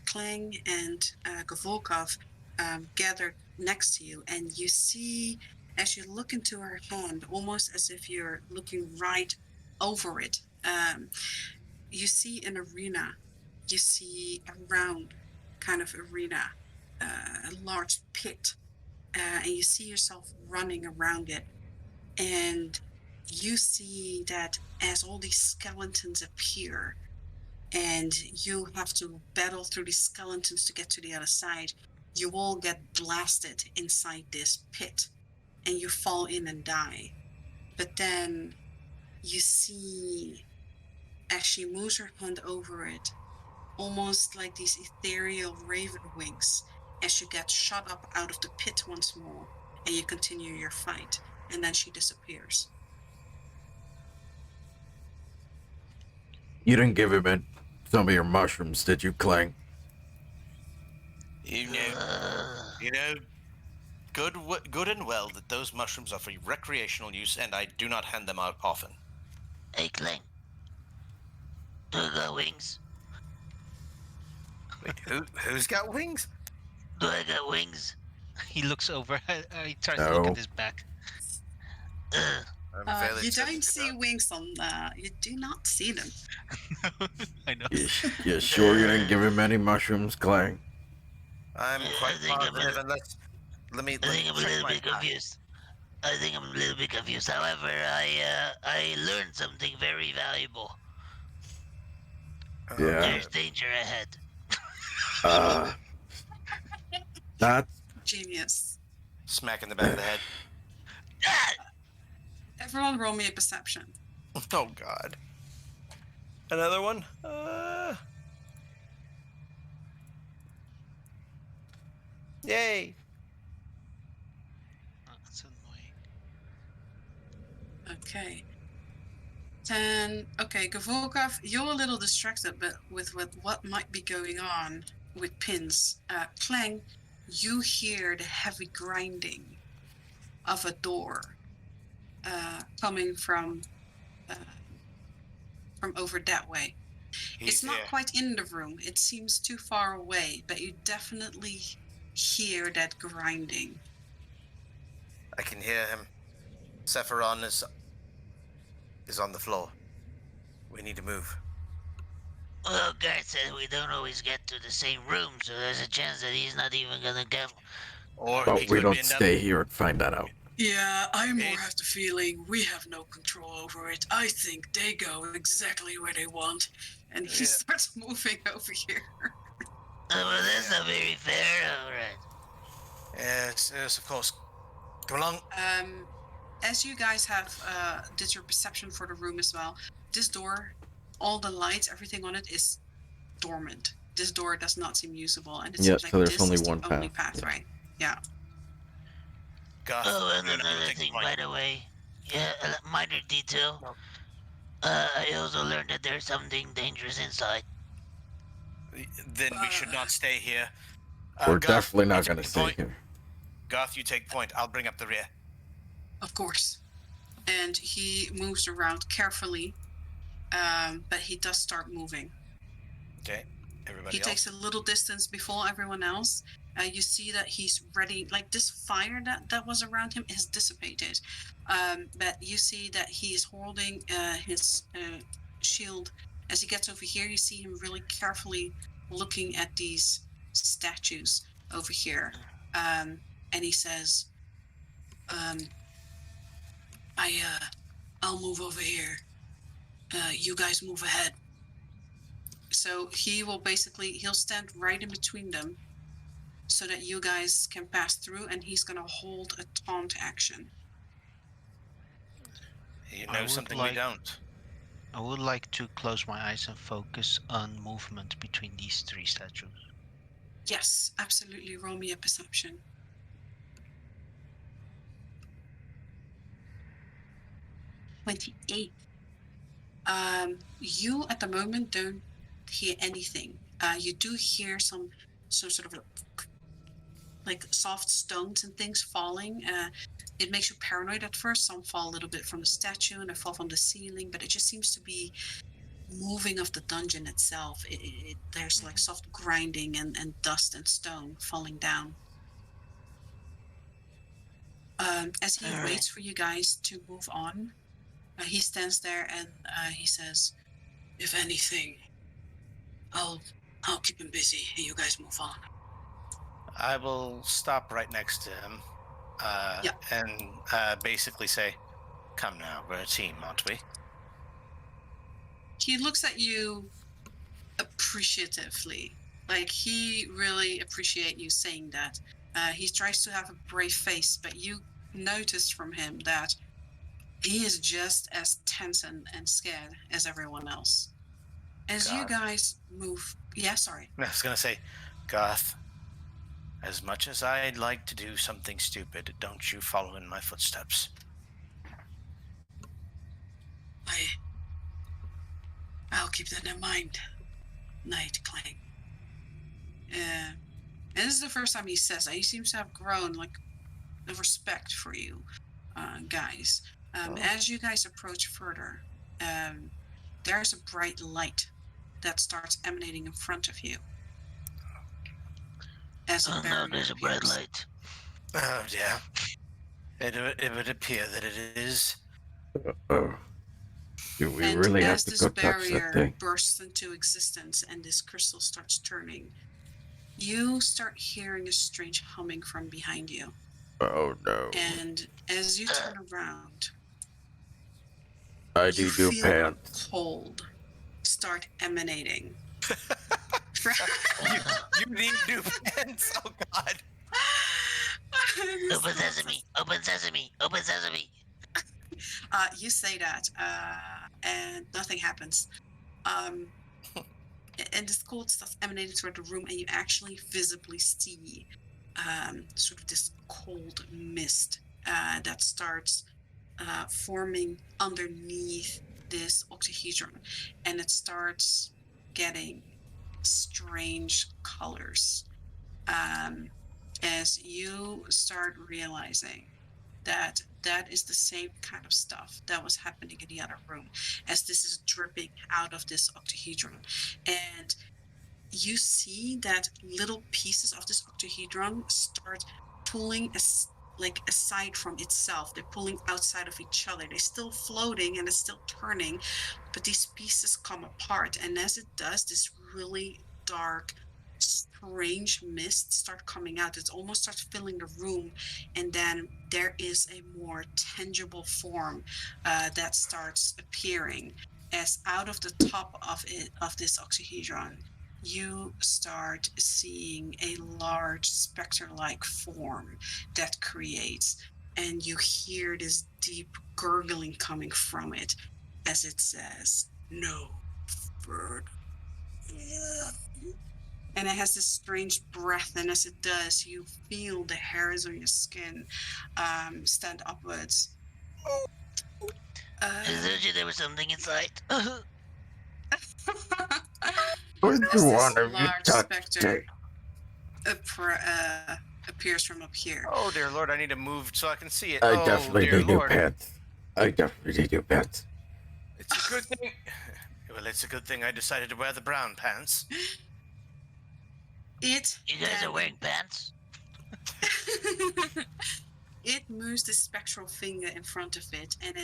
Kling, and Gavolkov gathered next to you. And you see, as you look into her hand, almost as if you're looking right over it, you see an arena. You see a round kind of arena, a large pit, and you see yourself running around it. And you see that as all these skeletons appear, and you have to battle through these skeletons to get to the other side, you all get blasted inside this pit, and you fall in and die. But then you see, as she moves her hand over it, almost like these ethereal raven wings, as you get shot up out of the pit once more, and you continue your fight, and then she disappears. You didn't give him some of your mushrooms, did you, Clang? You know, good and well that those mushrooms are for recreational use, and I do not hand them out often. Hey, Clang. Do I got wings? Wait, who's got wings? Do I got wings? He looks over. He tries to No. look at his back. You don't see wings on. You do not see them. I know. You sure you didn't give him any mushrooms, Clang? I'm quite positive, unless... Let me I'm a check little my bit confused. I think I'm a little bit confused. However, I learned something very valuable. Yeah. There's danger ahead. That's Genius. Smack in the back of the head. Everyone roll me a perception. Oh, God. Another one? Yay. Oh, that's annoying. Okay. Then, okay, Gavorkov, you're a little distracted, but with what might be going on with pins. Clang, you hear the heavy grinding of a door coming from over that way. It's not quite in the room. It seems too far away, but you definitely hear that grinding. I can hear him. Sephiron is on the floor. We need to move. Well, Garth said we don't always get to the same room, so there's a chance that he's not even gonna come. Or But he we could don't end up. stay here and find that out. Yeah, I more It- have the feeling we have no control over it. I think they go exactly where they want, and he Yeah. starts moving over here. Well, that's not very fair. All right. Yes, of course. Come along. As you guys have did your perception for the room as well, this door, all the lights, everything on it is dormant. This door does not seem usable, and it Yeah, seems like so there's this only is one the only path, path, yeah. right? Yeah. Goth, Oh, and you and I will another take thing, point. by the way. Yeah, a minor detail. No. I also learned that there's something dangerous inside. Then we should not stay here. We're Goth, definitely you not take going to the stay point. here. Goth, you take point. I'll bring up the rear. Of course. And he moves around carefully, but he does start moving. Okay. Everybody He else. takes a little distance before everyone else. You see that he's ready, like this fire that was around him has dissipated. But you see that he is holding his shield. As he gets over here, you see him really carefully looking at these statues over here. And he says, I'll move over here. You guys move ahead. So he'll stand right in between them so that you guys can pass through, and he's going to hold a taunt action. You I know would something like- we don't. I would like to close my eyes and focus on movement between these three statues. Yes, absolutely. Roll me a perception. 28. You at the moment don't hear anything. You do hear some sort of like soft stones and things falling. It makes you paranoid at first. Some fall a little bit from the statue and they fall from the ceiling, but it just seems to be moving of the dungeon itself. There's like soft grinding and dust and stone falling down. As he waits for you guys to move on, he stands there and he says, "If anything, I'll keep him busy and you guys move on." I will stop right next to him. And basically say, "Come now, we're a team, aren't we?" He looks at you appreciatively. Like he really appreciates you saying that. He tries to have a brave face, but you noticed from him that he is just as tense and scared as everyone else. As you God. guys move, yeah, sorry. I was gonna say, Goth, as much as I'd like to do something stupid, don't you follow in my footsteps. I'll keep that in mind. Night, Clank. And this is the first time he says that. He seems to have grown like the respect for you, guys. As you guys approach further, there's a bright light that starts emanating in front of you. As Oh no, there's a bright light. Oh yeah. It would appear that it is. Oh, do we And really have as to this go touch that barrier thing? bursts into existence and this crystal starts turning, you start hearing a strange humming from behind you. Oh no! And as you turn around, I you need new feel pants. a cold start emanating. You need new pants. Oh God. Open sesame, open sesame, open sesame. You say that, and nothing happens. And this cold stuff emanating throughout the room, and you actually visibly see sort of this cold mist that starts forming underneath this octahedron, and it starts getting strange colors as you start realizing that is the same kind of stuff that was happening in the other room as this is dripping out of this octahedron. And you see that little pieces of this octahedron start pulling like aside from itself. They're pulling outside of each other. They're still floating and it's still turning, but these pieces come apart. And as it does, this really dark, strange mist start coming out. It almost starts filling the room, and then there is a more tangible form that starts appearing as out of the top of this oxyhedron. You start seeing a large specter-like form that creates, and you hear this deep gurgling coming from it as it says, "No further." And it has this strange breath, and as it does, you feel the hairs on your skin stand upwards. I told you there was something inside. Which As this one of you large touched specter it? appears from up here. Oh dear Lord, I need to move so I can see it. I Oh definitely dear need new Lord. pants. I definitely need new pants. It's a good thing. Well, it's a good thing I decided to wear the brown pants. It You guys are wearing pants? It moves the spectral finger in front of it, and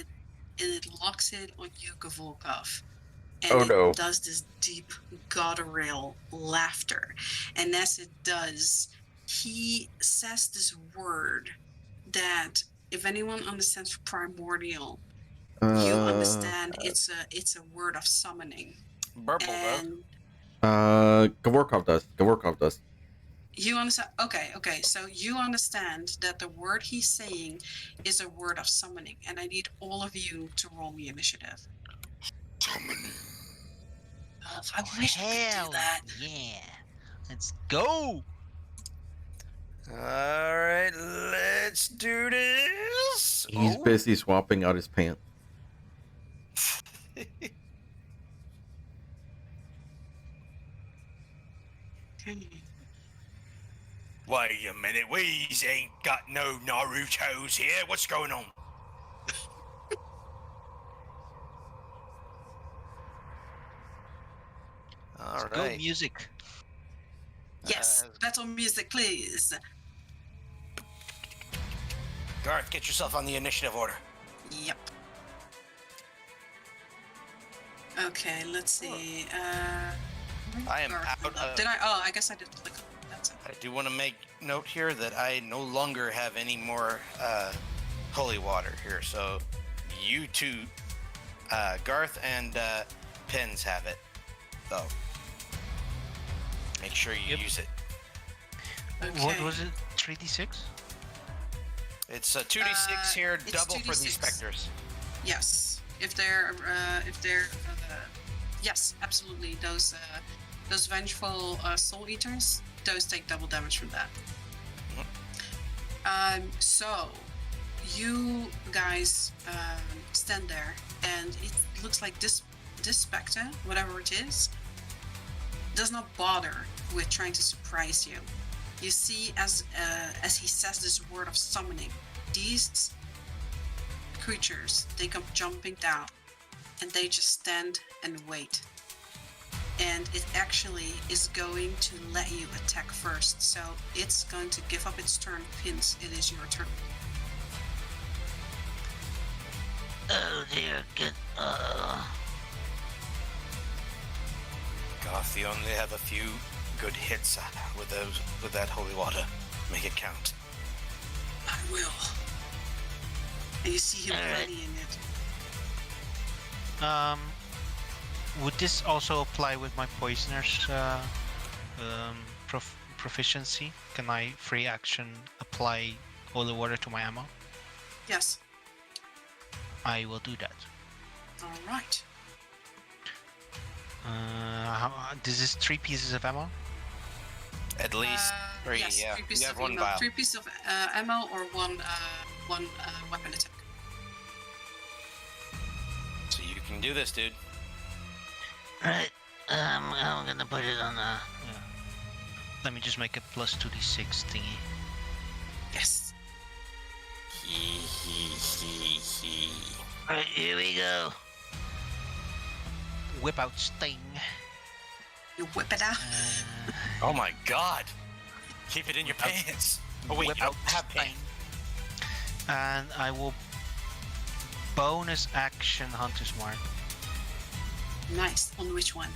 it locks it on Yuka Volkov. And Oh it no. does this deep guttural laughter. And as it does, he says this word that, if anyone understands primordial, you understand it's a word of summoning. Burble does. And Gavorkov does. Gavorkov does. you understand? Okay. So you understand that the word he's saying is a word of summoning, and I need all of you to roll me initiative. Summoning. I wish I could do that. Yeah. Let's go. All right, let's do this. He's busy swapping out his pants. Wait a minute, we ain't got no Naruto's here. What's going on? All Go right. music. Yes, battle music, please. Garth, get yourself on the initiative order. Yep. Okay, let's see. I am out of... Did I? Oh, I guess I did click on it. That's it. I do want to make note here that I no longer have any more holy water here. So you two, Garth and Pins have it. So make sure you use it. Okay. What was it? 3d6? It's a 2d6 here, it's double for 2d6. these specters. Yes, if they're yes, absolutely. Those vengeful soul eaters, those take double damage from that. So you guys stand there, and it looks like this specter, whatever it is, does not bother with trying to surprise you. You see, as he says this word of summoning, these creatures, they come jumping down, and they just stand and wait. And it actually is going to let you attack first, so it's going to give up its turn. Pins, it is your turn. Oh dear, good. Garth, you only have a few good hits with that holy water. Make it count. I will. And you see him readying it. Would this also apply with my poisoner's proficiency? Can I free action apply holy water to my ammo? Yes. I will do that. All right. This is 3 pieces of ammo? At least 3, yes, yeah. 3 pieces You have of 1 ammo. vial. 3 pieces of ammo or one weapon attack. So you can do this, dude. Right. I'm gonna put it on Yeah. Let me just make a plus 2d6 thingy. Yes. Alright, here we go. Whip out Sting. You whip it out. Oh my god! Keep it in your pants. Oh wait, Whip you don't out have Sting. pants. And I will bonus action Hunter's Mark. Nice. On which one?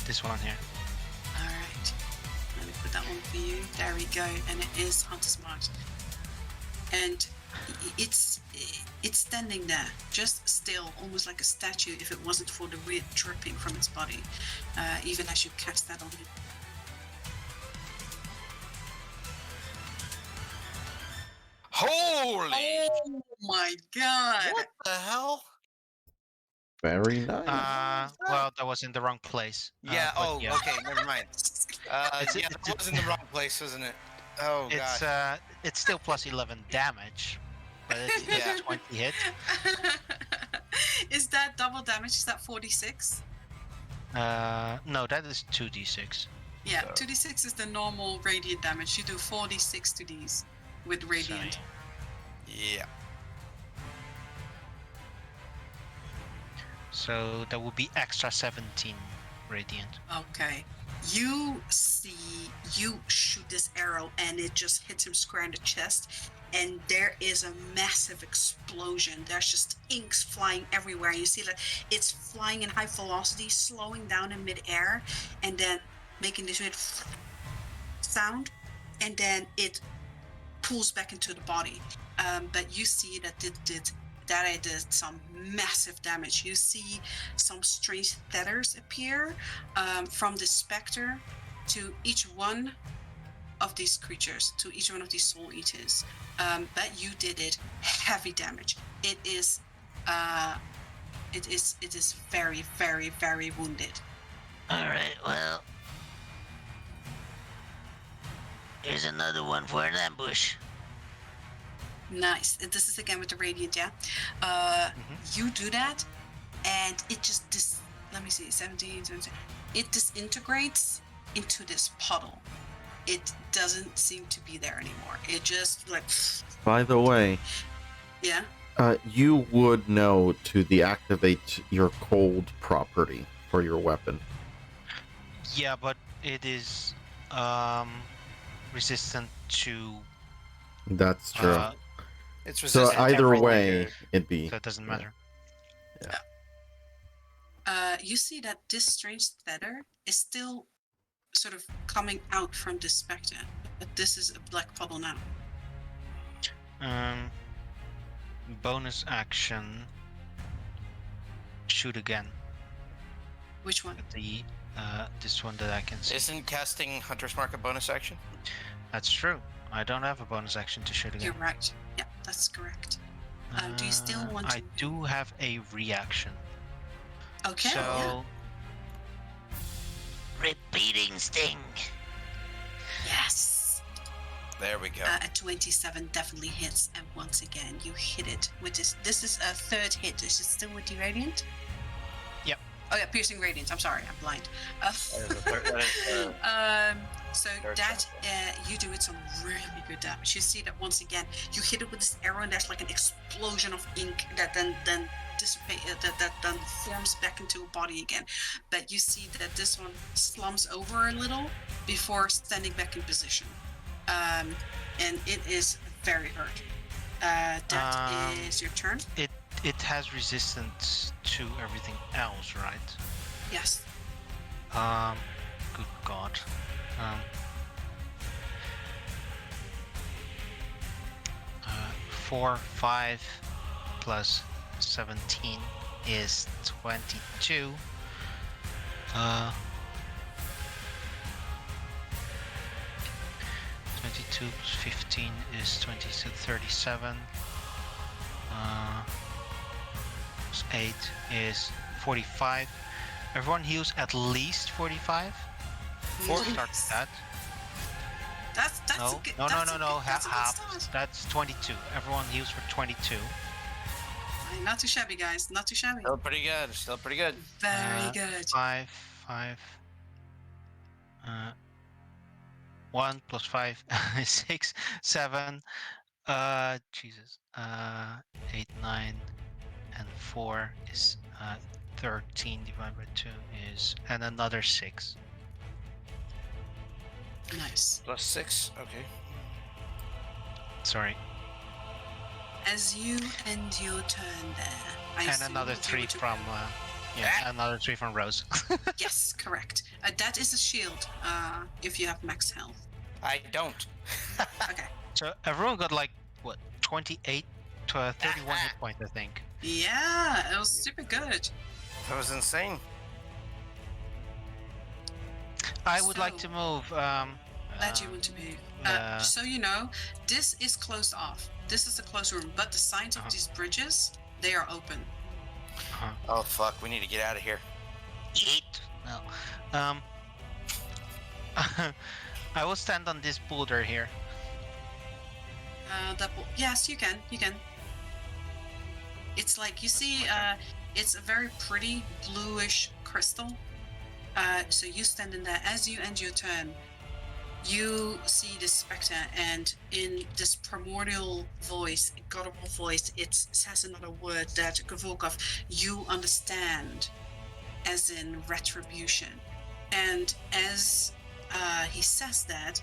This one here. All right. Let me put that one for you. There we go. And it is Hunter's Mark. And it's standing there, just still, almost like a statue. If it wasn't for the weird dripping from its body, even as you cast that on it. Holy! Oh my god! What the hell? Very nice. Well, that was in the wrong place. Yeah. Yeah. Okay. Never mind. Yeah, that was in the wrong place, wasn't it? Oh god. It's still plus 11 damage, but it's Yeah. 20 hit. Is that double damage? Is that 46? No, that is 2d6. Yeah, So- 2d6 is the normal radiant damage. You do 46 to these with radiant. Sorry. Yeah. So that would be extra 17 radiant. Okay. You shoot this arrow and it just hits him square in the chest, and there is a massive explosion. There's just inks flying everywhere. You see that it's flying in high velocity, slowing down in midair, and then making this weird sound, and then it pulls back into the body. But you see that it did some massive damage. You see some strange feathers appear from the specter to each one of these creatures, to each one of these soul eaters. But you did it heavy damage. It is very, very, very wounded. All right, well, here's another one for an ambush. Nice. This is again with the radiant, yeah. You do that, and it just let me see, 17, 17. It disintegrates into this puddle. It doesn't seem to be there anymore. It just like. By the way, Yeah. You would know to deactivate your cold property for your weapon. Yeah, but it is resistant to. That's true. It's So resistant to either everything. way, it'd be. So it doesn't matter. You see that this strange feather is still sort of coming out from this specter, but this is a black puddle now. Bonus action. Shoot again. Which one? The this one that I can see. Isn't casting Hunter's Mark a bonus action? That's true. I don't have a bonus action to shoot again. You're right. Yeah, that's correct. Do you still want to? I do have a reaction. Okay. So Yeah. Repeating sting. Yes. There we go. A 27 definitely hits, and once again you hit it with this. This is a third hit. Is it still with the radiant? Yep. Oh yeah, piercing radiant. I'm sorry, I'm blind. So Third that you do it some really good damage. You see that once again, you hit it with this arrow, and there's like an explosion of ink that then dissipate that then forms back into a body again. But you see that this one slumps over a little before standing back in position, and it is very hurt. That is your turn. it has resistance to everything else, right? Yes. Good God. 4, 5 plus 17 is 22. 22 plus 15 is 22, 37. Plus 8 is 45. Everyone heals at least 45. Start with that. That's No, a good, no, that's a no. good- that's a good Half. start. That's 22. Everyone heals for 22. Not too shabby, guys. Not too shabby. Still pretty good. Still pretty good. Very good. 5. 1 plus 5 is 6, 7. Jesus. 8, 9, and 4 is 13 divided by 2 is, and another 6. Nice. Plus 6. Okay. Sorry. as you end your turn there. And another 3 from another 3 from Rose. Yes, correct. That is a shield. If you have max health. I don't. Okay. So everyone got like what 28 to 31 hit points, I think. Yeah, it was super good. That was insane. I would like to move. Glad you want to move. So you know, this is closed off. This is a closed room, but the signs of these bridges, they are open. Oh fuck! We need to get out of here. Yeet. No. I will stand on this boulder here. Yes, you can. You can. It's like you see. It's a very pretty bluish crystal. So you stand in there. As you end your turn, you see this specter, and in this primordial voice, guttural voice, it says another word that Gavorkov, you understand, as in retribution. And as he says that,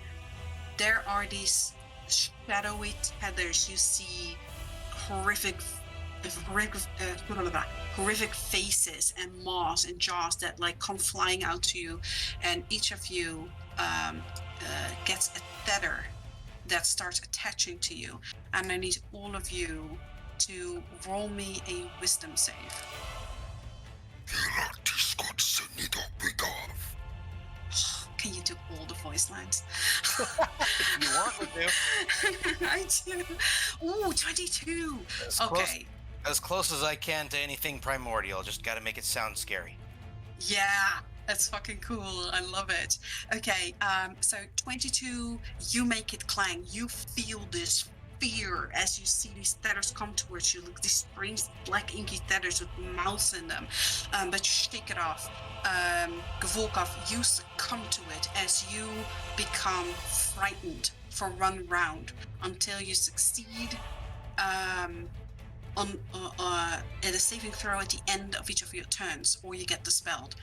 there are these shadowy tethers. You see horrific faces and maws and jaws that like come flying out to you, and each of you gets a tether that starts attaching to you, and I need all of you to roll me a wisdom save. Can you do all the voice lines? If you want me to. I do. Ooh, 22. Okay. As close as I can to anything primordial. Just got to make it sound scary. Yeah, that's fucking cool. I love it. Okay, so 22, you make it clang. You feel this fear as you see these tethers come towards you, like these strange black inky tethers with mouths in them. But you shake it off. Gavorkov, you succumb to it as you become frightened for one round until you succeed on a saving throw at the end of each of your turns, or you get dispelled.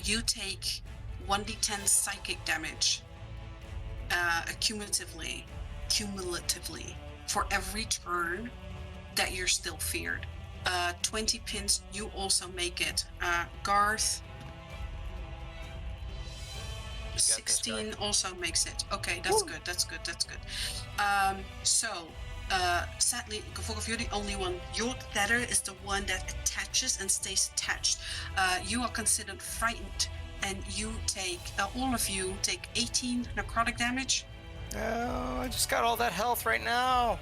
You take 1d10 psychic damage cumulatively for every turn that you're still feared. 20 pins, you also make it. Garth, 16 also makes it. Okay, that's good. Sadly, Gavorkov, you're the only one. Your tether is the one that attaches and stays attached. You are considered frightened, and you take, all of you take 18 necrotic damage. Oh, I just got all that health right now.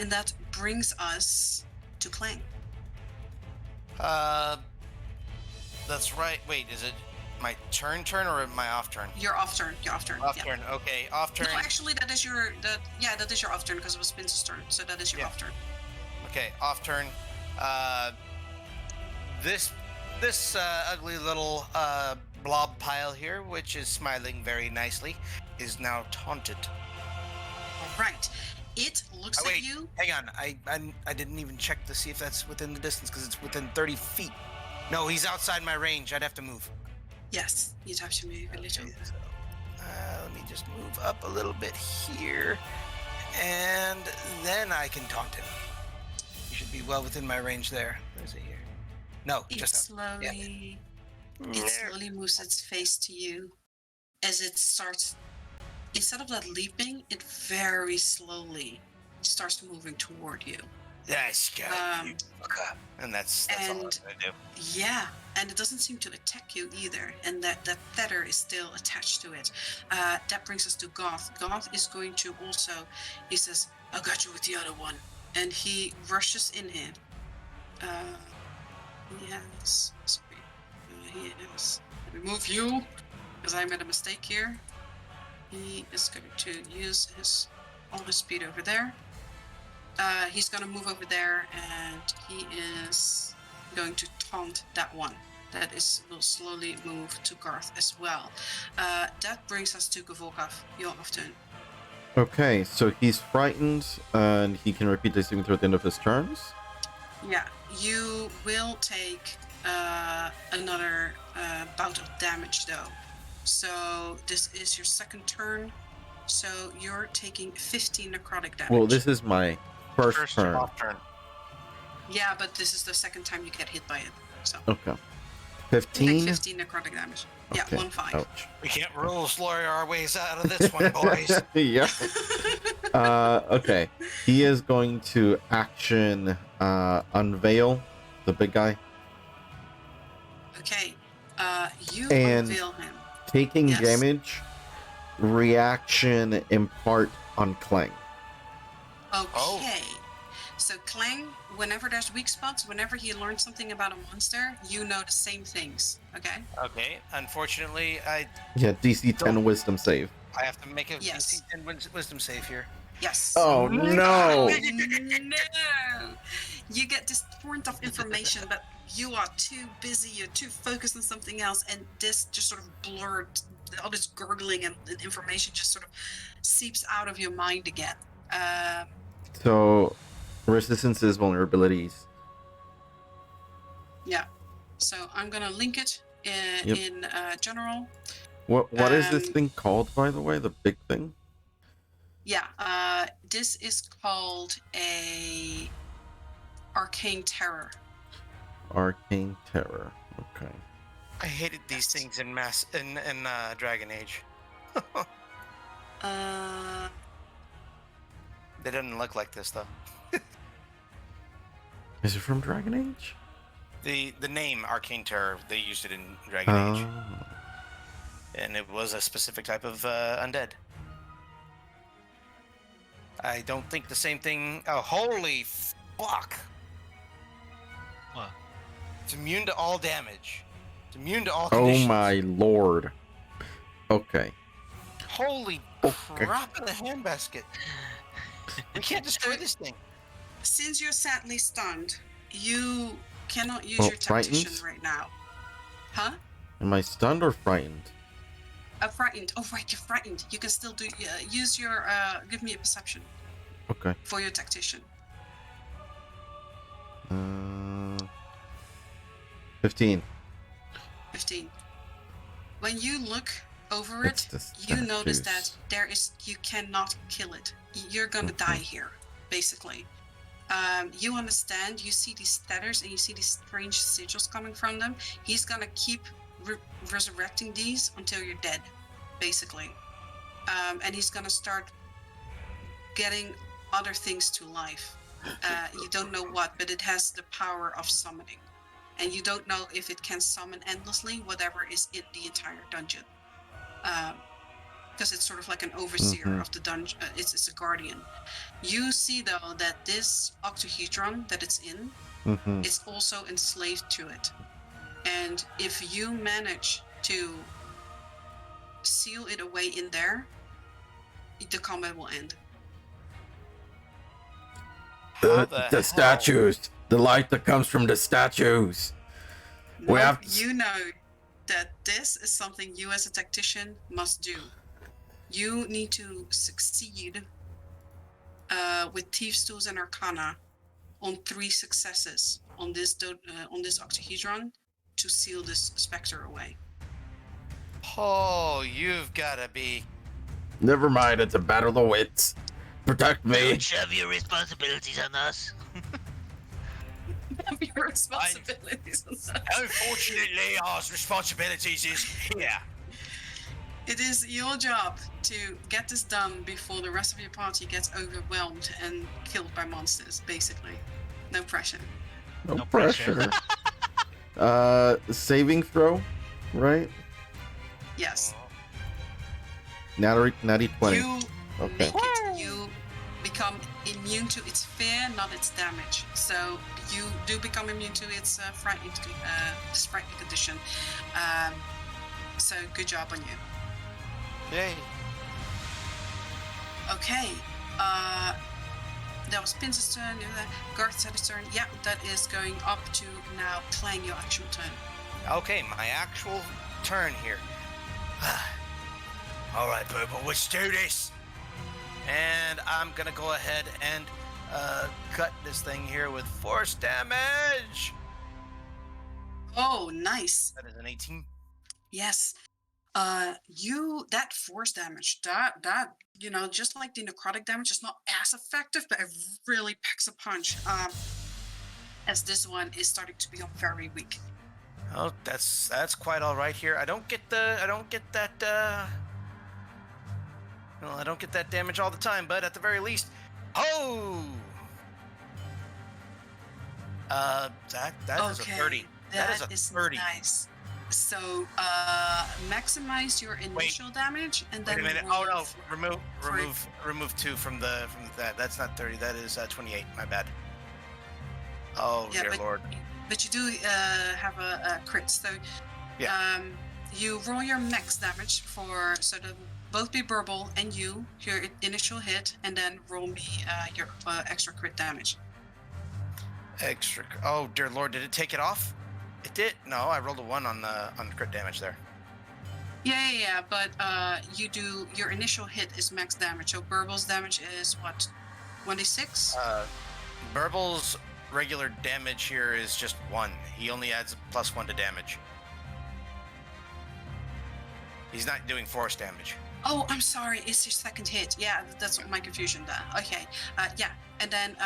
And that brings us to Clang. That's right. Wait, is it my turn or my off turn? Your off turn. Off turn. Okay, off turn. No, actually, that is your off turn because it was Vince's turn. So that is your off turn. Okay, off turn. This ugly little blob pile here, which is smiling very nicely, is now taunted. All right. It looks at you. Hang on. I didn't even check to see if that's within the distance because it's within 30 feet. No, he's outside my range. I'd have to move. Yes, you'd have to move a little. Okay, so, let me just move up a little bit here, and then I can taunt him. He should be well within my range there. Where is he here? No, It just slowly moves its face to you as it starts. Instead of that leaping, it very slowly starts moving toward you. Nice guy. And that's all I'm gonna do. Yeah, and it doesn't seem to attack you either, and that tether is still attached to it. That brings us to Goth. Goth is going to also, he says, I got you with the other one. And he rushes in here. He is. Remove you, because I made a mistake here. He is going to use all his speed over there. He's going to move over there, and he is going to taunt that one. That will slowly move to Garth as well. That brings us to Gavorkov. Your off turn. Okay, so he's frightened, and he can repeat this even through the end of his turns? Yeah, you will take another bout of damage, though. So this is your second turn. So you're taking 15 necrotic damage. Well, this is my first turn. Off turn. Yeah, but this is the second time you get hit by it. So Okay. take 15? 15 necrotic damage. Okay. Yeah, 1-5. Ouch. We can't rules lawyer our ways out of this one, boys. Yeah. Okay. He is going to action unveil the big guy. Okay. You And unveil him. taking Yes. damage, reaction impart on Clang. Okay. Oh. So Clang, whenever there's weak spots, whenever he learns something about a monster, you know the same things. Okay? Okay. Unfortunately, Yeah, DC 10 wisdom save. I have to make a Yes. DC 10 wisdom save here. Yes. Oh no! No! You get this torrent of information, but you are too busy, you're too focused on something else, and this just sort of blurred, all this gurgling and information just sort of seeps out of your mind again. So, resistances, vulnerabilities. Yeah. So I'm gonna link it Yep. in general. What is this thing called, by the way? The big thing? Yeah. This is called a arcane terror. Arcane Terror. Okay. I hated these things in Dragon Age. They didn't look like this though. Is it from Dragon Age? The name Arcane Terror, they used it in Dragon Age, Oh. and it was a specific type of undead. I don't think the same thing. Oh, holy fuck! What? It's immune to all damage. It's immune to all Oh conditions. my lord. Okay. Holy Okay. crap in the handbasket! We can't destroy this thing. Since you're sadly stunned, you cannot use Oh, your tactician frightened? right now. Huh? Am I stunned or frightened? Frightened. Oh, right, you're frightened. You can still do. Use your. Give me a perception Okay. for your tactician. 15. 15. When you look over It's it, the you notice statues. that you cannot kill it. You're gonna Okay. die here, basically. You understand. You see these statters and you see these strange sigils coming from them. He's gonna keep resurrecting these until you're dead, basically. And he's gonna start getting other things to life. You don't know what, but it has the power of summoning. And you don't know if it can summon endlessly whatever is in the entire dungeon. Because it's sort of like an overseer Mhm. of the dungeon. It's a guardian. You see, though, that this octahedron that it's in Mm-hmm. is also enslaved to it. And if you manage to seal it away in there, the combat will end. How the hell? statues. The light that comes from the statues. We Nope, have to- you know that this is something you as a tactician must do. You need to succeed with Thieves' Tools and Arcana on 3 successes on this octahedron to seal this specter away. Oh, you've gotta be. Never mind, it's a battle of the wits. Protect me. Don't shove your responsibilities on us. Your responsibilities. Unfortunately, our responsibilities is here. It is your job to get this done before the rest of your party gets overwhelmed and killed by monsters, basically. No pressure. No No pressure. Saving throw, right? Yes. Natty 20. You Okay. make it. You become immune to its fear, not its damage. So you do become immune to its frightening condition. So good job on you. Yay. Okay. That was Pince's turn. Garth's had his turn. Yeah, that is going up to now Clang, your actual turn. Okay, my actual turn here. All right, Purple, let's do this. And I'm gonna go ahead and cut this thing here with force damage. Oh, nice. That is an 18. Yes. That force damage, that just like the necrotic damage, is not as effective, but it really packs a punch. As this one is starting to become very weak. Oh, that's quite all right here. I don't get that. Well, I don't get that damage all the time, but at the very least, oh, that is a 30. That is a 30. Nice. So maximize your initial damage, and then wait a minute. Oh no, remove 2 from that. That's not 30. That is 28. My bad. Oh dear Lord. But you do have a crit, so you roll your max damage so that both be Burble and your initial hit, and then roll me your extra crit damage. Extra. Oh dear Lord, did it take it off? It did. No, I rolled a 1 on the crit damage there. Yeah. But your initial hit is max damage. So Burble's damage is what? 1d6? Burble's regular damage here is just 1. He only adds +1 to damage. He's not doing force damage. Oh, I'm sorry. It's your second hit. Yeah, that's my confusion there. Okay. Yeah. And then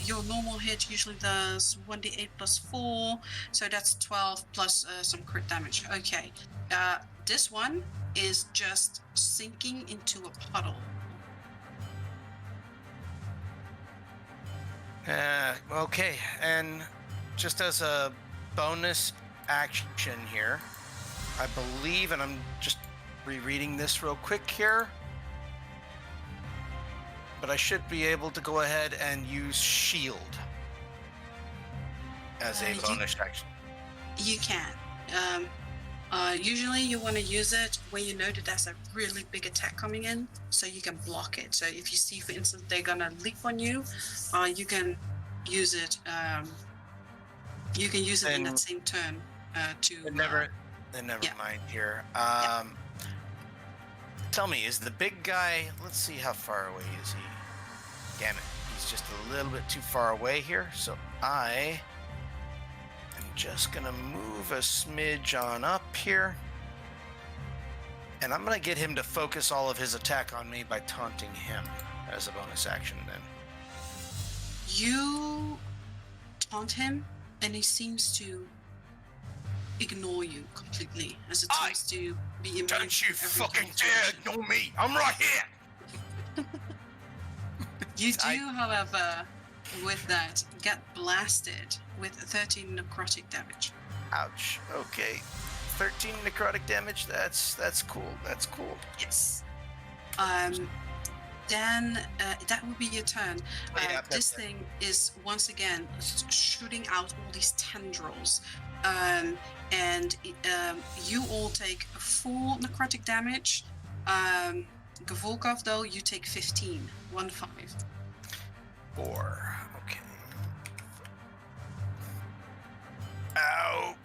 your normal hit usually does 1d8 + 4. So that's 12 plus some crit damage. Okay. This one is just sinking into a puddle. Okay. And just as a bonus action here, I believe, and I'm just rereading this real quick here, but I should be able to go ahead and use shield as a bonus action. You can. Usually you want to use it when you know that there's a really big attack coming in, so you can block it. So if you see, for instance, they're gonna leap on you, you can use it. You can use it in that same turn to. Never mind here. Tell me, is the big guy? Let's see, how far away is he? Damn it, he's just a little bit too far away here. So I am just gonna move a smidge on up here, and I'm gonna get him to focus all of his attack on me by taunting him as a bonus action. Then you taunt him, and he seems to ignore you completely, as it seems to be immune. Don't you fucking dare ignore me! I'm right here. You do, however, with that, get blasted with 13 necrotic damage. Ouch. Okay. 13 necrotic damage. That's cool. That's cool. Yes. Then that will be your turn. This thing is once again shooting out all these tendrils. And you all take 4 necrotic damage. Gavolkov, though, you take 15. 1-5. 4. Okay. Ow.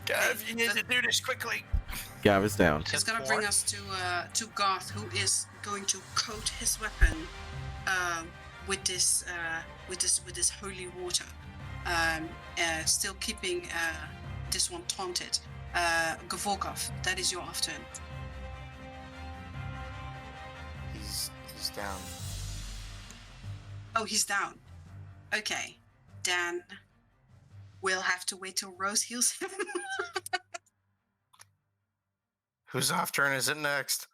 Gav, you need to do this quickly. Gav is down. It's gonna bring us to Garth, who is going to coat his weapon with this holy water. Still keeping this one taunted. Gavolkov, that is your off turn. He's down. Oh, he's down. Okay. Dan, we'll have to wait till Rose heals him. Whose off turn is it next?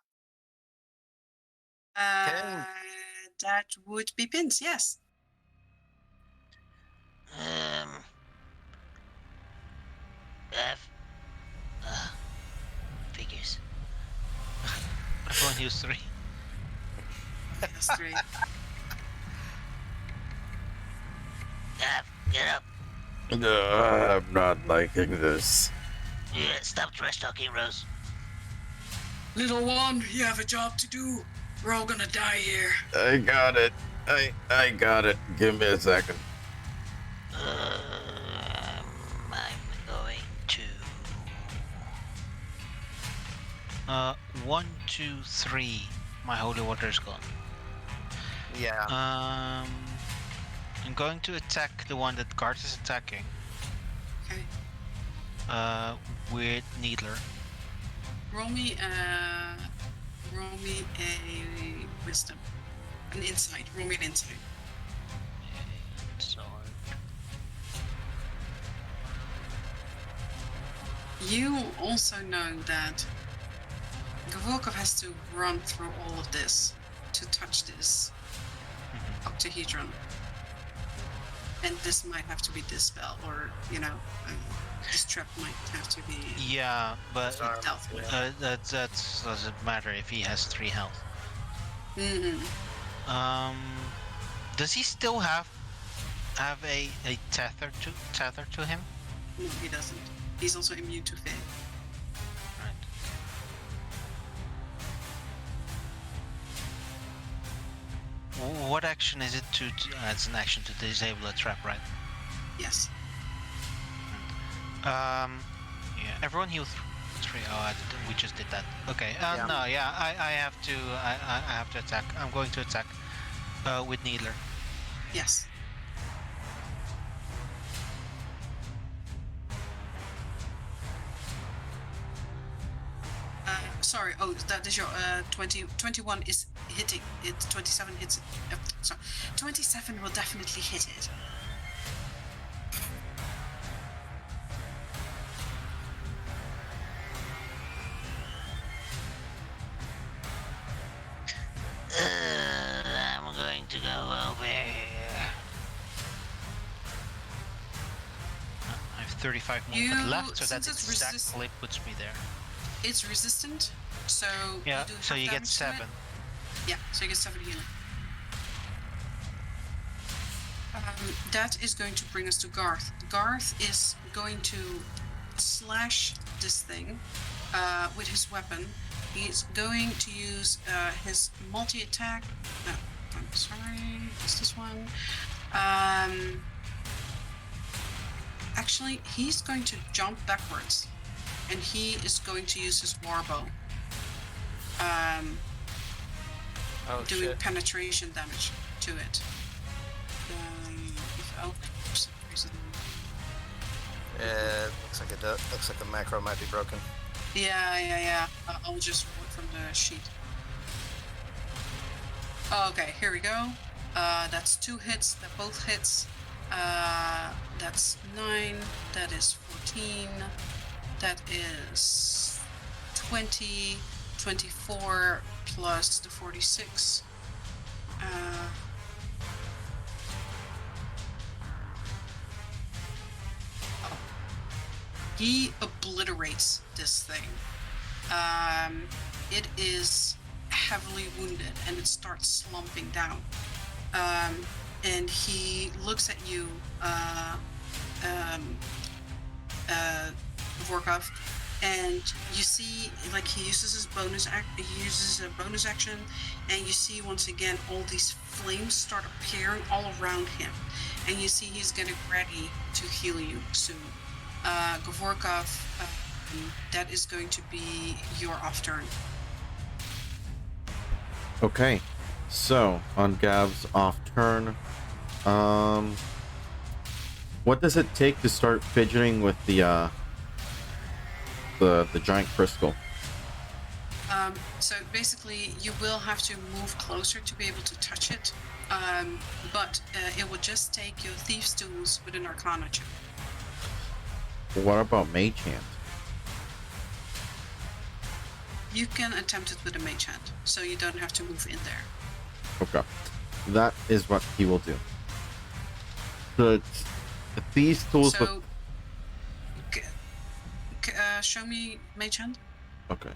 That would be Pins, yes. Figures. I've only used 3. That's 3. Get up. I'm not liking this. Yeah, stop trash talking, Rose. Little one, you have a job to do. We're all gonna die here. I got it. I got it. Give me a second. I'm going to. 1, 2, 3. My holy water is gone. Yeah. I'm going to attack the one that Garth is attacking. Okay. With Needler. roll me a wisdom, an insight. Roll me an insight. So You also know that Gavorkov has to run through all of this to touch this octahedron. And this might have to be dispelled, or, this trap might have to be yeah, but dealt with. that doesn't matter if he has 3 health. Mm-hmm. Does he still have a tether to him? No, he doesn't. He's also immune to fate. Right. What action is it to it's an action to disable a trap, right? Yes. Yeah, everyone heal 3. Oh, we just did that. Okay. No, yeah, I have to. I have to attack. I'm going to attack. With Needler. Yes. Sorry. Oh, that is your 21 is hitting it. 27 hits. Sorry, 27 will definitely hit it. I'm going to go over here. I have 35 movement left, so that exactly puts me there. It's resistant, so yeah. You do so you get 7. Yeah, so you get 7 healing. That is going to bring us to Garth. Garth is going to slash this thing with his weapon. He's going to use his multi-attack. No, I'm sorry. It's this one. Actually, he's going to jump backwards, and he is going to use his warbow. Doing penetration damage to it. For some reason. Looks like the macro might be broken. Yeah. I'll just roll it from the sheet. Okay, here we go. That's 2 hits. That both hits. That's 9. That is 14. That is 20. 24 plus the 46. He obliterates this thing. It is heavily wounded and it starts slumping down. And he looks at you, Vorkov, and you see, like, he uses a bonus action, and you see once again all these flames start appearing all around him, and you see he's getting ready to heal you soon. Gavorkov, that is going to be your off turn. Okay, so on Gav's off turn, what does it take to start fidgeting with the giant crystal? So basically, you will have to move closer to be able to touch it, but it will just take your Thieves' Tools with an Arcana check. What about Mage Hand? You can attempt it with a Mage Hand, so you don't have to move in there. Okay, that is what he will do. The Thieves' Tools. So, show me Mage Hand. Okay.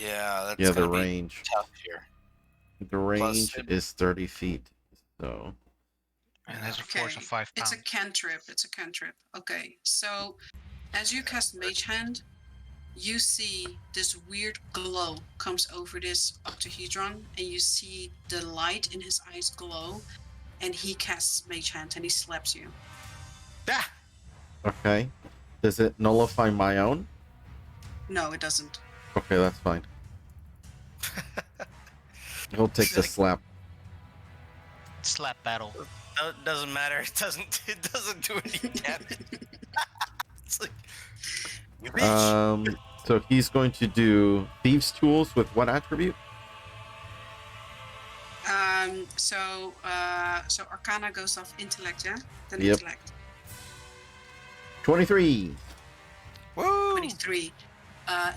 Yeah, that's the range. Tough here. The range is 30 feet, so. And that's a force of 5 pounds. It's a cantrip. Okay, so as you cast Mage Hand, you see this weird glow comes over this octahedron, and you see the light in his eyes glow, and he casts Mage Hand and he slaps you. Ah! Okay. Does it nullify my own? No, it doesn't. Okay, that's fine. He'll take the slap. Slap battle. No, it doesn't matter. It doesn't do any damage. It's like, you bitch. So he's going to do Thieves' Tools with what attribute? So Arcana goes off intellect, yeah? Then Yep. intellect. 23. Woo! 23.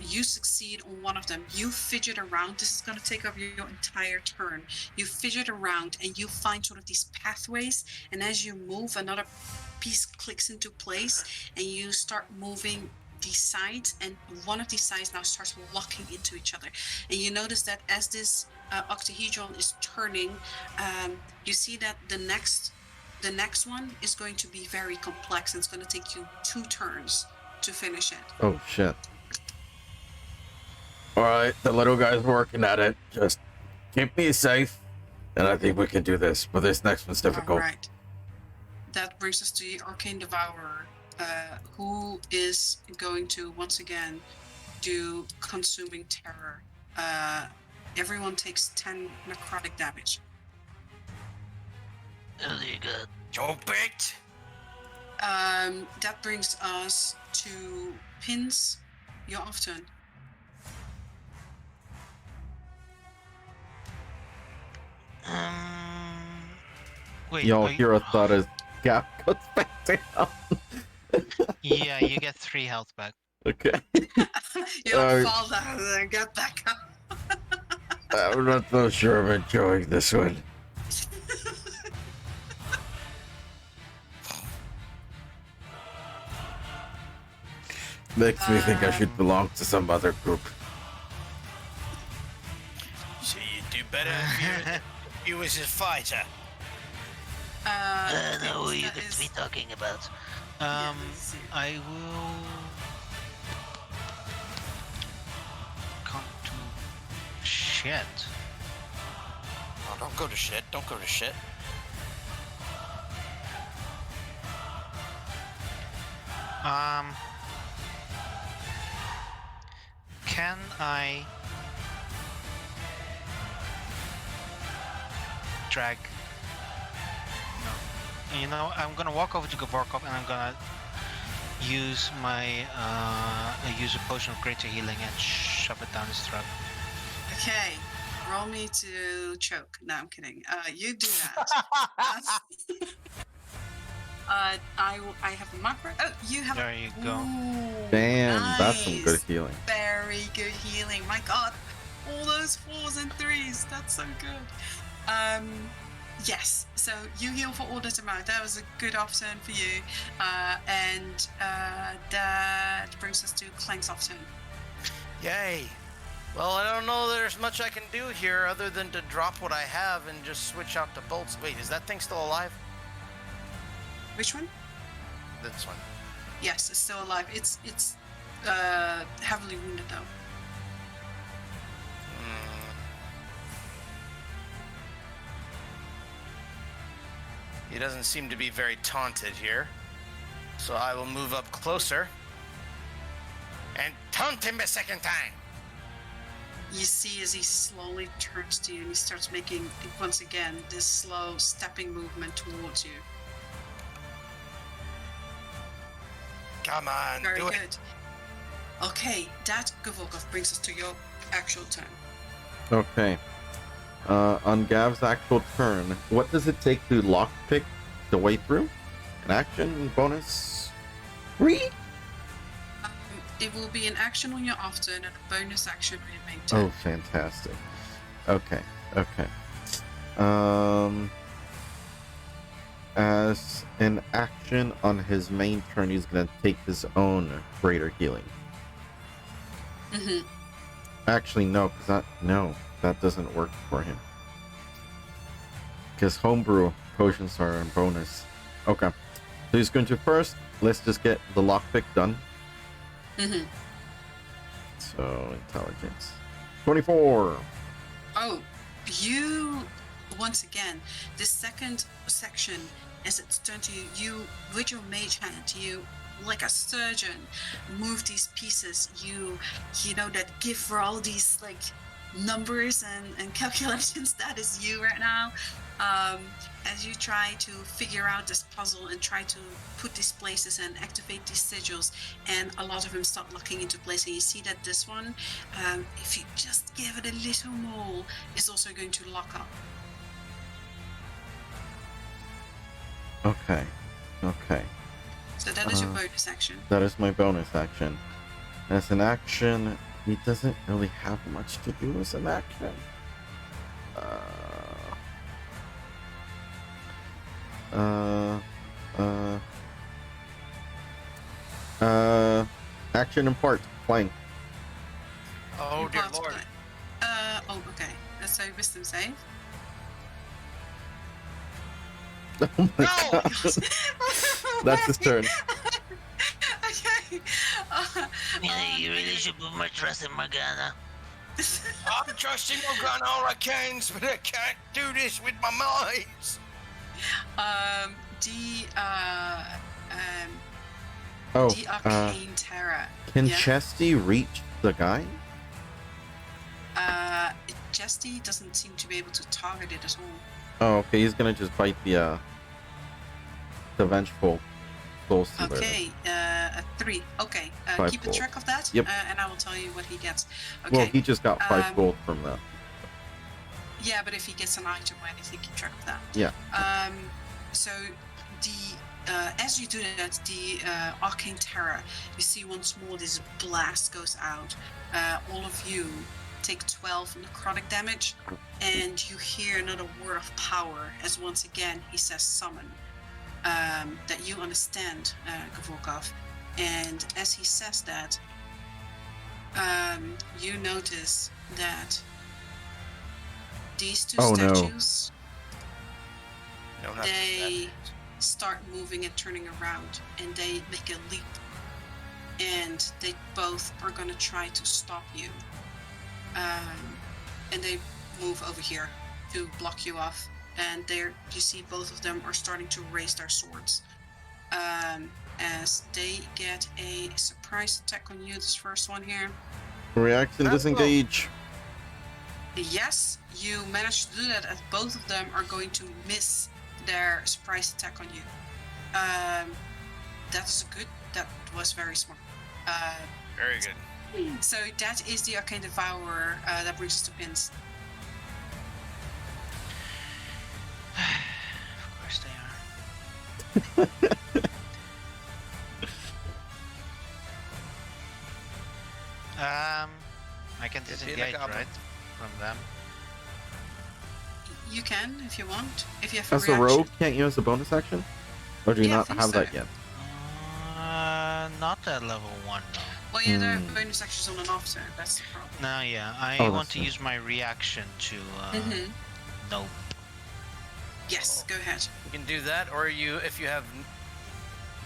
You succeed on one of them. You fidget around. This is going to take up your entire turn. You fidget around and you find sort of these pathways. And as you move, another piece clicks into place and you start moving these sides. And one of these sides now starts locking into each other. And you notice that as this octahedron is turning, you see that the next one is going to be very complex. And it's going to take you 2 turns to finish it. Oh, shit. All right, the little guy's working at it. Just keep me safe, and I think we can do this. But this next one's difficult. All right. That brings us to the Arcane Devourer, who is going to once again do Consuming Terror. Everyone takes 10 necrotic damage. Really good. Joke it. That brings us to Pins. You're off turn. Wait. Y'all hear a thought as Gap goes back down. Yeah, you get 3 health back. Okay. You don't fall down and then get back up. I'm not so sure I'm enjoying this one. Makes me think I should belong to some other group. So you do better if you was a fighter. I don't know who you that could is- be talking about. I will come to shit. Oh, don't go to shit. Don't go to shit. Can I drag? No. You know, I'm gonna walk over to Gavorkov and I'm gonna use my use a potion of greater healing and shove it down his throat. Okay, roll me to choke. No, I'm kidding. You do that. I have a macro. Oh, you have. There you go. Ooh, Damn, that's some good nice. healing. Very good healing. My God, all those 4s and 3s. That's so good. Yes. So you heal for all that amount. That was a good off turn for you. And that brings us to Clank's off turn. Yay. Well, I don't know there's much I can do here other than to drop what I have and just switch out to bolts. Wait, is that thing still alive? Which one? This one. Yes, it's still alive. It's heavily wounded though. He doesn't seem to be very taunted here. So I will move up closer and taunt him a second time. You see as he slowly turns to you and he starts making, once again, this slow stepping movement towards you. Come on, Very do good. it. Okay, that Gavorkov brings us to your actual turn. Okay. On Gav's actual turn, what does it take to lockpick the way through? An action bonus 3? It will be an action on your off turn and a bonus action on your main turn. Oh, fantastic. Okay. As an action on his main turn, he's gonna take his own greater healing. Mm-hmm. Actually, no, that doesn't work for him. Because homebrew potions are a bonus. Okay. So he's going to first, let's just get the lockpick done. Mm-hmm. So, intelligence. 24! Oh, you, once again, the second section, as it's turned to you, you, with your mage hand, you, like a surgeon, move these pieces. You know, that give for all these, like, numbers and calculations. That is you right now. As you try to figure out this puzzle and try to put these places and activate these sigils, and a lot of them start locking into place. And you see that this one, if you just give it a little more, is also going to lock up. Okay. So that is your bonus action. That is my bonus action. As an action, he doesn't really have much to do as an action. Action impart, flank. Oh dear Impart, lord. okay. So wisdom save. Oh my god. That's his turn. Okay. You really should put more trust in Morgana. I'm trusting Morgana all I can, but I can't do this with my minds. The arcane terror. Can Yeah. Chesty reach the guy? Chesty doesn't seem to be able to target it at all. Oh, okay. He's gonna just bite the vengeful soul stealer. Okay, a 3. Okay, Five keep a gold. track of that. Yep. And I will tell you what he gets. Okay. Well, he just got 5 gold from that. Yeah, but if he gets an item or anything, keep track of that. Yeah. So as you do that, the arcane terror, you see once more this blast goes out. All of you take 12 necrotic damage, and you hear another word of power as once again he says summon. That you understand, Gavorkov. And as he says that, you notice that these two statues, No, not they start moving and turning around, and they make a leap, and they both are going to try to stop you. And they move over here to block you off. And there you see both of them are starting to raise their swords. As they get a surprise attack on you, this first one here. Reaction disengage. Yes, you managed to do that, as both of them are going to miss their surprise attack on you. That was very smart. very good. So that is the Arcane Devourer. That brings us to pins. Of course they are. I can disengage, right, from them. You can if you want. If you have As a rogue, can't you use a bonus action? Or do you not have that yet? Not at level 1, no. Well, yeah, there are bonus actions on and off, so that's the problem. No, yeah, I want to use my reaction to. Nope. Yes, go ahead. You can do that, or if you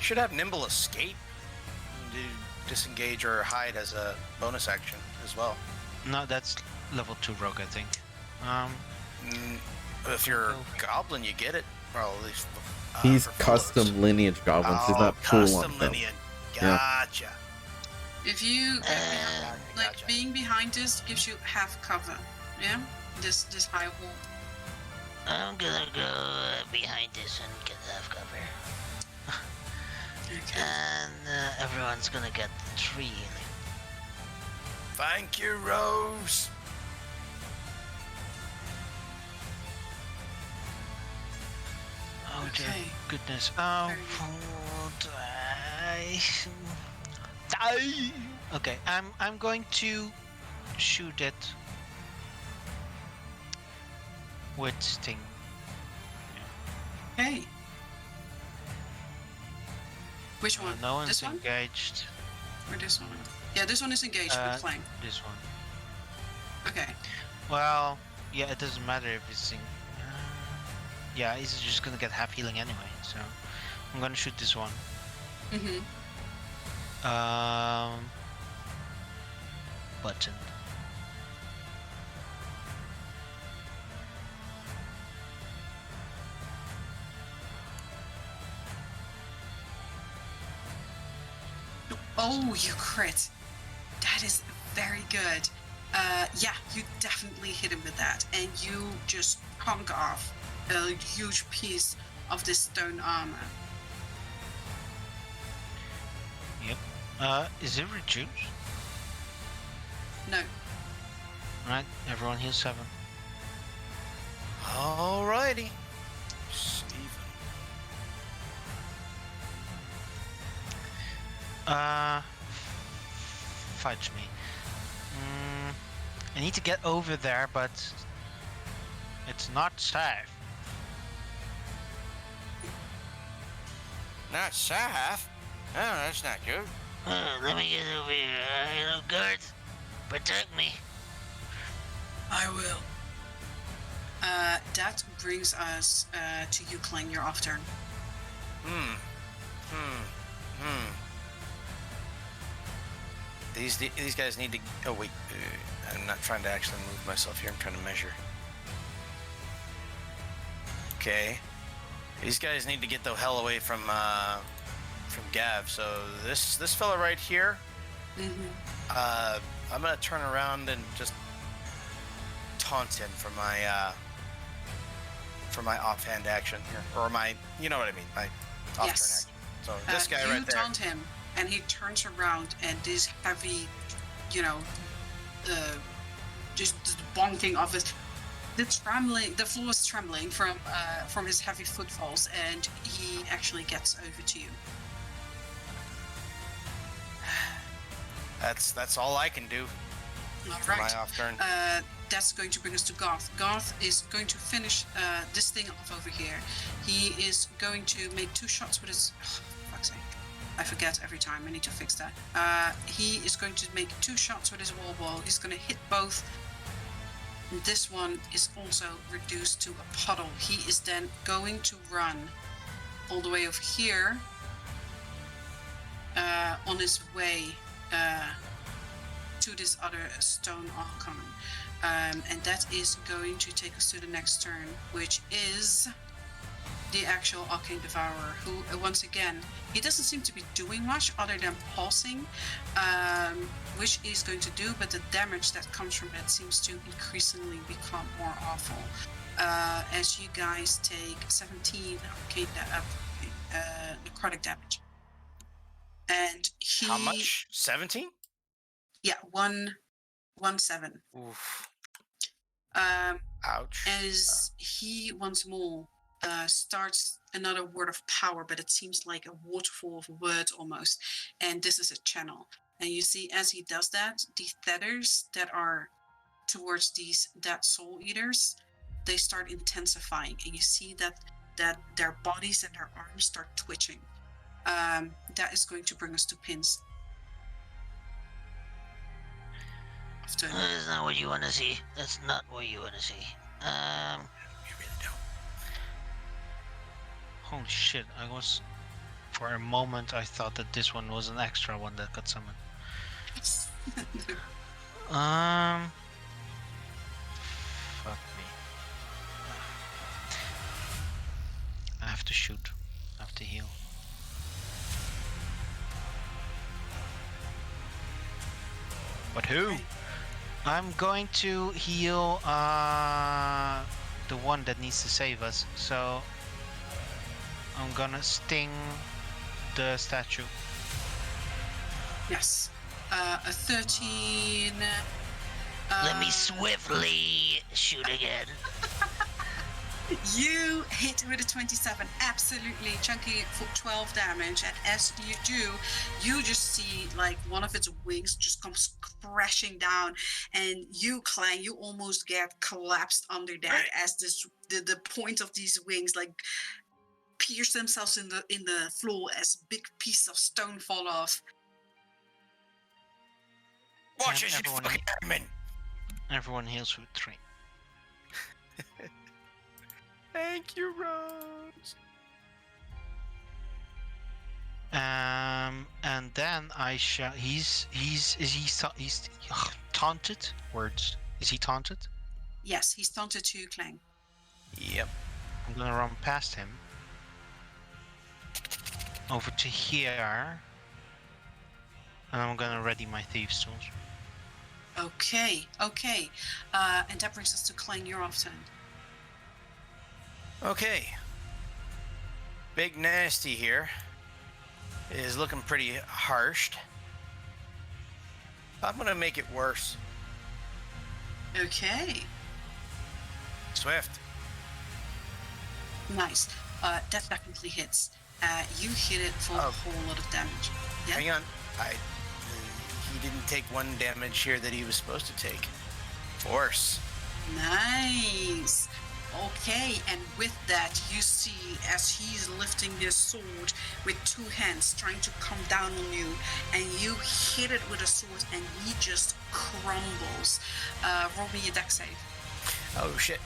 should have nimble escape. You can do disengage or hide as a bonus action as well. No, that's level 2 rogue, I think. If you're a goblin, you get it. Well, at least He's custom lineage goblins. He's not full custom on lineage. Gotcha. If you being behind this gives you half cover, yeah. This high wall. I'm gonna go behind this and get half cover. Okay. And everyone's gonna get 3 healing. Thank you, Rose. Oh dear Okay. goodness. Oh, die. Okay, I'm going to shoot it with sting. Okay. Which one? No one's This one? engaged. Or this one? Yeah, this one is engaged with flank. This one. Okay. Well, yeah, it doesn't matter if it's yeah, he's just gonna get half healing anyway, so I'm gonna shoot this one. Button. Oh, you crit. That is very good. Yeah, you definitely hit him with that, and you just chunk off a huge piece of this stone armor. Yep. Is it reduced? No. Alright, everyone heals 7. Alrighty. Steven. Fudge me. I need to get over there, but it's not safe. Not safe? Oh, that's not good. Let me get over here. Guards, protect me. I will. That brings us to you, Kling. You're off turn. These guys need to. Oh wait, I'm not trying to actually move myself here. I'm trying to measure. Okay, these guys need to get the hell away from Gav. So this fella right here. I'm gonna turn around and just taunt him for my offhand action here, or my, you know what I mean, my off turn action. So this guy right there. You taunt him, and he turns around, and this heavy, just bonking of it. The floor is trembling from his heavy footfalls, and he actually gets over to you. That's all I can do. All for right. my off turn. That's going to bring us to Garth. Garth is going to finish this thing off over here. He is going to make 2 shots with his... Oh, for fuck's sake. I forget every time. I need to fix that. He is going to make 2 shots with his wall ball. He's going to hit both. This one is also reduced to a puddle. He is then going to run all the way over here on his way to this other stone archon. And that is going to take us to the next turn, which is the actual Arcane Devourer, who, once again, he doesn't seem to be doing much other than pulsing, which he's going to do, but the damage that comes from it seems to increasingly become more awful. As you guys take 17 necrotic damage. And he... How much? 17? Yeah, 1-7. Oof. Ouch. Ouch. As he once more starts another word of power, but it seems like a waterfall of words almost. And this is a channel. And you see, as he does that, the feathers that are towards these dead soul eaters, they start intensifying. And you see that their bodies and their arms start twitching. That is going to bring us to Pins. That's not what you want to see. That's not what you want to see. You really don't. Holy shit, for a moment I thought that this one was an extra one that got summoned. Fuck me. I have to shoot. I have to heal. But who? Okay. I'm going to heal the one that needs to save us. So I'm gonna sting the statue. Yes. A 13. Let me swiftly shoot again. You hit with a 27, absolutely chunky for 12 damage, and as you do, you just see like one of its wings just comes crashing down, and you, Clang, you almost get collapsed under that as the point of these wings like pierce themselves in the floor as big pieces of stone fall off. Watch as you fucking admin. Everyone heals with 3. Thank you, Rose. And then I shall. He's taunted. Words. Is he taunted? Yes, he's taunted to Clang. Yep. I'm gonna run past him. Over to here. And I'm gonna ready my Thieves' Tools. Okay. And that brings us to Clang. You're off turn. Okay. Big Nasty here is looking pretty harshed. I'm gonna make it worse. Okay. Swift. Nice. That definitely hits. You hit it for a whole lot of damage. Yeah? Hang on. He didn't take 1 damage here that he was supposed to take. Force. Nice. Okay, and with that, you see as he's lifting his sword with 2 hands, trying to come down on you, and you hit it with a sword, and he just crumbles. Roll me a dex save. Oh shit.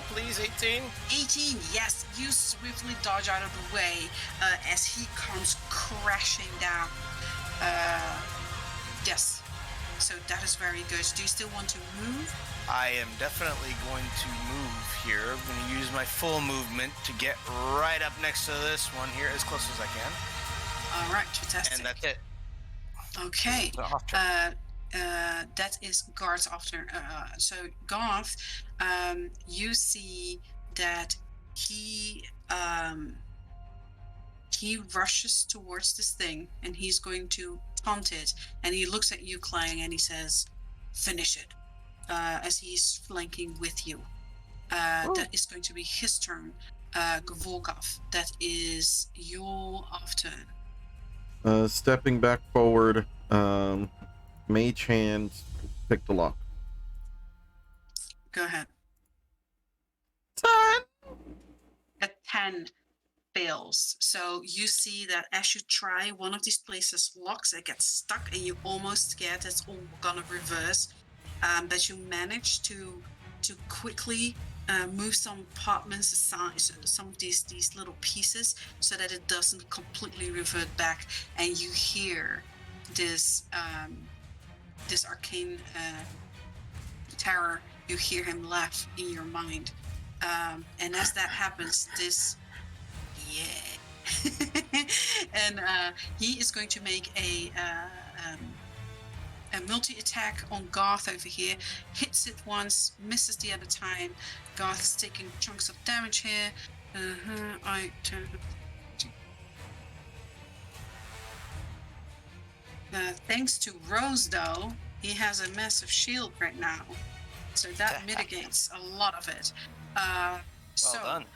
Please, 18. 18, yes. You swiftly dodge out of the way as he comes crashing down. Yes. So that is very good. Do you still want to move? I am definitely going to move here. I'm going to use my full movement to get right up next to this one here, as close as I can. All right, fantastic. And that's it. Okay. That is Garth's after. So Garth, you see that he rushes towards this thing, and he's going to taunt it. And he looks at you, Clang, and he says, "Finish it." As he's flanking with you. That is going to be his turn. Gvolgov, that is your off turn. Stepping back forward, Mage Hand, pick the lock. Go ahead. 10! A 10 fails. So you see that as you try, one of these places locks, it gets stuck, and you almost scared it's all gonna reverse. But you manage to quickly move some compartments aside, some of these little pieces, so that it doesn't completely revert back, and you hear this this arcane terror. You hear him laugh in your mind, and as that happens, this and he is going to make a multi-attack on Garth over here. Hits it once, misses the other time. Garth is taking chunks of damage here. Thanks to Rose, though, he has a massive shield right now, so that mitigates a lot of it. Well done.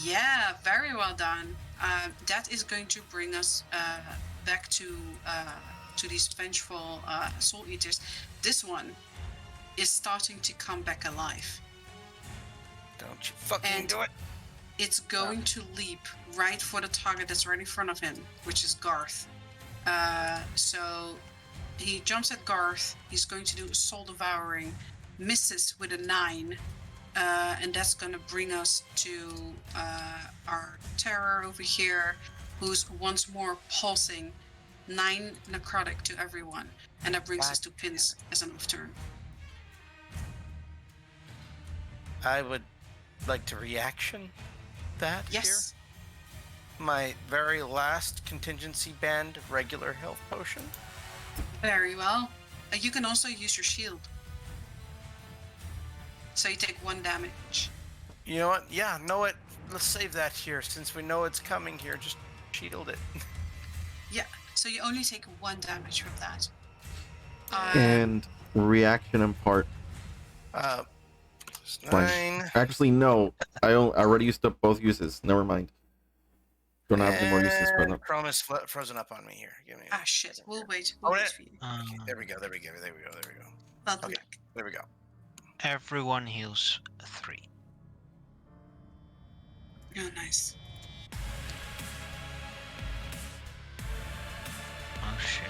Yeah, very well done. That is going to bring us back to these vengeful soul eaters. This one is starting to come back alive. Don't you fucking do it. It's going to leap right for the target that's right in front of him, which is Garth. So he jumps at Garth. He's going to do Soul Devouring, misses with a 9, and that's going to bring us to our terror over here, who's once more pulsing. 9 necrotic to everyone, and that brings us to Pins as an off turn. I would like to reaction that Yes. here. My very last contingency band regular health potion. Very well. You can also use your shield. So you take 1 damage. You know what? Yeah, know what? Let's save that here since we know it's coming here. Just shield it. Yeah. So you only take 1 damage from that. And reaction impart. 9. Actually, no. I already used up both uses. Never mind. Don't have any more uses. But no. Chrome is frozen up on me here. Give me. Shit. We'll wait. We'll wait for you. Okay, there we go. Welcome Okay, back. there we go. Everyone heals 3. Oh, nice. Oh shit.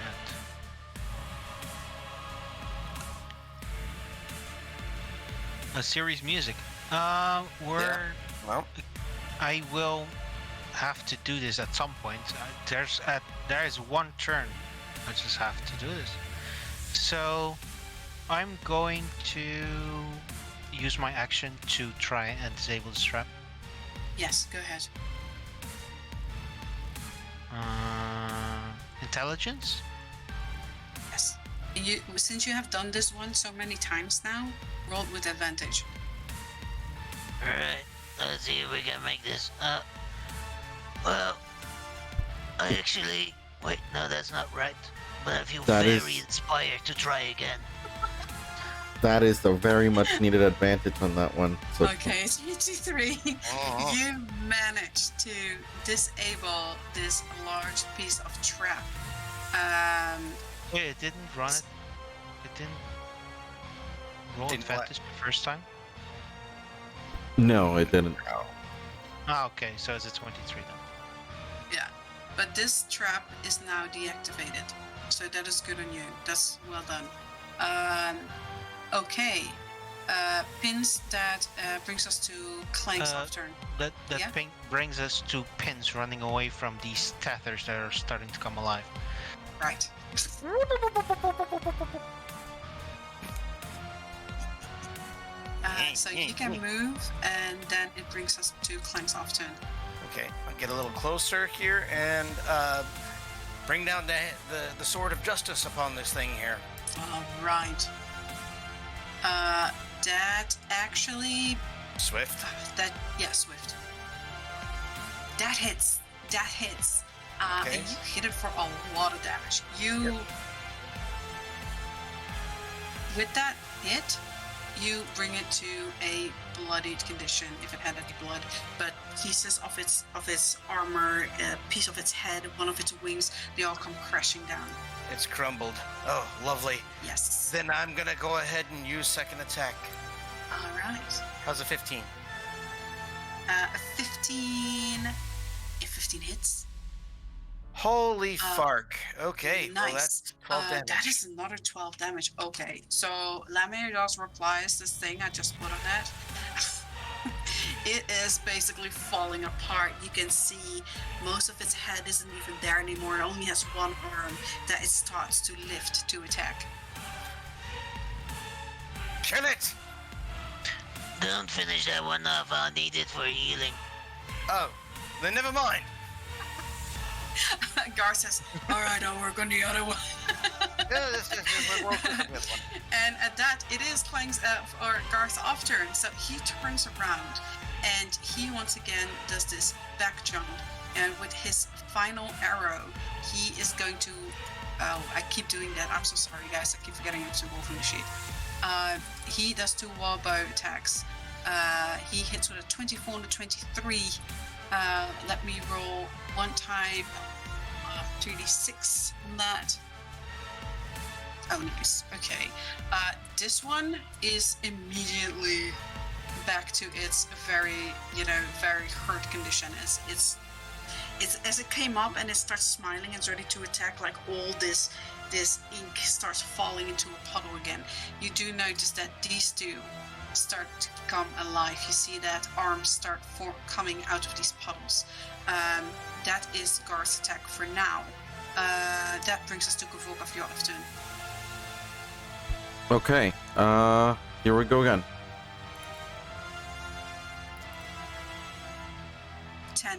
Series music. Well, I will have to do this at some point. There is 1 turn. I just have to do this. So I'm going to use my action to try and disable the trap. Yes, go ahead. Intelligence? Yes. Since you have done this one so many times now, roll with advantage. Alright, let's see if we can make this. Well, I actually... Wait, no, that's not right. But I feel That very is- inspired to try again. That is a very much needed advantage on that one. So Okay, 3 Oh. You managed to disable this large piece of trap. Wait, it didn't run it. It didn't roll Didn't what? advantage the first time. no, it didn't. Ah, okay, so it's a 23 then. Yeah, but this trap is now deactivated, so that is good on you. That's well done. Okay, pins. That brings us to Clank's off turn. That Yeah? ping brings us to Pins running away from these tethers that are starting to come alive. Right. So you can move, and then it brings us to Clank's off turn. Okay, I'll get a little closer here and bring down the sword of justice upon this thing here. All right. That actually Swift. Swift. That hits. Okay. And you hit it for a lot of damage. With that hit, you bring it to a bloodied condition if it had any blood. But pieces of its armor, a piece of its head, one of its wings, they all come crashing down. It's crumbled. Oh, lovely. Yes. Then I'm gonna go ahead and use second attack. All right. How's a 15? A 15. If 15 hits. Holy fark. Okay, Nice. well that's 12 damage. That is another 12 damage. Okay, so Lamir does replies this thing I just put on it. It is basically falling apart. You can see most of its head isn't even there anymore. It only has one arm that it starts to lift to attack. Kill it! Don't finish that one off. I'll need it for healing. Oh, then never mind. Gar says, all right, I'll work on the other one. We'll work on this one. And at that, it is Clang's or Garth's off turn. So he turns around and he once again does this back jump. And with his final arrow, he is going to. Oh, I keep doing that. I'm so sorry, guys. I keep forgetting to roll from the sheet. He does 2 wall bow attacks. He hits with a 24 and a 23. Let me roll one time 3d6 on that. Oh, nice. Okay. This one is immediately back to its very hurt condition. It's as it came up and it starts smiling and it's ready to attack, like all this ink starts falling into a puddle again. You do notice that these two start to come alive. You see that arms start coming out of these puddles. That is Garth's attack for now. That brings us to Kavok of your turn. Okay. Here we go again. 10.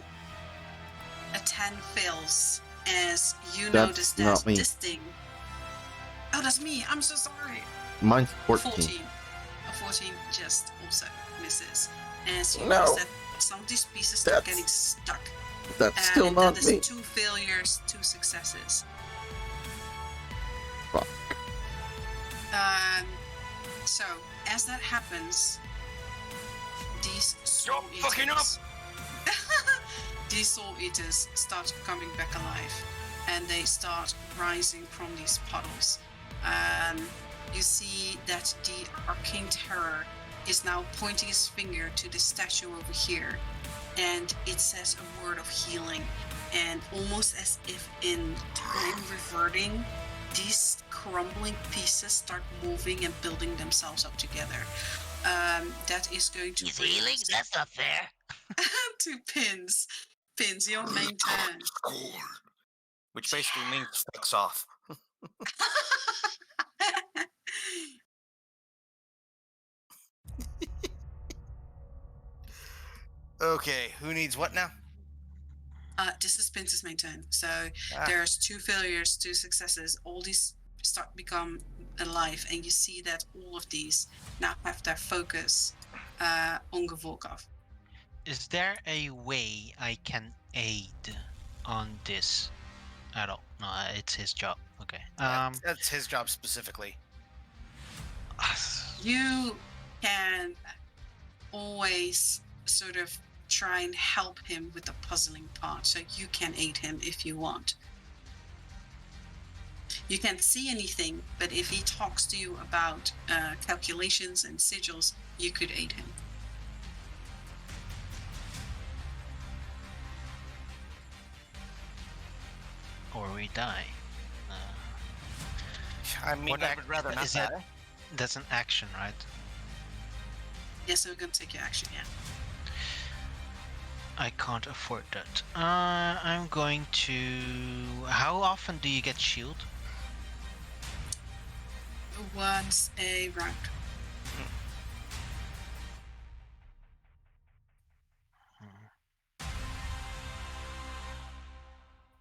A 10 fails as you That's notice that not me. this thing. Oh, that's me. I'm so sorry. Mine's 14. 14. A 14 just also misses. As you No. notice that some of these pieces start That's- getting stuck. That's still and not that me. is 2 failures, 2 successes. Fuck. So as that happens, these soul Stop fucking up! eaters, these soul eaters start coming back alive, and they start rising from these puddles. You see that the arcane terror is now pointing his finger to the statue over here, and it says a word of healing, and almost as if in time reverting, these crumbling pieces start moving and building themselves up together. That is going to He's bring healing? us That's not fair. to Pins. Pins, your main turn. Which basically means fucks off. Okay, who needs what now? This is Pins' main turn. So Ah. there's 2 failures, 2 successes. All these start become alive, and you see that all of these now have their focus on Gavorkov. Is there a way I can aid on this at all? No, it's his job. Okay. That's his job specifically. You can always sort of try and help him with the puzzling part, so you can aid him if you want. You can't see anything, but if he talks to you about calculations and sigils, you could aid him. Or we die. I mean, I would rather not die. That's an action, right? Yes, so we're gonna take your action, yeah. I can't afford that. I'm going to... How often do you get shield? Once a round.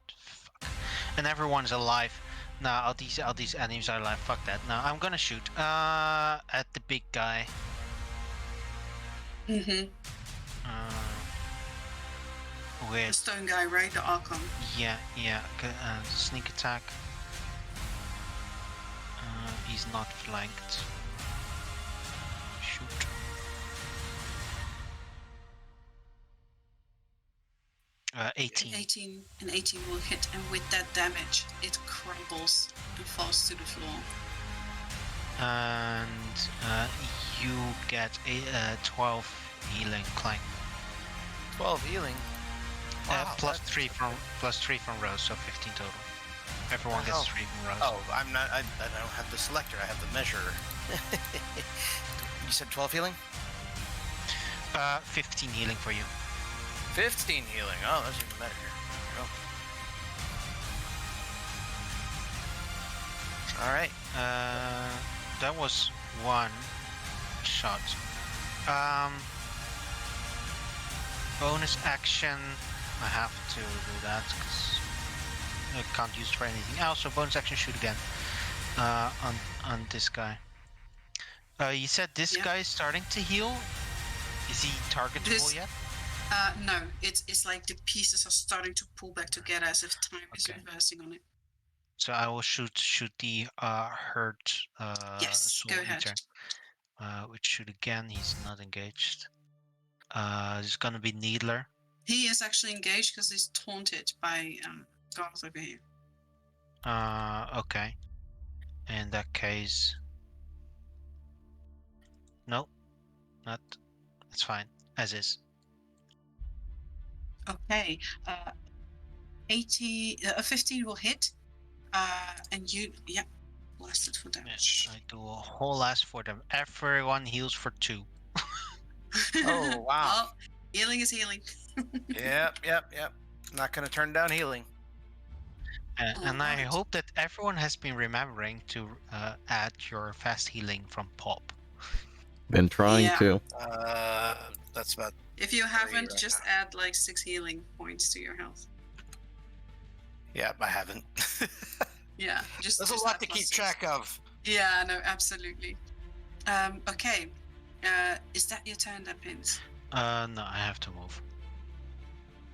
Fuck. And everyone's alive. Nah, all these enemies are alive. Fuck that. No, I'm gonna shoot at the big guy. Mm-hmm. The With stone guy, right? The Archon. yeah. Sneak attack. He's not flanked. Shoot. Uh, 18. 18 will hit, and with that damage, it crumbles and falls to the floor. And you get a 12 healing clank. 12 healing. Wow, Plus 3 from Rose, so 15 total. Everyone gets 3 from Rose. Oh, I'm not. I don't have the selector. I have the measurer. You said 12 healing. 15 healing for you. 15 healing. Oh, that's even better. There we go. All right. That was one shot. Bonus action. I have to do that because I can't use it for anything else. So bonus action, shoot again. On this guy. You said this guy is starting to heal. Is he targetable yet? No, it's like the pieces are starting to pull back together as if time is reversing on it. So I will shoot the hurt yes, soul go ahead. Eater. Which shoot again. He's not engaged. It's gonna be Needler. He is actually engaged because he's taunted by guards over here. Okay. In that case, no, not. It's fine as is. Okay. 15 will hit. And you, blasted for damage. I do a whole ass for them. Everyone heals for 2. Oh, wow. Well, healing is healing. Yep. Not gonna turn down healing. And I hope that everyone has been remembering to add your fast healing from Pop. Been trying to. That's about. If you haven't, just add like 6 healing points to your health. Yep, I haven't. Yeah, just. There's just a lot to keep track of. Yeah, no, absolutely. Okay. Is that your turn, then, Pins? No, I have to move.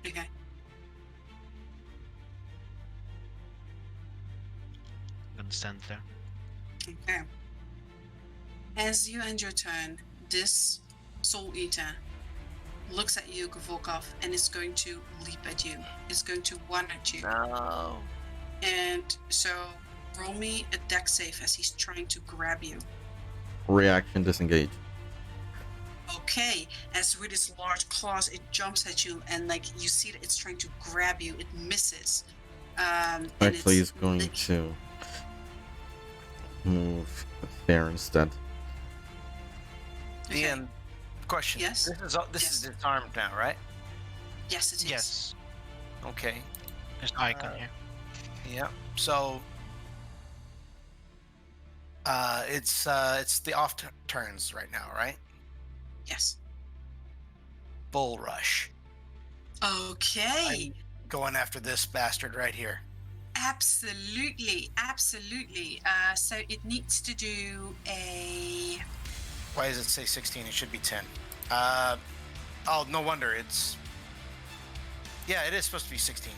Okay. I'm gonna stand there. Okay. As you end your turn, this Soul Eater looks at you, Gavorkov, and is going to leap at you. It's going to one at you. No. And so roll me a dex save as he's trying to grab you. Reaction disengage. Okay, as with its large claws, it jumps at you, and like you see that it's trying to grab you. It misses. Actually, he's going to move there instead. Okay. Ian, question. Yes. This is disarmed now, right? Yes, it is. Yes. Okay. There's an icon here. Yeah. So it's the off turns right now, right? Yes. Bull rush. Okay. I'm going after this bastard right here. Absolutely. So it needs to do a... Why does it say 16? It should be 10. Oh, no wonder. It's... Yeah, it is supposed to be 16.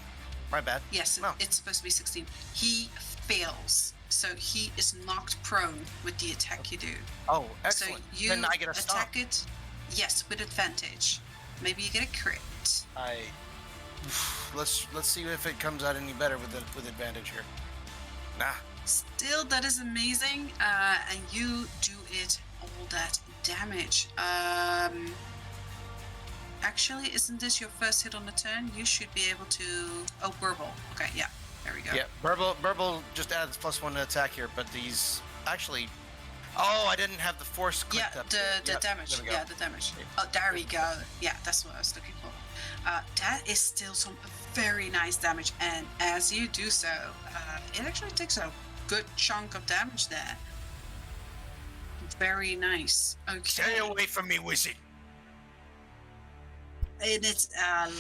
My bad. Yes, No. it's supposed to be 16. He fails. So he is knocked prone with the attack you do. Oh, excellent. So you then I get a stomp. attack it, yes, with advantage. Maybe you get a crit. Let's see if it comes out any better with advantage here. Nah. Still, that is amazing. And you do it all that damage. Actually, isn't this your first hit on the turn? You should be able to... Oh, Burble. Okay, yeah. There we go. Yeah, Burble just adds +1 to attack here, but these... Actually... Oh, I didn't have the force clicked up. The damage. Yeah, the damage. Oh, there we go. Yeah, that's what I was looking for. That is still some very nice damage, and as you do so, it actually takes a good chunk of damage there. Very nice. Okay. Stay away from me, wizard. And it's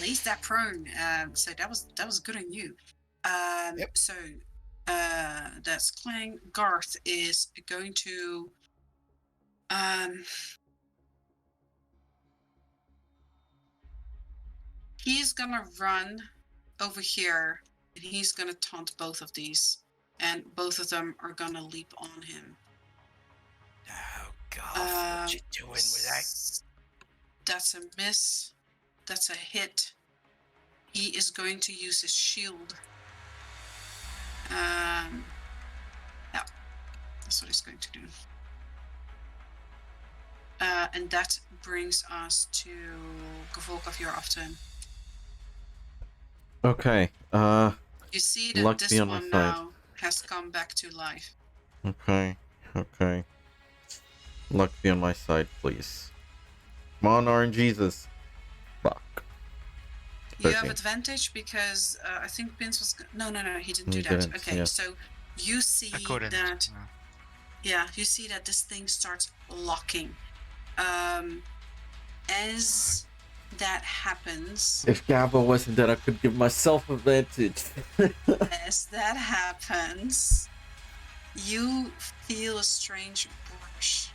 lays that prone. So that was good on you. Yep. So that's Clang. Garth is going to he's gonna run over here and he's gonna taunt both of these, and both of them are gonna leap on him. Oh God! What you doing with that? That's a miss. That's a hit. He is going to use his shield. Yeah, that's what he's going to do. And that brings us to Gavolkov, your off turn. Okay. You see that luck this be on my one side. now has come back to life. Okay. Luck be on my side, please. Come on, RNGesus. Fuck. You have 13. advantage because I think Pins was... No, he didn't do He that. didn't, Okay, yeah. so you see I couldn't. that... no. Yeah, you see that this thing starts locking. As that happens... If Gabo wasn't dead, I could give myself advantage. As that happens, you feel a strange brush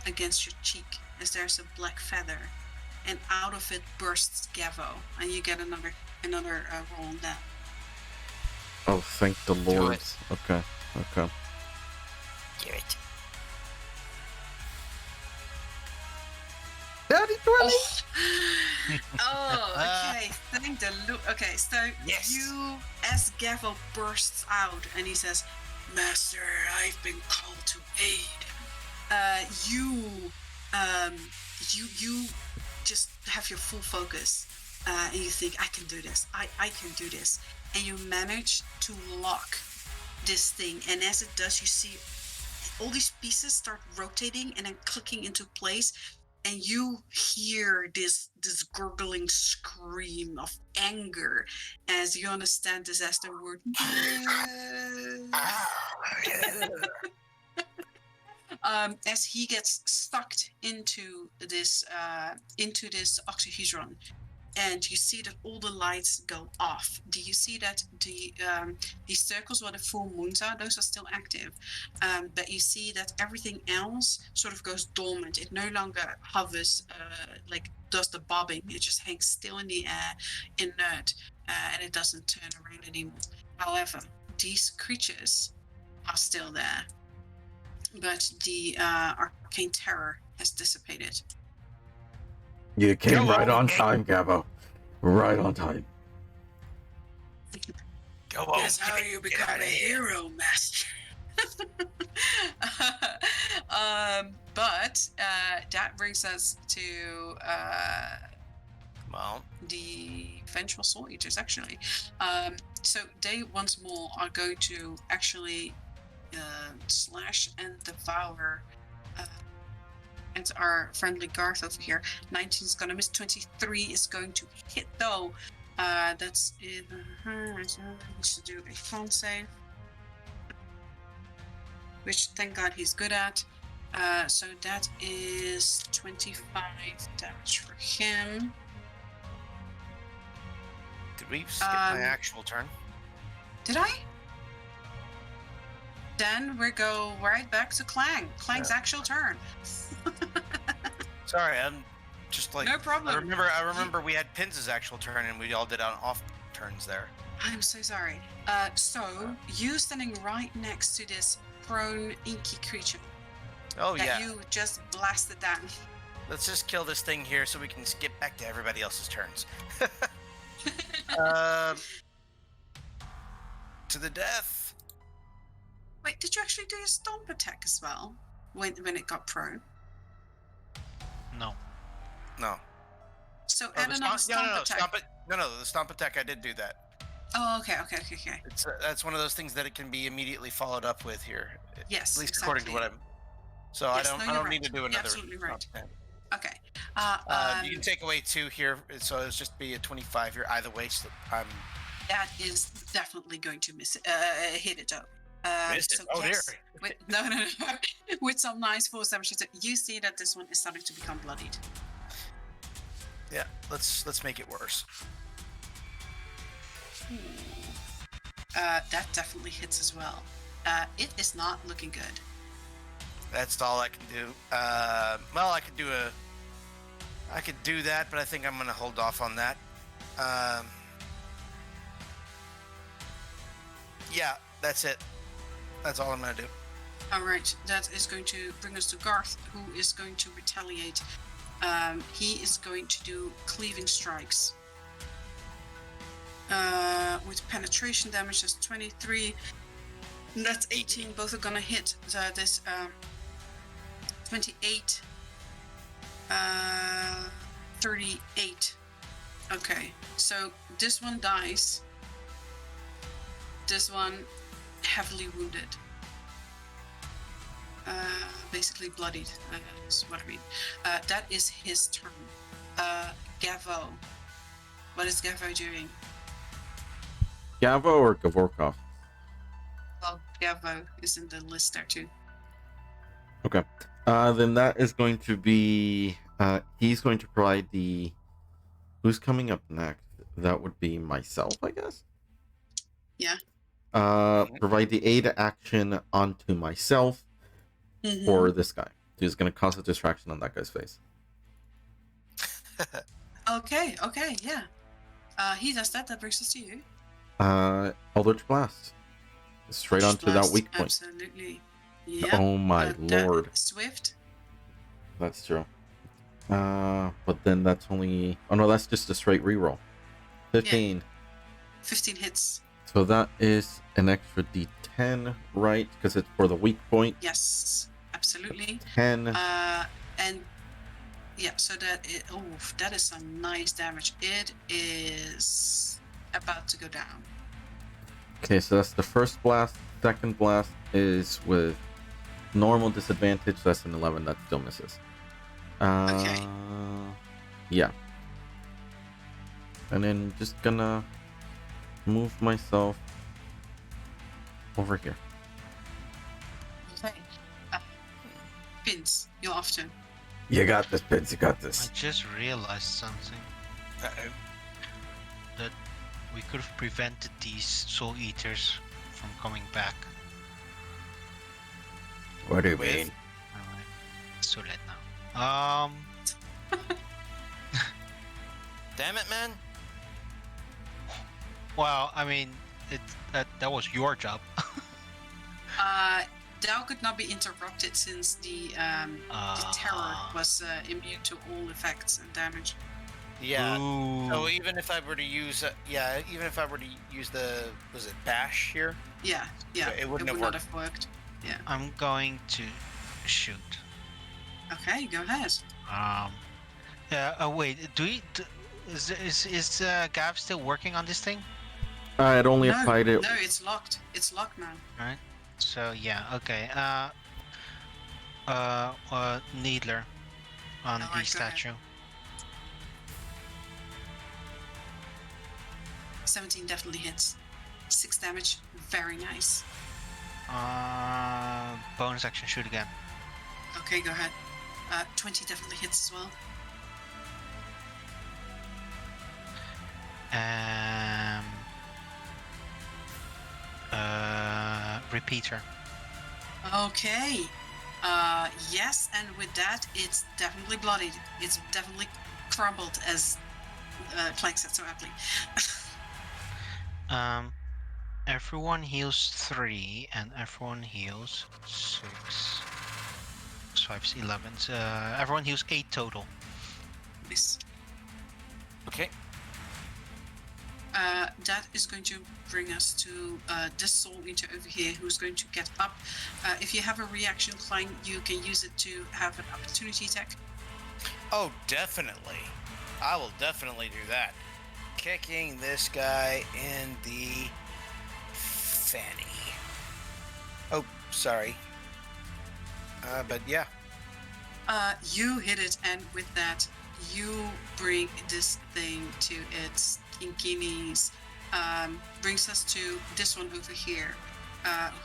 against your cheek as there's a black feather, and out of it bursts Gavo, and you get another roll on that. Oh, thank the Lord. it. Okay. Do it. Daddy 20! Oh, okay. Thank the Lord. Okay, so Yes. you, as Gavo bursts out and he says, "Master, I've been called to aid." You just have your full focus, and you think, "I can do this. I can do this," and you manage to lock this thing. And as it does, you see all these pieces start rotating and then clicking into place. And you hear this gurgling scream of anger as you understand this as the word as he gets sucked into this oxyhedron, and you see that all the lights go off. Do you see that these circles where the full moons are, those are still active, but you see that everything else sort of goes dormant. It no longer hovers, like does the bobbing. It just hangs still in the air, inert, and it doesn't turn around anymore. However, these creatures are still there, but the arcane terror has dissipated. You came Go right on, on gang. time, Gabo. Right on time. Go on. That's how you become a hero, master. But that brings us to Well, the vengeful soul eaters, actually. So they once more are going to actually slash and devour and our friendly Garth over here. 19 is going to miss. 23 is going to hit, though. That's in needs to do a con save, which thank God he's good at. So that is 25 damage for him. did we skip my actual turn? Did I? Then we go right back to Clang. Clang's actual turn. Sorry, I'm just like No problem. I remember we had Pins' actual turn, and we all did on off turns there. I'm so sorry. So you standing right next to this prone inky creature. Oh that yeah. You just blasted down. Let's just kill this thing here so we can skip back to everybody else's turns. To the death. Wait, did you actually do a stomp attack as well when it got prone? No. No. So add another stomp attack. The stomp attack, I did do that. Oh, okay. It's that's one of those things that it can be immediately followed up with here. Yes, at least exactly. according to what I'm. So Yes, I don't need to do You're another. absolutely right. Stomp Okay. you can take away 2 here, so it's just be a 25 here either way. So I'm. That is definitely going to hit it though. Missed it. So Oh yes, dear. no. With some nice force damage, you see that this one is starting to become bloodied. Yeah, let's make it worse. That definitely hits as well. It is not looking good. That's all I can do. Well, I could do that, but I think I'm gonna hold off on that. Yeah, that's it. That's all I'm gonna do. All right, that is going to bring us to Garth, who is going to retaliate. He is going to do cleaving strikes. With penetration damage, that's 23. That's 18. Both are gonna hit. This 28, 38. Okay, so this one dies. This one heavily wounded. Basically bloodied, is what I mean. That is his turn. Gavo. What is Gavo doing? Gavo or Gavorkov? Well, Gavo is in the list there too. Okay. Then that is going to be... he's going to provide the... Who's coming up next? That would be myself, I guess? Yeah. Provide the aid action onto myself for this guy. Who's going to cause a distraction on that guy's face. Okay, yeah. He does that. That brings us to you. Eldritch Blast. Straight onto that weak point. Absolutely. Yeah. Oh my lord. Swift. That's true. But then that's only... Oh no, that's just a straight reroll. 15. Yeah. 15 hits. So that is an extra d10, right? Because it's for the weak point. Yes, absolutely. 10. And yeah, so that is some nice damage. It is about to go down. Okay, so that's the first blast. Second blast is with normal disadvantage. So that's an 11. That still misses. Okay. Yeah. And then just gonna move myself over here. Okay. Vince, you're off to. You got this, Pins. You got I this. just realized something. Uh-oh. That we could have prevented these soul eaters from coming back. What do you With- mean? Alright, it's too late now. Damn it, man. Well, I mean, that was your job. Thou could not be interrupted since the terror was immune to all effects and damage. Yeah. Ooh. So even if I were to use, the, was it bash here? Yeah, It wouldn't would have not worked. have worked. Yeah. I'm going to shoot. Okay, go ahead. Yeah. Oh wait. Is Gav still working on this thing? It only No, applied it. no, it's locked. It's locked, man. Alright. So yeah. Okay. Needler on Alright, the go ahead. statue. 17 definitely hits. 6 damage. Very nice. Bonus action shoot again. Okay, go ahead. 20 definitely hits as well. repeater. Okay. Yes, and with that, it's definitely bloodied. It's definitely crumbled, as Clank said so aptly. Everyone heals 3, and everyone heals 6. 5, 11. Everyone heals 8 total. Nice. Okay. That is going to bring us to this soul eater over here, who's going to get up. If you have a reaction, Klein, you can use it to have an opportunity attack. Oh, definitely. I will definitely do that. Kicking this guy in the fanny. Oh, sorry. But yeah. You hit it, and with that, you bring this thing to its inky knees. Brings us to this one over here,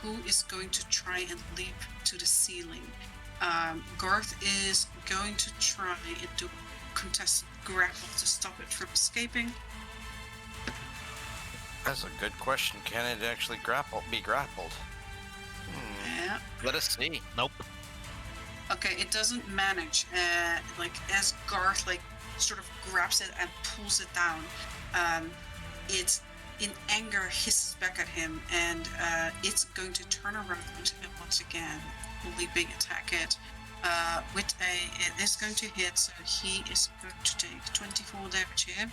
who is going to try and leap to the ceiling. Garth is going to try and do contested grapple to stop it from escaping. That's a good question. Can it actually be grappled? Yeah. Let us see. Nope. Okay, it doesn't manage. As Garth sort of grabs it and pulls it down, it in anger hisses back at him, and it's going to turn around and once again leaping attack it. It is going to hit, so he is going to take 24 damage here.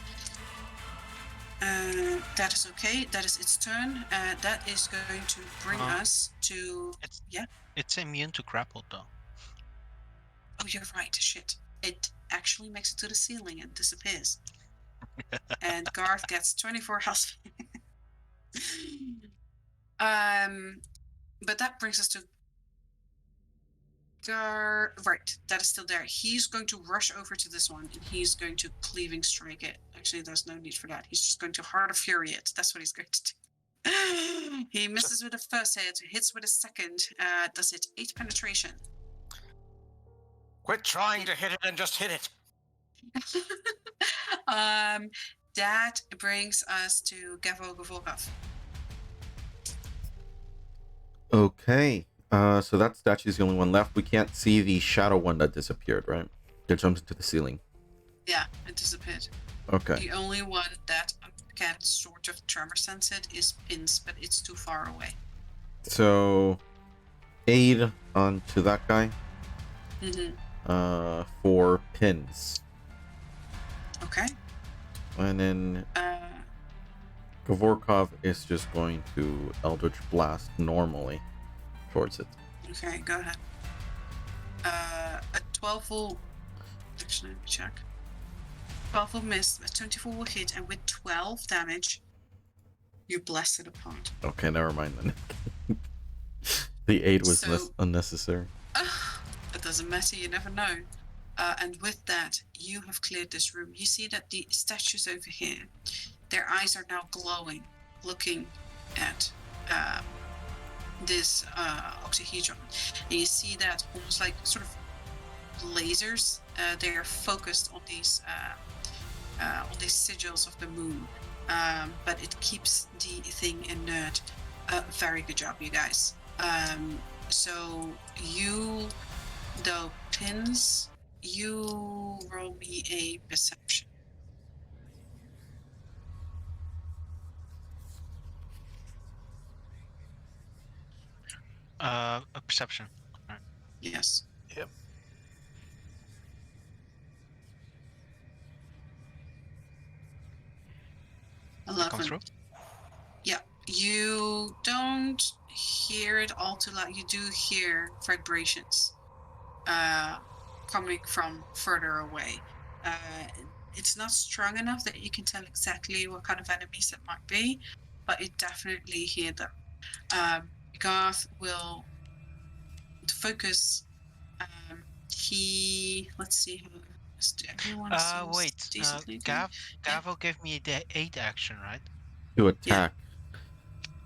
That is okay. That is its turn. That is going to bring us to... It's immune to grapple, though. Oh, you're right. Shit. It actually makes it to the ceiling and disappears. And Garth gets 24 health. But that brings us to right, that is still there. He's going to rush over to this one, and he's going to cleaving strike it. Actually, there's no need for that. He's just going to Heart of Fury it. That's what he's going to do. He misses with the first hit, hits with a second. Does it 8 penetration? Quit trying to hit it and just hit it. That brings us to Gavorgov. Okay. So that statue's the only one left. We can't see the shadow one that disappeared, right? That jumps into the ceiling. Yeah, it disappeared. Okay. The only one that can sort of tremor sense it is Pins, but it's too far away. So, aid onto that guy. Mm-hmm. For Pins. Okay. And then Gavorkov is just going to Eldritch Blast normally towards it. Okay, go ahead. A 12 will... Actually, let me check. 12 will miss, a 24 will hit, and with 12 damage, you blast it apart. Okay, never mind then. The aid was unnecessary. It doesn't matter, you never know. And with that, you have cleared this room. You see that the statues over here, their eyes are now glowing, looking at this octahedron. And you see that almost like sort of lasers, they are focused on these sigils of the moon. But it keeps the thing inert. Very good job, you guys. So you, though, Pins, you roll me a perception. A perception. Right. Yes. Yep. That comes through. Yeah, you don't hear it all too loud. You do hear vibrations coming from further away. It's not strong enough that you can tell exactly what kind of enemies it might be, but you definitely hear them. Garth will focus. Let's see how everyone seems Wait. decently Gav gave me the 8 action, right? To attack. Yeah.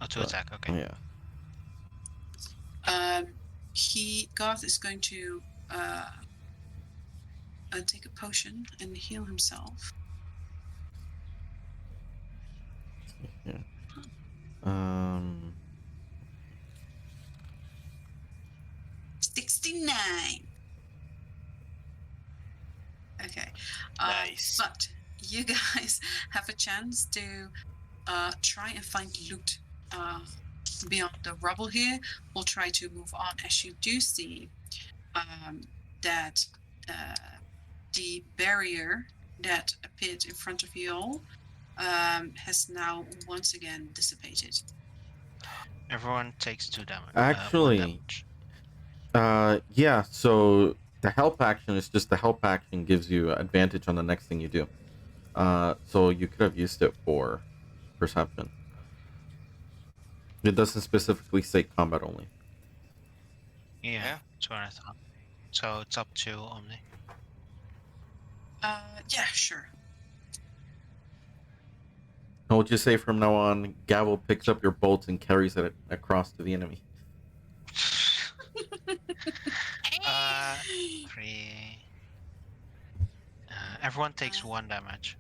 Oh, to attack. Okay. Yeah. Garth is going to take a potion and heal himself. Yeah. Nice. But you guys have a chance to try and find loot beyond the rubble here. We'll try to move on as you do see that the barrier that appeared in front of you all has now once again dissipated. Everyone takes 2 damage. Actually, 1 damage. yeah. So the help action is just the help action gives you advantage on the next thing you do. So you could have used it for perception. It doesn't specifically say combat only. Yeah, that's what I thought. So it's up to Omni. Yeah, sure. I will just say from now on, Gavel picks up your bolts and carries it across to the enemy. 3. Everyone takes 1 damage.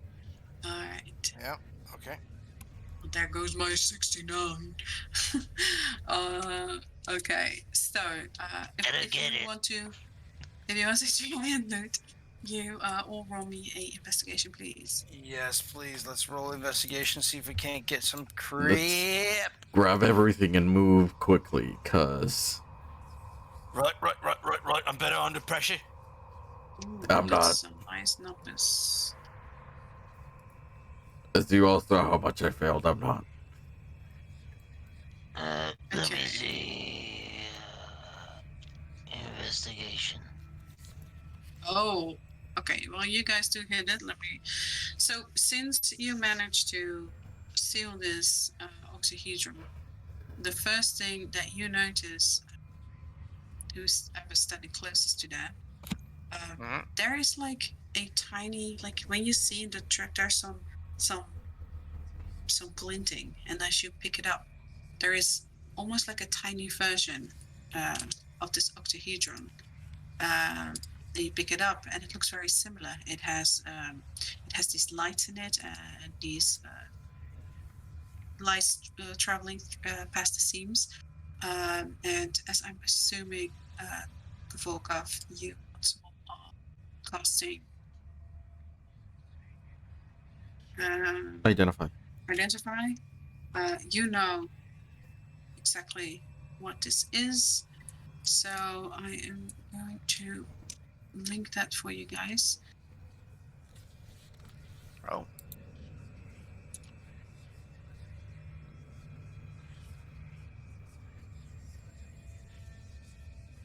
All right. Yep. Okay. There goes my 69. Okay. So, if you want to try and loot, you all roll me a investigation, please. Yes, please. Let's roll investigation. See if we can't get some creep. Grab everything and move quickly, cause. Right. I'm better under pressure. Ooh, I'm not. Some nice numbers. As you all saw how much I failed, I'm not. Let me see. Investigation. Oh, okay. Well, you guys do hit it. So, since you managed to seal this octahedron, the first thing that you notice, who's ever standing closest to that, there is like a tiny, like when you see in the track, there's some glinting, and as you pick it up, there is almost like a tiny version of this octahedron. You pick it up, and it looks very similar. It has these lights in it, and these lights traveling past the seams. And as I'm assuming, Volkov, you also are casting Identify. You know exactly what this is, so I am going to link that for you guys. Oh.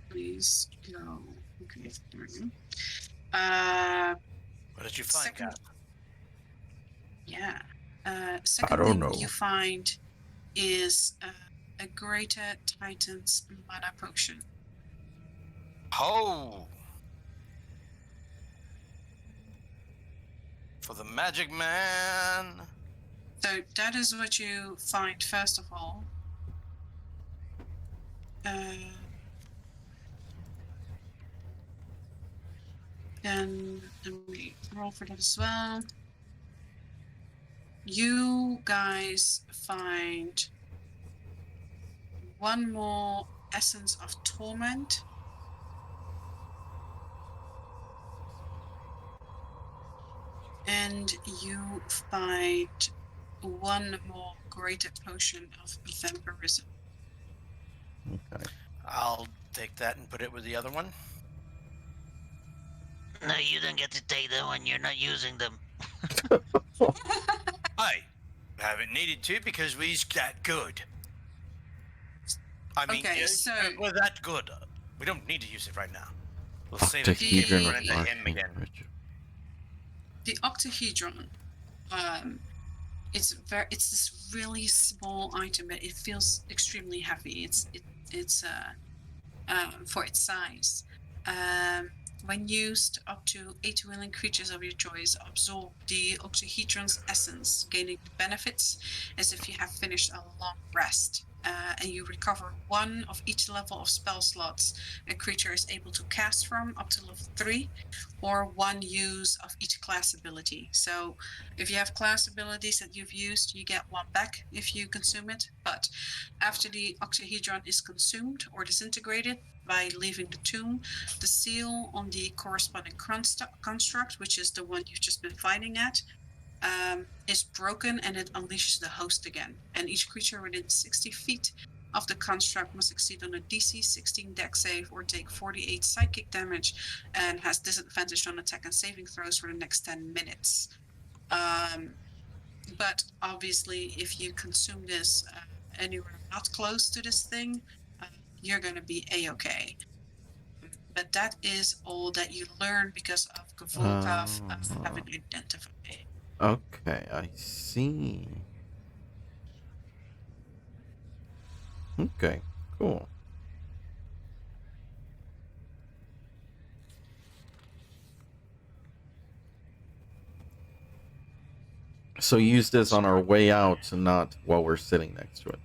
Please go. Okay, there we go. What did you find, Gav? Yeah. Second thing you find is a greater Titan's mana potion. Oh! For the magic man! So that is what you find first of all. Then let me roll for that as well. You guys find one more Essence of Torment. And you find one more Greater Potion of Vampirism. Okay. I'll take that and put it with the other one. No, you don't get to take that one. You're not using them. I haven't needed to because we're that good. I mean, okay, so we're that good. We don't need to use it right now. We'll save it Octahedron run into him again. The octahedron, it's this really small item, but it feels extremely heavy. It's for its size. When used, up to 8 willing creatures of your choice absorb the octahedron's essence, gaining benefits as if you have finished a long rest. And you recover 1 of each level of spell slots a creature is able to cast from up to level 3, or 1 use of each class ability. So if you have class abilities that you've used, you get 1 back if you consume it. But after the octahedron is consumed or disintegrated, by leaving the tomb, the seal on the corresponding construct, which is the one you've just been fighting at, is broken and it unleashes the host again. And each creature within 60 feet of the construct must succeed on a DC 16 dex save or take 48 psychic damage and has disadvantage on attack and saving throws for the next 10 minutes. But obviously, if you consume this anywhere not close to this thing, you're going to be A-okay. But that is all that you learn because of Kvolkov having identified. Okay, I see. Okay, cool. So use this on our way out and not while we're sitting next to it.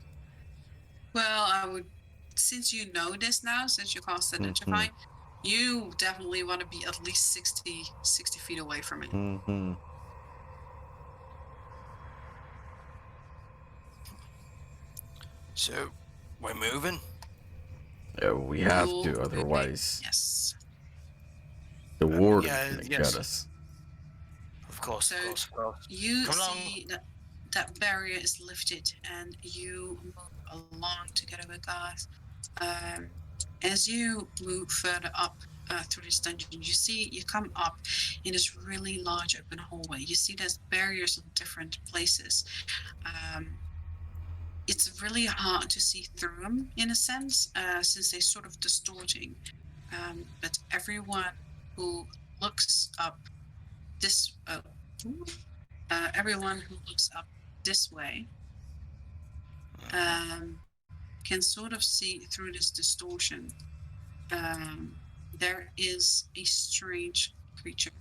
Well, I would, since you know this now, since you cast Identify, you definitely want to be at least 60 feet away from it. Mm-hmm. So, we're moving? Yeah, we have to, otherwise Yes. the warden's gonna yes. get us. Of course, So of course, of course. you Come see that barrier is lifted and you move along together with Garth. As you move further up through this dungeon, you come up in this really large open hallway. You see there's barriers in different places. It's really hard to see through them in a sense, since they're sort of distorting. But everyone who looks up this everyone who looks up this way can sort of see through this distortion. There is a strange creature.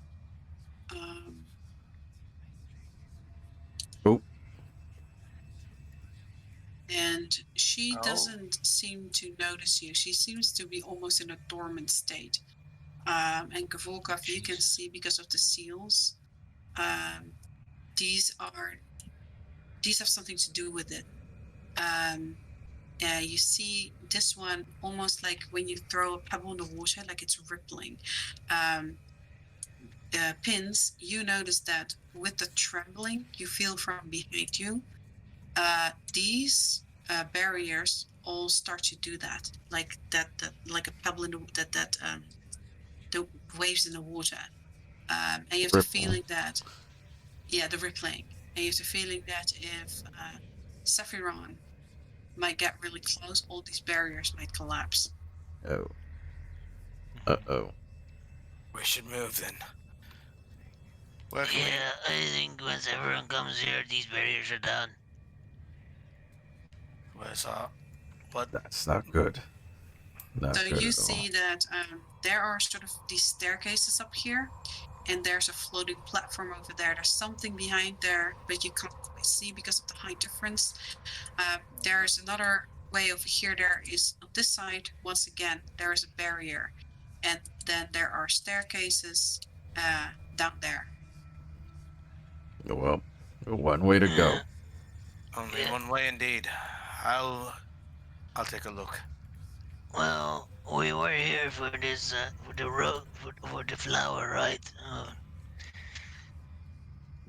And she doesn't seem to notice you. She seems to be almost in a dormant state. And Kvolkov, you can see because of the seals. These have something to do with it. You see this one almost like when you throw a pebble in the water, like it's rippling. Pins, you notice that with the trembling you feel from behind you, these barriers all start to do that, like that like a pebble in the waves in the water. And you have the feeling that, the rippling. And you have the feeling that if Sephiron might get really close, all these barriers might collapse. Oh. Uh-oh. We should move then. I think once everyone comes here, these barriers are done. Where's that? What? That's not good. So you see that there are sort of these staircases up here, and there's a floating platform over there. There's something behind there, but you can't quite see because of the height difference. There's another way over here. There is on this side, once again, there is a barrier. And then there are staircases down there. Well, one way to go. Only one way indeed. I'll take a look. Well, we were here for this, for the road, for the flower, right?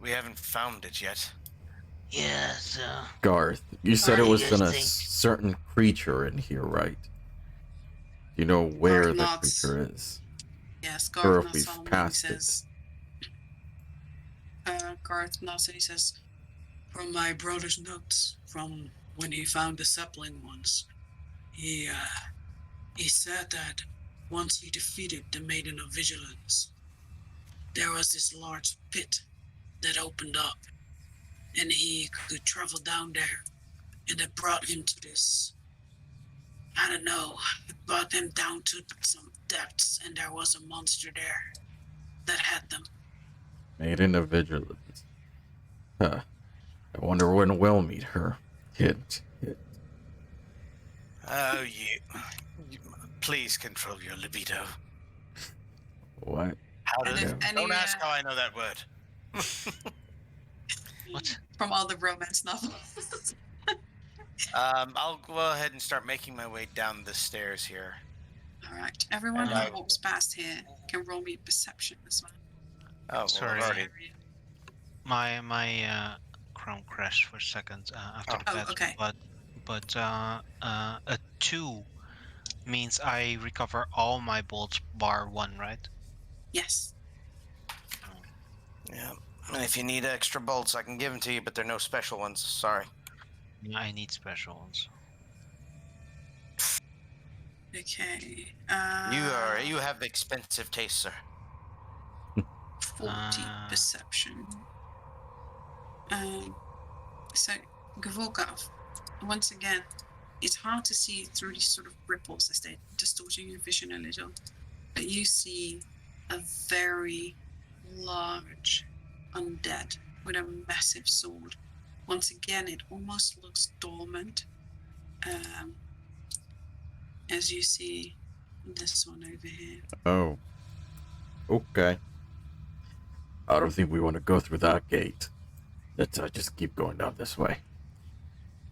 We haven't found it yet. Yeah, so... Garth, you said it was in a certain creature in here, right? You know where the creature is? Yes, Garth nods solemnly past says... Garth nods and he says, from my brother's notes, from when he found the sapling ones, he said that once he defeated the Maiden of Vigilance, there was this large pit that opened up, and he could travel down there, and it brought him to this, I don't know, it brought him down to some depths, and there was a monster there that had them. Maiden of Vigilance. Huh. I wonder when we'll meet her. Hint. Oh, you please control your libido. What? Don't ask how I know that word. What? From all the romance novels. I'll go ahead and start making my way down the stairs here. All right. Everyone And who walks past here can roll me perception as well. Oh, well, Sorry. already. My Chrome crashed for a second after the battle, okay. but a 2 means I recover all my bolts bar 1, right? Yes. Yeah. And if you need extra bolts, I can give them to you, but they're no special ones. Sorry. Yeah, I need special ones. Okay. You have expensive taste, sir. 40 perception. So, Gavorkov, once again, it's hard to see through these sort of ripples as they're distorting your vision a little, but you see a very large undead with a massive sword. Once again, it almost looks dormant, as you see this one over here. Oh. Okay. I don't think we want to go through that gate. Let's just keep going down this way.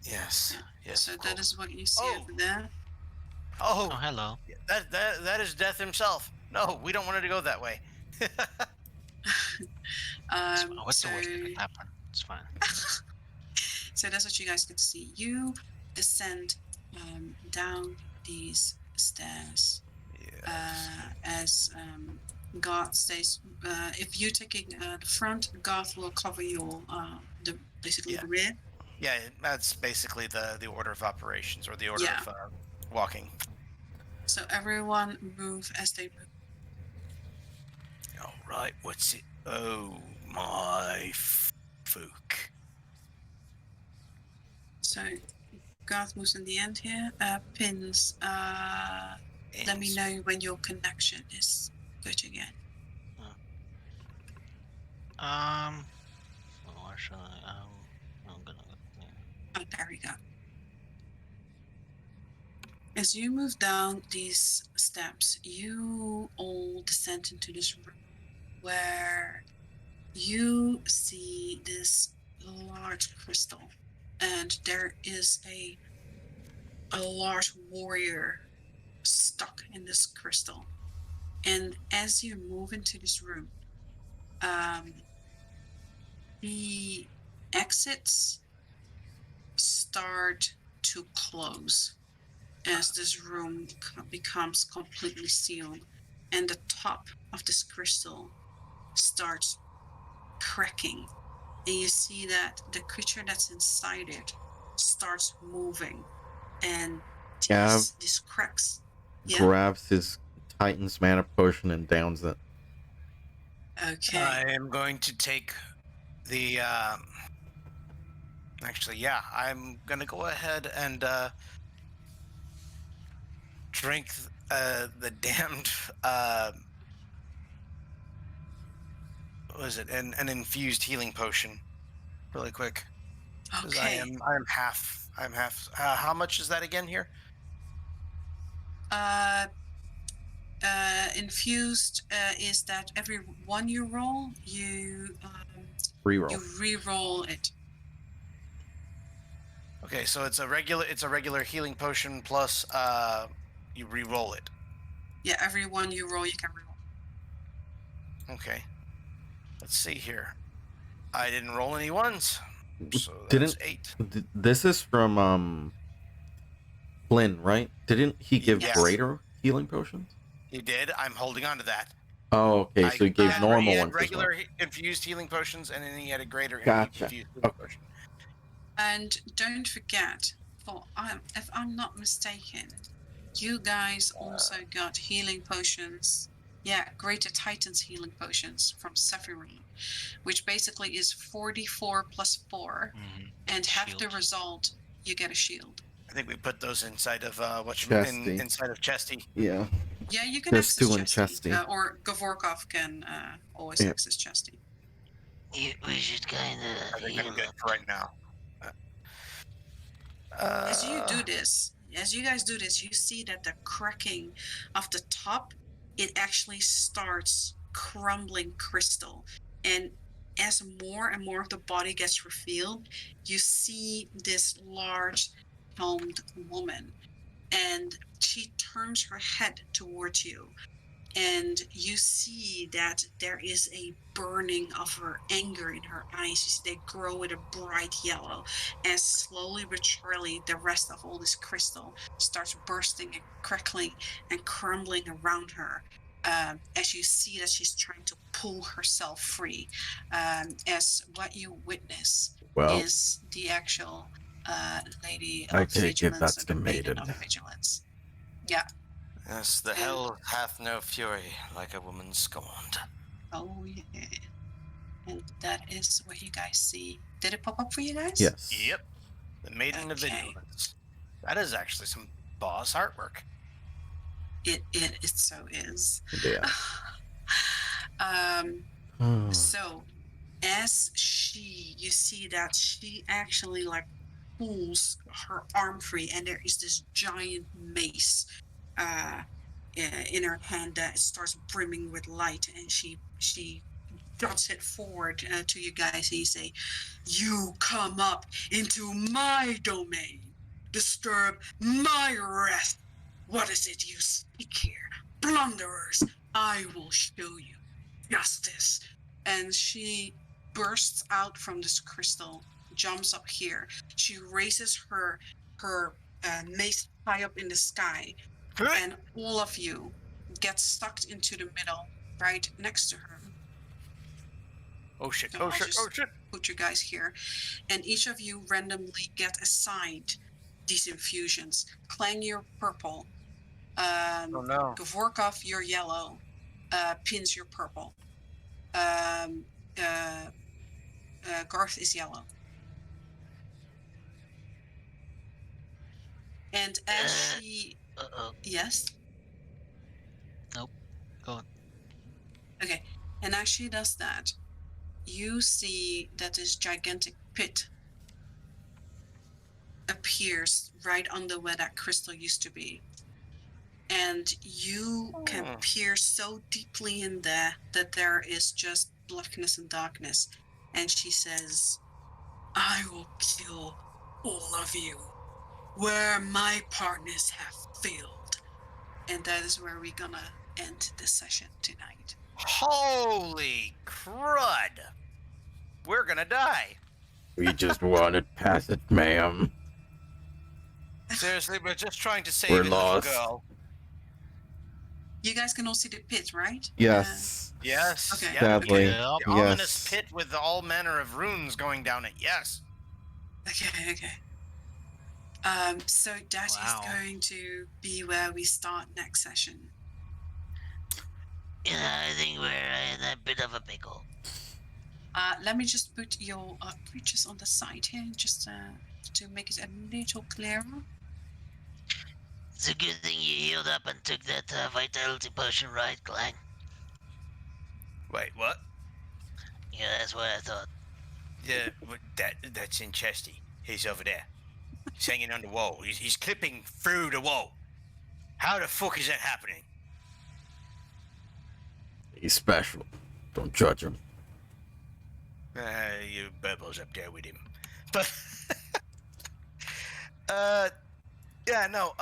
Yes. Yes. So that is what you see over there. Oh, hello. That is Death himself. No, we don't want to go that way. What's the worst that could happen? It's fine. So that's what you guys get to see. You descend down these stairs as Garth stays. If you're taking the front, Garth will cover your the rear. Yeah, that's basically the order of operations or the order of walking. So everyone move as they move. All right, what's it? Oh my folk. So Garth moves in the end here. Pins. Let me know when your connection is good again. Or shall I? I'm gonna. Oh, there we go. As you move down these steps, you all descend into this room where you see this large crystal, and there is a large warrior stuck in this crystal. And as you move into this room, the exits start to close as this room becomes completely sealed, and the top of this crystal starts cracking, and you see that the creature that's inside it starts moving, and these cracks. Grabs his Titan's mana potion and downs it. Okay. I am going to take the. Actually, yeah, I'm gonna go ahead and drink the damned. What is it? An infused healing potion, really quick. Okay. I'm half. How much is that again here? Infused is that every one you roll, you Reroll. You re-roll it. Okay, so it's a regular healing potion plus you re-roll it. Yeah, every one you roll, you can re-roll. Okay. Let's see here. I didn't roll any ones, so that's 8. This is from Flynn, right? Didn't he give greater healing potions? He did. I'm holding on to that. Oh, okay. So he gave normal ones. Regular infused healing potions, and then he had a greater infused healing potion. And don't forget, if I'm not mistaken, you guys also got healing potions. Yeah, Greater Titan's healing potions from Sephiroth, which basically is 44 plus 4, and half the result, you get a shield. I think we put those inside of inside of Chesty. Yeah. Yeah, you can access Chesty. Or Gavorkov can always access Chesty. We should kind of. I think I'm good for right now. As you guys do this, you see that the cracking of the top, it actually starts crumbling crystal. And as more and more of the body gets revealed, you see this large helmed woman. And she turns her head towards you, and you see that there is a burning of her anger in her eyes. They grow with a bright yellow, and slowly but surely the rest of all this crystal starts bursting and crackling and crumbling around her, as you see that she's trying to pull herself free, as what you witness is the actual Lady I of take it Vigilance, that's or the the Maiden maiden. of Vigilance. Yeah. Yes, the hell hath no fury like a woman scorned. Oh, yeah. And that is what you guys see. Did it pop up for you guys? Yes. Yep. The Maiden of Okay. Vigilance. That is actually some boss artwork. It so is. Yeah. So as you see that she actually like pulls her arm free, and there is this giant mace in her hand that starts brimming with light, and she darts it forward to you guys, and you say, "You come up into my domain, disturb my rest. What is it you seek here? Plunderers, I will show you justice." And she bursts out from this crystal, jumps up here. She raises her mace high up in the sky, and all of you get sucked into the middle, right next to her. Oh shit, So oh I'll shit, just oh shit. put you guys here, and each of you randomly get assigned these infusions. Clang, you're purple. Oh no. Gavorkov, you're yellow. Pins, you're purple. Garth is yellow. And as she... Yes? Nope. Go on. Okay. And as she does that, you see that this gigantic pit appears right under where that crystal used to be. And you can peer so deeply in there that there is just blackness and darkness. And she says, "I will kill all of you where my partners have failed." And that is where we're gonna end this session tonight. Holy crud! We're gonna die. We just wanted passage, ma'am. Seriously, we're just trying to save We're a little lost. girl. You guys can all see the pit, right? Yes. Yes. Okay. Yeah, Sadly. the Yes. ominous pit with all manner of runes going down it. Yes. Okay. So that is going to be where we start next session. Yeah, I think we're in a bit of a pickle. Let me just put your creatures on the side here, just to make it a little clearer. It's a good thing you healed up and took that vitality potion, right, Clang? Wait, what? Yeah, that's what I thought. Yeah, that's in Chesty. He's over there. He's hanging on the wall. He's clipping through the wall. How the fuck is that happening? He's special. Don't judge him. You Burbo's up there with him. But yeah, no,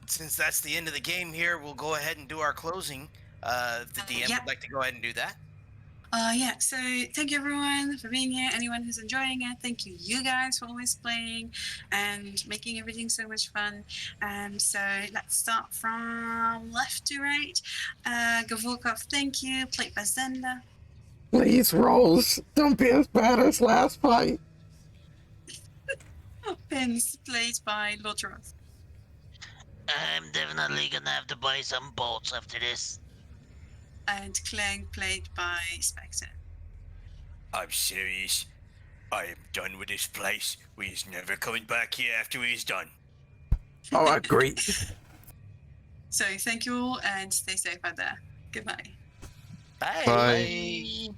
since that's the end of the game here, we'll go ahead and do our closing. If the DM would like to go ahead and do that. Yeah, so thank you everyone for being here. Anyone who's enjoying it, thank you guys for always playing and making everything so much fun. So let's start from left to right. Gavorkov, thank you. Played by Zenda. Please, Rose, don't be as bad as last fight. Pins, played by Lotros. I'm definitely gonna have to buy some bolts after this. And Clang, played by Spectre. I'm serious. I am done with this place. We's never coming back here after we's done. Oh, I agree. So thank you all and stay safe out there. Goodbye. Bye. Bye.